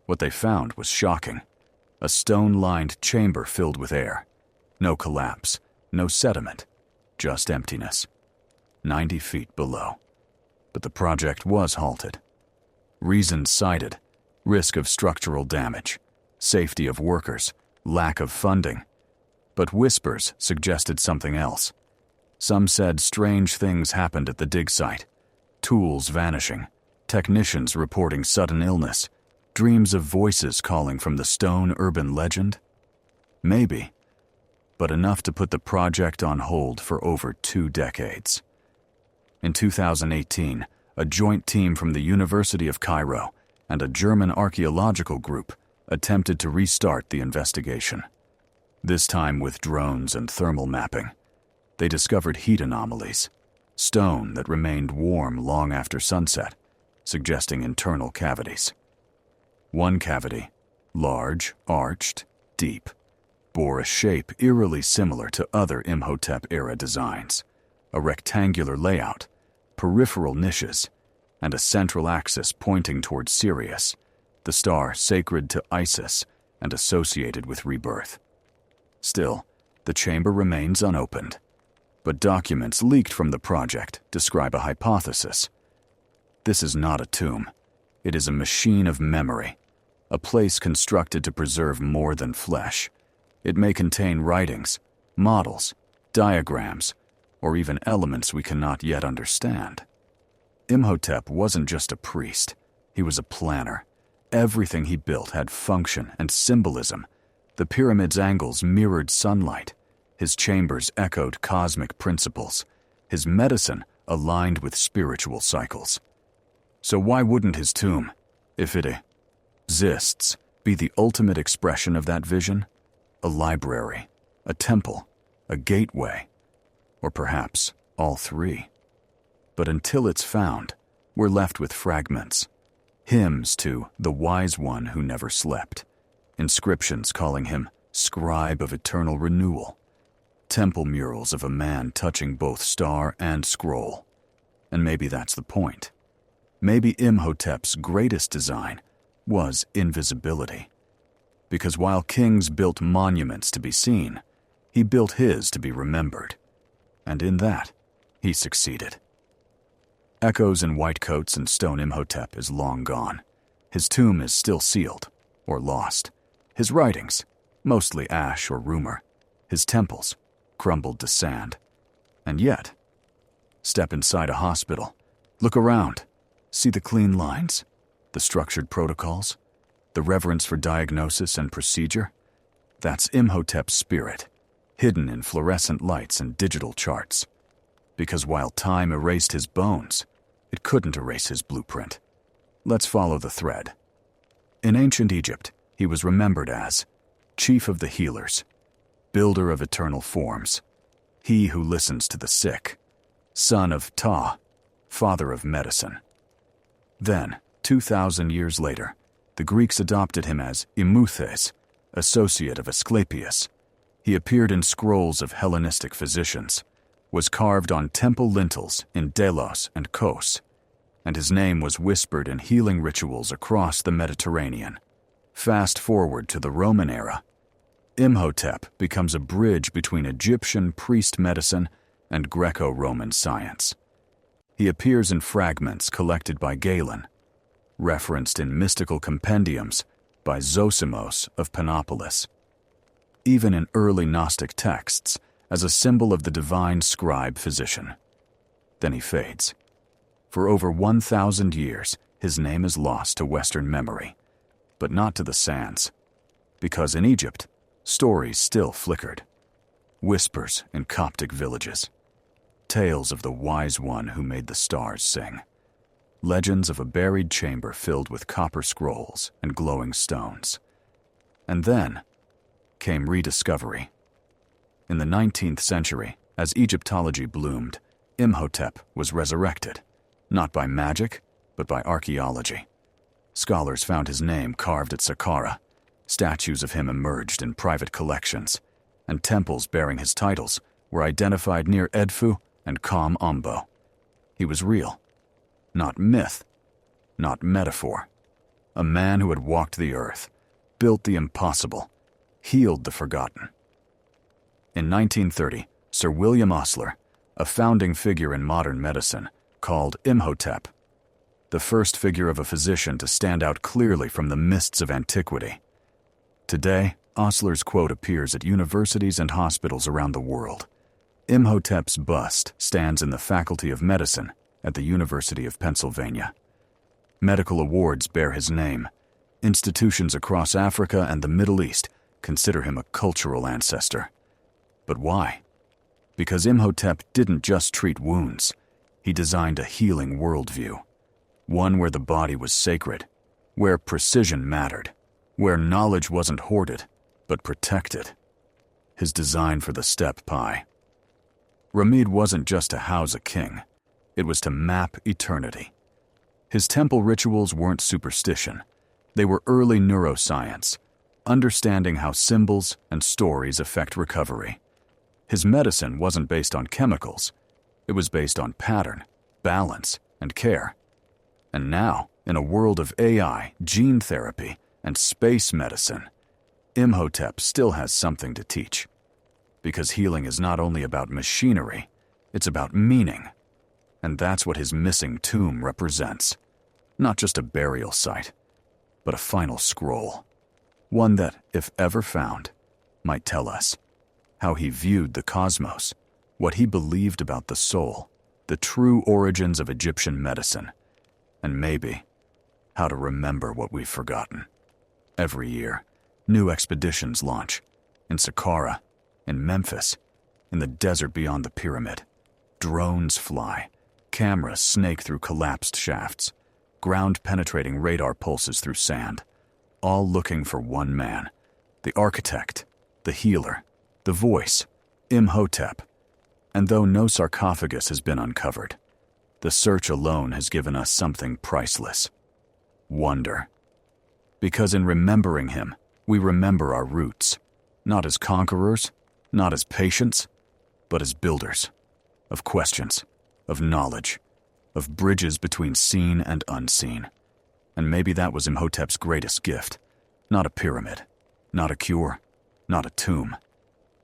What they found was shocking: a stone-lined chamber filled with air. No collapse, no sediment, just emptiness. 90 feet below. But the project was halted. Reasons cited: risk of structural damage, safety of workers, lack of funding. But whispers suggested something else. Some said strange things happened at the dig site: tools vanishing, technicians reporting sudden illness, dreams of voices calling from the stone urban legend. Maybe, but enough to put the project on hold for over 2 decades. In 2018, a joint team from the University of Cairo and a German archaeological group attempted to restart the investigation. This time with drones and thermal mapping. They discovered heat anomalies, stone that remained warm long after sunset, suggesting internal cavities. One cavity, large, arched, deep, bore a shape eerily similar to other Imhotep-era designs: a rectangular layout, peripheral niches, and a central axis pointing toward Sirius, the star sacred to Isis and associated with rebirth. Still, the chamber remains unopened, but documents leaked from the project describe a hypothesis. This is not a tomb. It is a machine of memory, a place constructed to preserve more than flesh. It may contain writings, models, diagrams, or even elements we cannot yet understand. Imhotep wasn't just a priest, he was a planner. Everything he built had function and symbolism. The pyramid's angles mirrored sunlight. His chambers echoed cosmic principles. His medicine aligned with spiritual cycles. So why wouldn't his tomb, if it exists, be the ultimate expression of that vision? A library, a temple, a gateway, or perhaps all three. But until it's found, we're left with fragments. Hymns to the wise one who never slept. Inscriptions calling him scribe of eternal renewal. Temple murals of a man touching both star and scroll. And maybe that's the point. Maybe Imhotep's greatest design was invisibility. Because while kings built monuments to be seen, he built his to be remembered. And in that, he succeeded. Echoes in white coats and stone Imhotep is long gone. His tomb is still sealed, or lost. His writings, mostly ash or rumor. His temples, crumbled to sand. And yet, step inside a hospital, look around, see the clean lines, the structured protocols, the reverence for diagnosis and procedure. That's Imhotep's spirit, hidden in fluorescent lights and digital charts. Because while time erased his bones, it couldn't erase his blueprint. Let's follow the thread. In ancient Egypt, he was remembered as chief of the healers, builder of eternal forms, he who listens to the sick, son of Ta, father of medicine. Then, 2,000 years later, the Greeks adopted him as Imuthes, associate of Asclepius. He appeared in scrolls of Hellenistic physicians, was carved on temple lintels in Delos and Kos, and his name was whispered in healing rituals across the Mediterranean. Fast forward to the Roman era, Imhotep becomes a bridge between Egyptian priest medicine and Greco-Roman science. He appears in fragments collected by Galen, referenced in mystical compendiums by Zosimos of Panopolis, even in early Gnostic texts as a symbol of the divine scribe-physician. Then he fades. For over 1,000 years, his name is lost to Western memory, but not to the sands, because in Egypt, stories still flickered. Whispers in Coptic villages. Tales of the wise one who made the stars sing. Legends of a buried chamber filled with copper scrolls and glowing stones. And then came rediscovery. In the 19th century, as Egyptology bloomed, Imhotep was resurrected, not by magic, but by archaeology. Scholars found his name carved at Saqqara. Statues of him emerged in private collections, and temples bearing his titles were identified near Edfu and Kom Ombo. He was real, not myth, not metaphor. A man who had walked the earth, built the impossible, healed the forgotten. In 1930, Sir William Osler, a founding figure in modern medicine, called Imhotep, the first figure of a physician to stand out clearly from the mists of antiquity. Today, Osler's quote appears at universities and hospitals around the world. Imhotep's bust stands in the Faculty of Medicine at the University of Pennsylvania. Medical awards bear his name. Institutions across Africa and the Middle East consider him a cultural ancestor. But why? Because Imhotep didn't just treat wounds. He designed a healing worldview, one where the body was sacred, where precision mattered, where knowledge wasn't hoarded, but protected. His design for the step pie. Ramid wasn't just to house a king, it was to map eternity. His temple rituals weren't superstition, they were early neuroscience, understanding how symbols and stories affect recovery. His medicine wasn't based on chemicals, it was based on pattern, balance, and care. And now, in a world of AI, gene therapy, and space medicine, Imhotep still has something to teach. Because healing is not only about machinery, it's about meaning. And that's what his missing tomb represents. Not just a burial site, but a final scroll. One that, if ever found, might tell us how he viewed the cosmos, what he believed about the soul, the true origins of Egyptian medicine, and maybe how to remember what we've forgotten. Every year, new expeditions launch in Saqqara, in Memphis, in the desert beyond the pyramid. Drones fly, cameras snake through collapsed shafts, ground-penetrating radar pulses through sand, all looking for one man, the architect, the healer, the voice, Imhotep. And though no sarcophagus has been uncovered, the search alone has given us something priceless: wonder. Because in remembering him, we remember our roots, not as conquerors, not as patients, but as builders of questions, of knowledge, of bridges between seen and unseen. And maybe that was Imhotep's greatest gift. Not a pyramid, not a cure, not a tomb,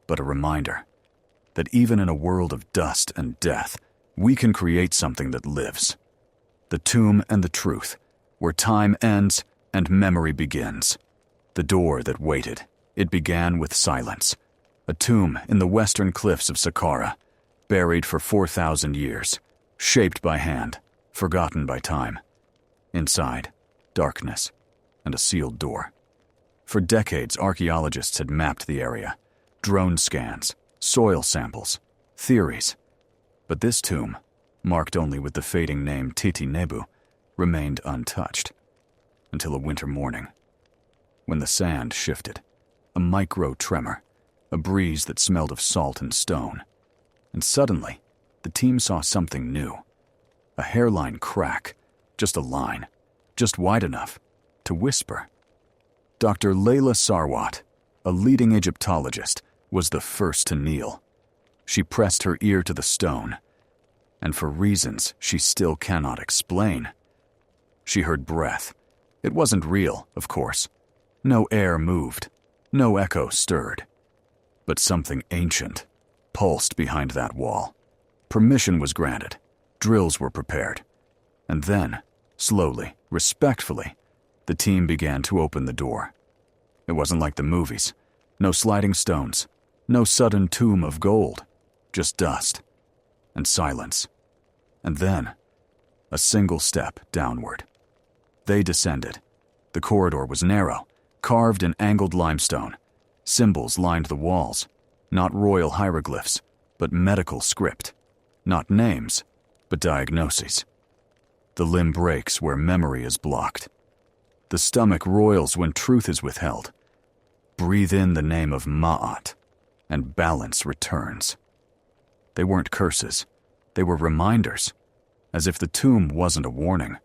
but a reminder that even in a world of dust and death, we can create something that lives. The tomb and the truth, where time ends and memory begins. The door that waited, it began with silence. A tomb in the western cliffs of Saqqara, buried for 4,000 years, shaped by hand, forgotten by time. Inside, darkness and a sealed door. For decades, archaeologists had mapped the area, drone scans, soil samples, theories. But this tomb, marked only with the fading name Titi Nebu, remained untouched. Until a winter morning, when the sand shifted, a micro-tremor, a breeze that smelled of salt and stone. And suddenly, the team saw something new. A hairline crack, just a line, just wide enough to whisper. Dr. Layla Sarwat, a leading Egyptologist, was the first to kneel. She pressed her ear to the stone, and for reasons she still cannot explain, she heard breath. It wasn't real, of course. No air moved, no echo stirred. But something ancient pulsed behind that wall. Permission was granted, drills were prepared. And then, slowly, respectfully, the team began to open the door. It wasn't like the movies. No sliding stones, no sudden tomb of gold, just dust and silence. And then, a single step downward. They descended. The corridor was narrow, carved in angled limestone. Symbols lined the walls, not royal hieroglyphs, but medical script. Not names, but diagnoses. The limb breaks where memory is blocked. The stomach roils when truth is withheld. Breathe in the name of Ma'at, and balance returns. They weren't curses. They were reminders, as if the tomb wasn't a warning,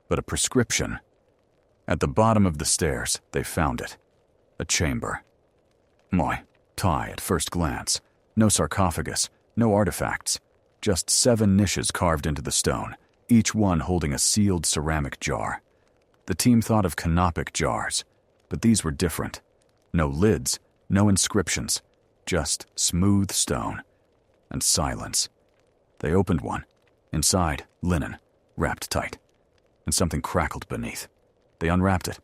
but a prescription. At the bottom of the stairs, they found it. A chamber. Moi, tie at first glance. No sarcophagus, no artifacts. Just 7 niches carved into the stone, each one holding a sealed ceramic jar. The team thought of canopic jars, but these were different. No lids, no inscriptions, just smooth stone and silence. They opened one. Inside, linen, wrapped tight, and something crackled beneath. They unwrapped it.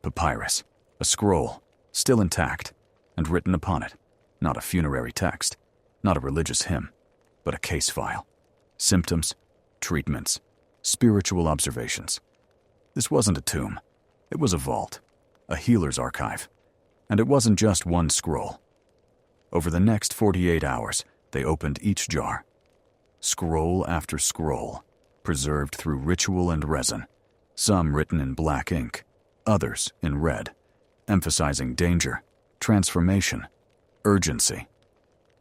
Papyrus, a scroll, still intact, and written upon it. Not a funerary text, not a religious hymn, but a case file. Symptoms, treatments, spiritual observations. This wasn't a tomb. It was a vault, a healer's archive. And it wasn't just one scroll. Over the next 48 hours, they opened each jar. Scroll after scroll, preserved through ritual and resin, some written in black ink, others in red, emphasizing danger, transformation, urgency.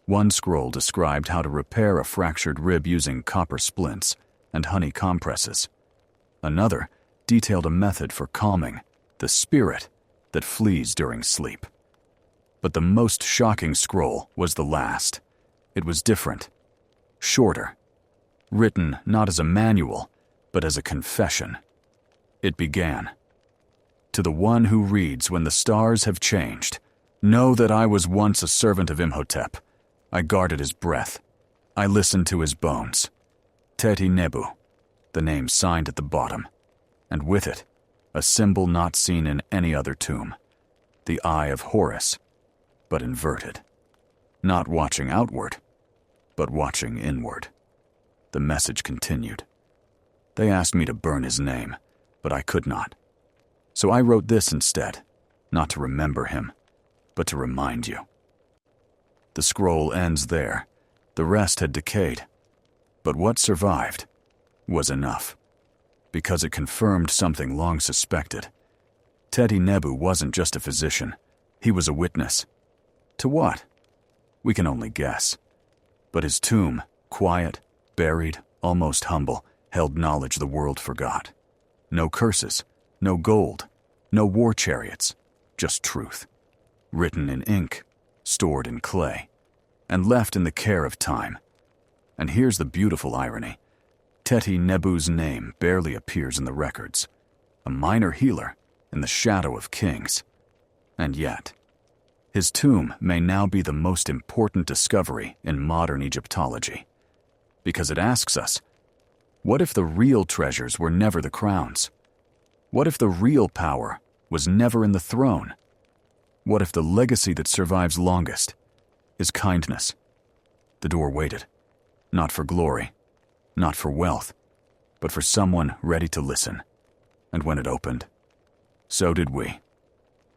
One scroll described how to repair a fractured rib using copper splints and honey compresses. Another detailed a method for calming the spirit that flees during sleep. But the most shocking scroll was the last. It was different, shorter, written not as a manual, but as a confession. It began, "To the one who reads when the stars have changed, know that I was once a servant of Imhotep. I guarded his breath. I listened to his bones. Teti Nebu," the name signed at the bottom, and with it, a symbol not seen in any other tomb. The eye of Horus, but inverted. Not watching outward, but watching inward. The message continued. They asked me to burn his name, but I could not. So I wrote this instead, not to remember him, but to remind you. The scroll ends there. The rest had decayed. But what survived was enough, because it confirmed something long suspected. Teti Nebu wasn't just a physician. He was a witness. To what? We can only guess. But his tomb, quiet, buried, almost humble, held knowledge the world forgot. No curses, no gold, no war chariots, just truth. Written in ink, stored in clay, and left in the care of time. And here's the beautiful irony. Teti Nebu's name barely appears in the records. A minor healer in the shadow of kings. And yet, his tomb may now be the most important discovery in modern Egyptology. Because it asks us, what if the real treasures were never the crowns? What if the real power was never in the throne? What if the legacy that survives longest is kindness? The door waited, not for glory, not for wealth, but for someone ready to listen. And when it opened, so did we.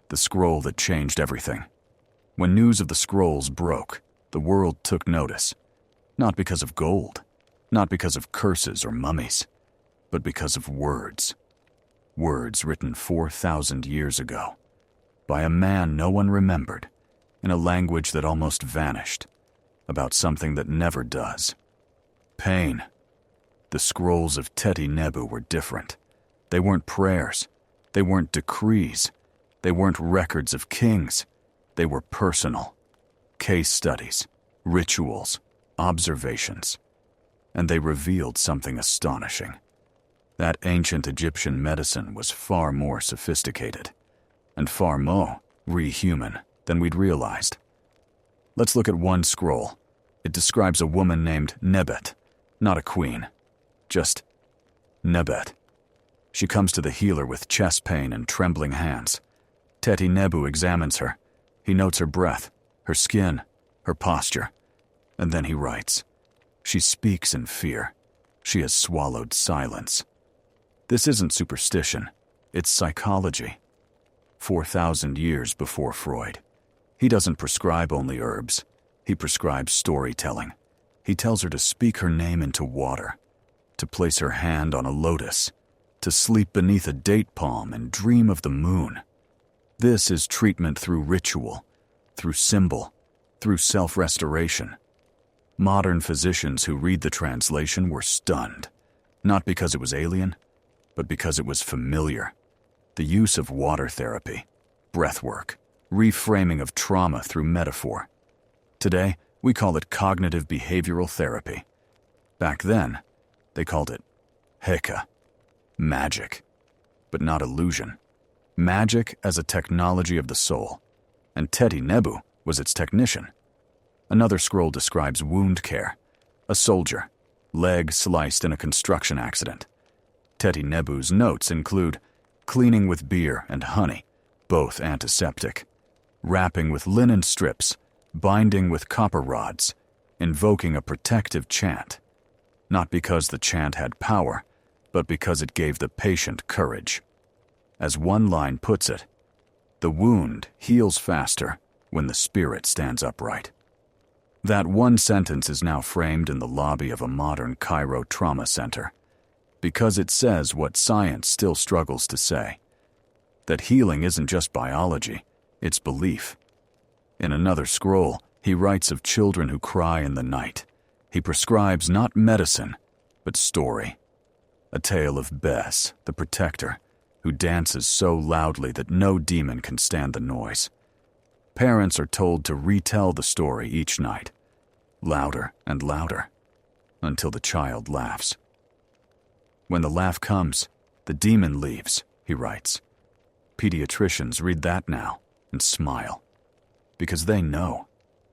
The scroll that changed everything. When news of the scrolls broke, the world took notice. Not because of gold, not because of curses or mummies, but because of words. Words written 4,000 years ago, by a man no one remembered, in a language that almost vanished, about something that never does. Pain. The scrolls of Teti Nebu were different. They weren't prayers. They weren't decrees. They weren't records of kings. They were personal. Case studies, rituals, observations. And they revealed something astonishing. That ancient Egyptian medicine was far more sophisticated, and far more re-human than we'd realized. Let's look at one scroll. It describes a woman named Nebet, not a queen, just Nebet. She comes to the healer with chest pain and trembling hands. Teti Nebu examines her. He notes her breath, her skin, her posture, and then he writes. She speaks in fear. She has swallowed silence. This isn't superstition. It's psychology. 4,000 years before Freud. He doesn't prescribe only herbs. He prescribes storytelling. He tells her to speak her name into water, to place her hand on a lotus, to sleep beneath a date palm and dream of the moon. This is treatment through ritual, through symbol, through self-restoration. Modern physicians who read the translation were stunned, not because it was alien, but because it was familiar. The use of water therapy, breathwork, reframing of trauma through metaphor. Today, we call it cognitive behavioral therapy. Back then, they called it Heka, magic, but not illusion. Magic as a technology of the soul, and Teti Nebu was its technician, Another scroll describes wound care. A soldier, leg sliced in a construction accident. Teti Nebu's notes include cleaning with beer and honey, both antiseptic, wrapping with linen strips, binding with copper rods, invoking a protective chant, not because the chant had power, but because it gave the patient courage. As one line puts it, the wound heals faster when the spirit stands upright. That one sentence is now framed in the lobby of a modern Cairo trauma center, because it says what science still struggles to say, that healing isn't just biology, it's belief. In another scroll, he writes of children who cry in the night. He prescribes not medicine, but story. A tale of Bess, the protector, who dances so loudly that no demon can stand the noise. Parents are told to retell the story each night, louder and louder, until the child laughs. When the laugh comes, the demon leaves, he writes. Pediatricians read that now and smile, because they know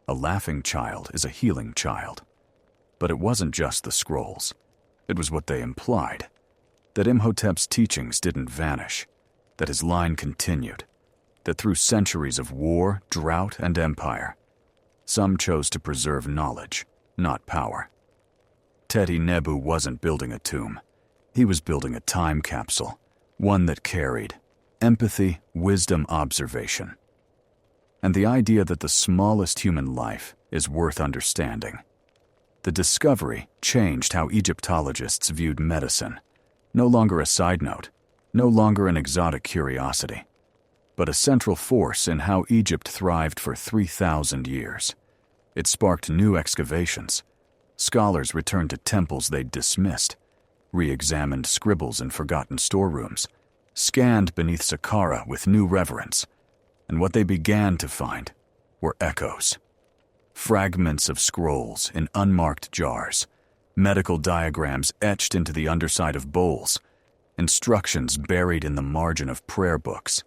a laughing child is a healing child. But it wasn't just the scrolls. It was what they implied, that Imhotep's teachings didn't vanish, that his line continued, that through centuries of war, drought, and empire, some chose to preserve knowledge, not power. Teti Nebu wasn't building a tomb. He was building a time capsule, one that carried empathy, wisdom, observation, and the idea that the smallest human life is worth understanding. The discovery changed how Egyptologists viewed medicine, no longer a side note, no longer an exotic curiosity, but a central force in how Egypt thrived for 3,000 years. It sparked new excavations. Scholars returned to temples they'd dismissed, re-examined scribbles in forgotten storerooms, scanned beneath Saqqara with new reverence, and what they began to find were echoes. Fragments of scrolls in unmarked jars, medical diagrams etched into the underside of bowls, instructions buried in the margin of prayer books,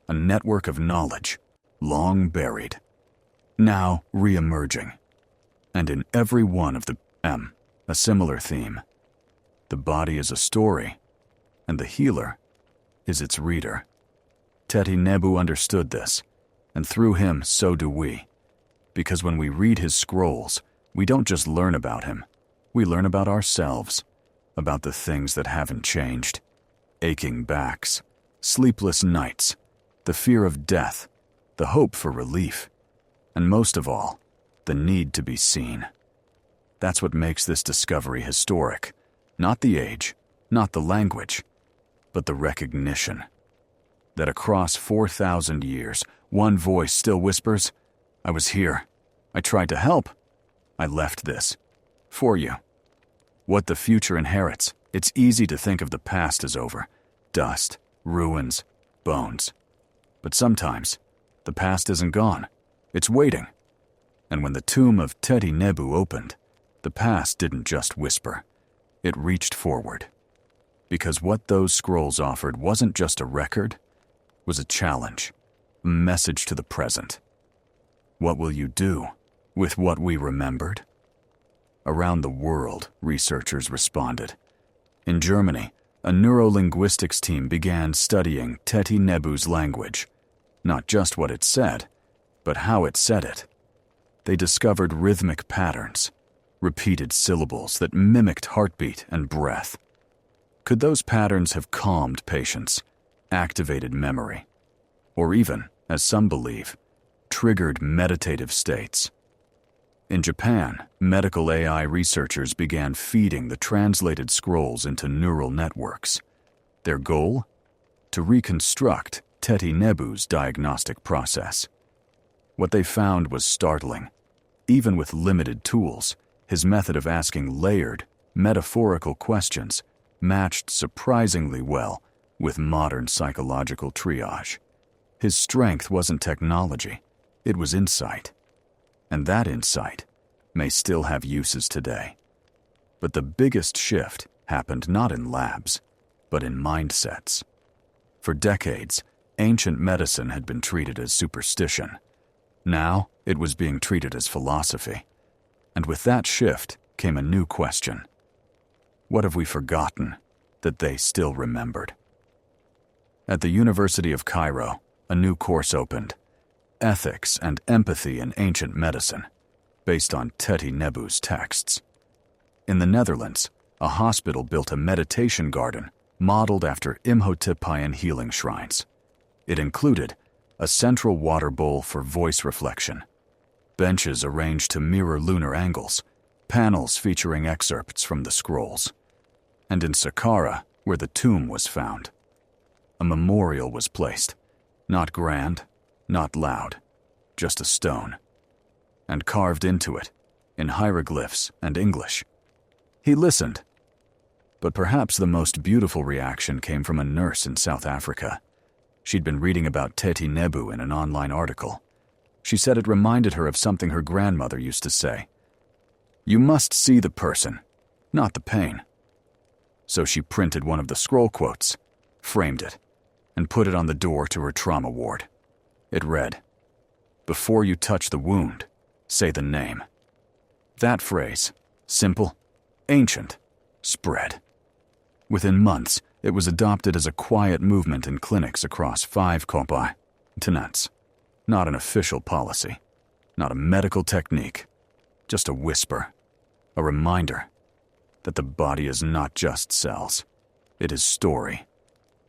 a network of knowledge, long buried, now re-emerging. And in every one of the a similar theme. The body is a story, and the healer is its reader. Teti Nebu understood this, and through him so do we. Because when we read his scrolls, we don't just learn about him, we learn about ourselves, about the things that haven't changed. Aching backs, sleepless nights, the fear of death, the hope for relief, and most of all, the need to be seen. That's what makes this discovery historic. Not the age, not the language, but the recognition. That across 4,000 years, one voice still whispers, I was here. I tried to help. I left this. For you. What the future inherits, it's easy to think of the past as over. Dust, ruins, bones. But sometimes, the past isn't gone. It's waiting. And when the tomb of Teti Nebu opened, the past didn't just whisper. It reached forward. Because what those scrolls offered wasn't just a record, was a challenge, a message to the present. What will you do with what we remembered? Around the world, researchers responded. In Germany, a neurolinguistics team began studying Teti Nebu's language, not just what it said, but how it said it. They discovered rhythmic patterns, repeated syllables that mimicked heartbeat and breath. Could those patterns have calmed patients, activated memory, or even, as some believe, triggered meditative states? In Japan, medical AI researchers began feeding the translated scrolls into neural networks. Their goal? To reconstruct Teti Nebu's diagnostic process. What they found was startling. Even with limited tools, his method of asking layered, metaphorical questions matched surprisingly well with modern psychological triage. His strength wasn't technology, it was insight. And that insight may still have uses today. But the biggest shift happened not in labs, but in mindsets. For decades, ancient medicine had been treated as superstition. Now, it was being treated as philosophy. And with that shift came a new question. What have we forgotten that they still remembered? At the University of Cairo, a new course opened, Ethics and Empathy in Ancient Medicine, based on Teti Nebu's texts. In the Netherlands, a hospital built a meditation garden modeled after Imhotepian healing shrines. It included a central water bowl for voice reflection, benches arranged to mirror lunar angles, panels featuring excerpts from the scrolls. And in Saqqara, where the tomb was found, a memorial was placed, not grand, not loud, just a stone, and carved into it, in hieroglyphs and English. He listened, but perhaps the most beautiful reaction came from a nurse in South Africa. She'd been reading about Teti Nebu in an online article. She said it reminded her of something her grandmother used to say. You must see the person, not the pain. So she printed one of the scroll quotes, framed it, and put it on the door to her trauma ward. It read, "Before you touch the wound, say the name." That phrase, simple, ancient, spread. Within months, it was adopted as a quiet movement in clinics across 5 continents. Not an official policy, not a medical technique, just a whisper, a reminder that the body is not just cells, it is story,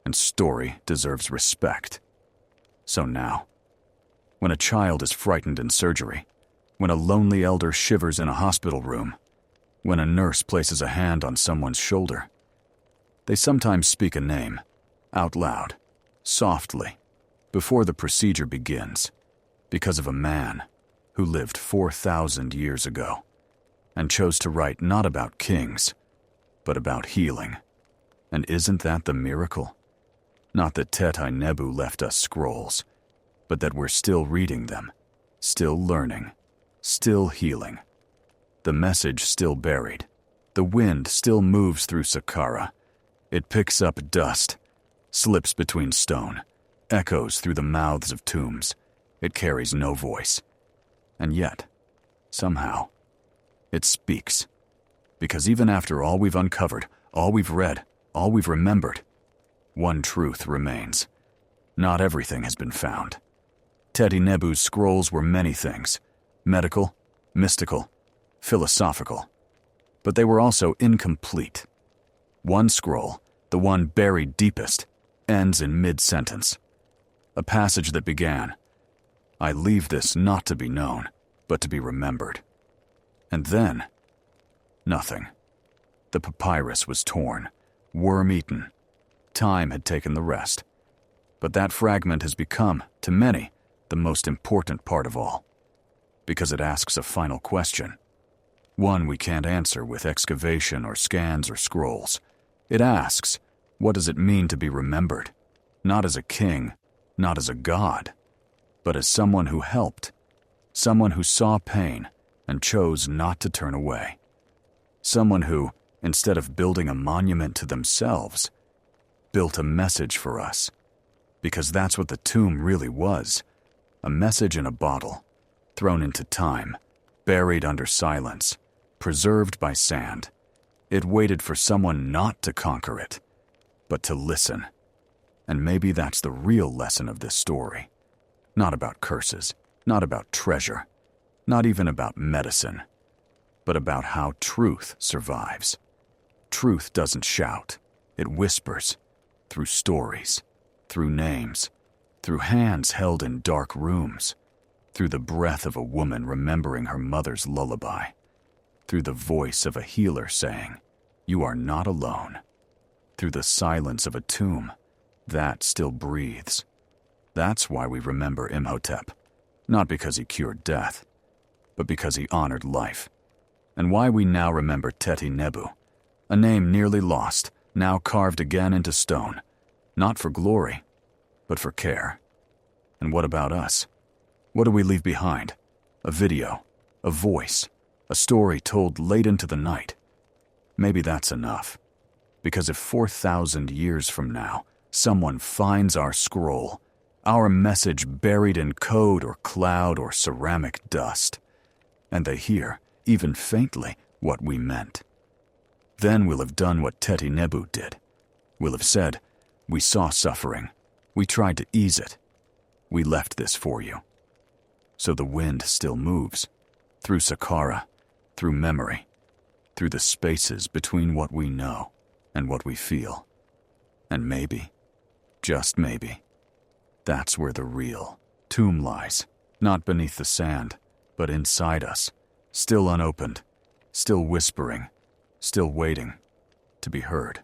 and story deserves respect. So now, when a child is frightened in surgery, when a lonely elder shivers in a hospital room, when a nurse places a hand on someone's shoulder, they sometimes speak a name, out loud, softly, before the procedure begins, because of a man who lived 4,000 years ago and chose to write not about kings, but about healing. And isn't that the miracle? Not that Teti Nebu left us scrolls, but that we're still reading them, still learning, still healing. The message still buried. The wind still moves through Saqqara. It picks up dust, slips between stone, echoes through the mouths of tombs. It carries no voice. And yet, somehow, it speaks. Because even after all we've uncovered, all we've read, all we've remembered, one truth remains. Not everything has been found. Teti Nebu's scrolls were many things, medical, mystical, philosophical. But they were also incomplete. One scroll, the one buried deepest, ends in mid-sentence. A passage that began, "I leave this not to be known, but to be remembered." And then, nothing. The papyrus was torn, worm-eaten. Time had taken the rest. But that fragment has become, to many, the most important part of all. Because it asks a final question. One we can't answer with excavation or scans or scrolls. It asks, what does it mean to be remembered? Not as a king, not as a god, but as someone who helped, someone who saw pain and chose not to turn away. Someone who, instead of building a monument to themselves, built a message for us. Because that's what the tomb really was, a message in a bottle, thrown into time, buried under silence, preserved by sand. It waited for someone not to conquer it, but to listen. And maybe that's the real lesson of this story. Not about curses, not about treasure, not even about medicine, but about how truth survives. Truth doesn't shout, it whispers, through stories, through names, through hands held in dark rooms, through the breath of a woman remembering her mother's lullaby, through the voice of a healer saying, "You are not alone," through the silence of a tomb that still breathes. That's why we remember Imhotep, not because he cured death, but because he honored life, and why we now remember Teti Nebu, a name nearly lost, now carved again into stone, not for glory, but for care. And what about us? What do we leave behind? A video, a voice, a story told late into the night. Maybe that's enough. Because if 4,000 years from now, someone finds our scroll, our message buried in code or cloud or ceramic dust, and they hear, even faintly, what we meant. Then we'll have done what Teti Nebu did. We'll have said, we saw suffering. We tried to ease it. We left this for you. So the wind still moves, through Saqqara, through memory, through the spaces between what we know and what we feel. And maybe, just maybe, that's where the real tomb lies, not beneath the sand, but inside us, still unopened, still whispering, still waiting to be heard.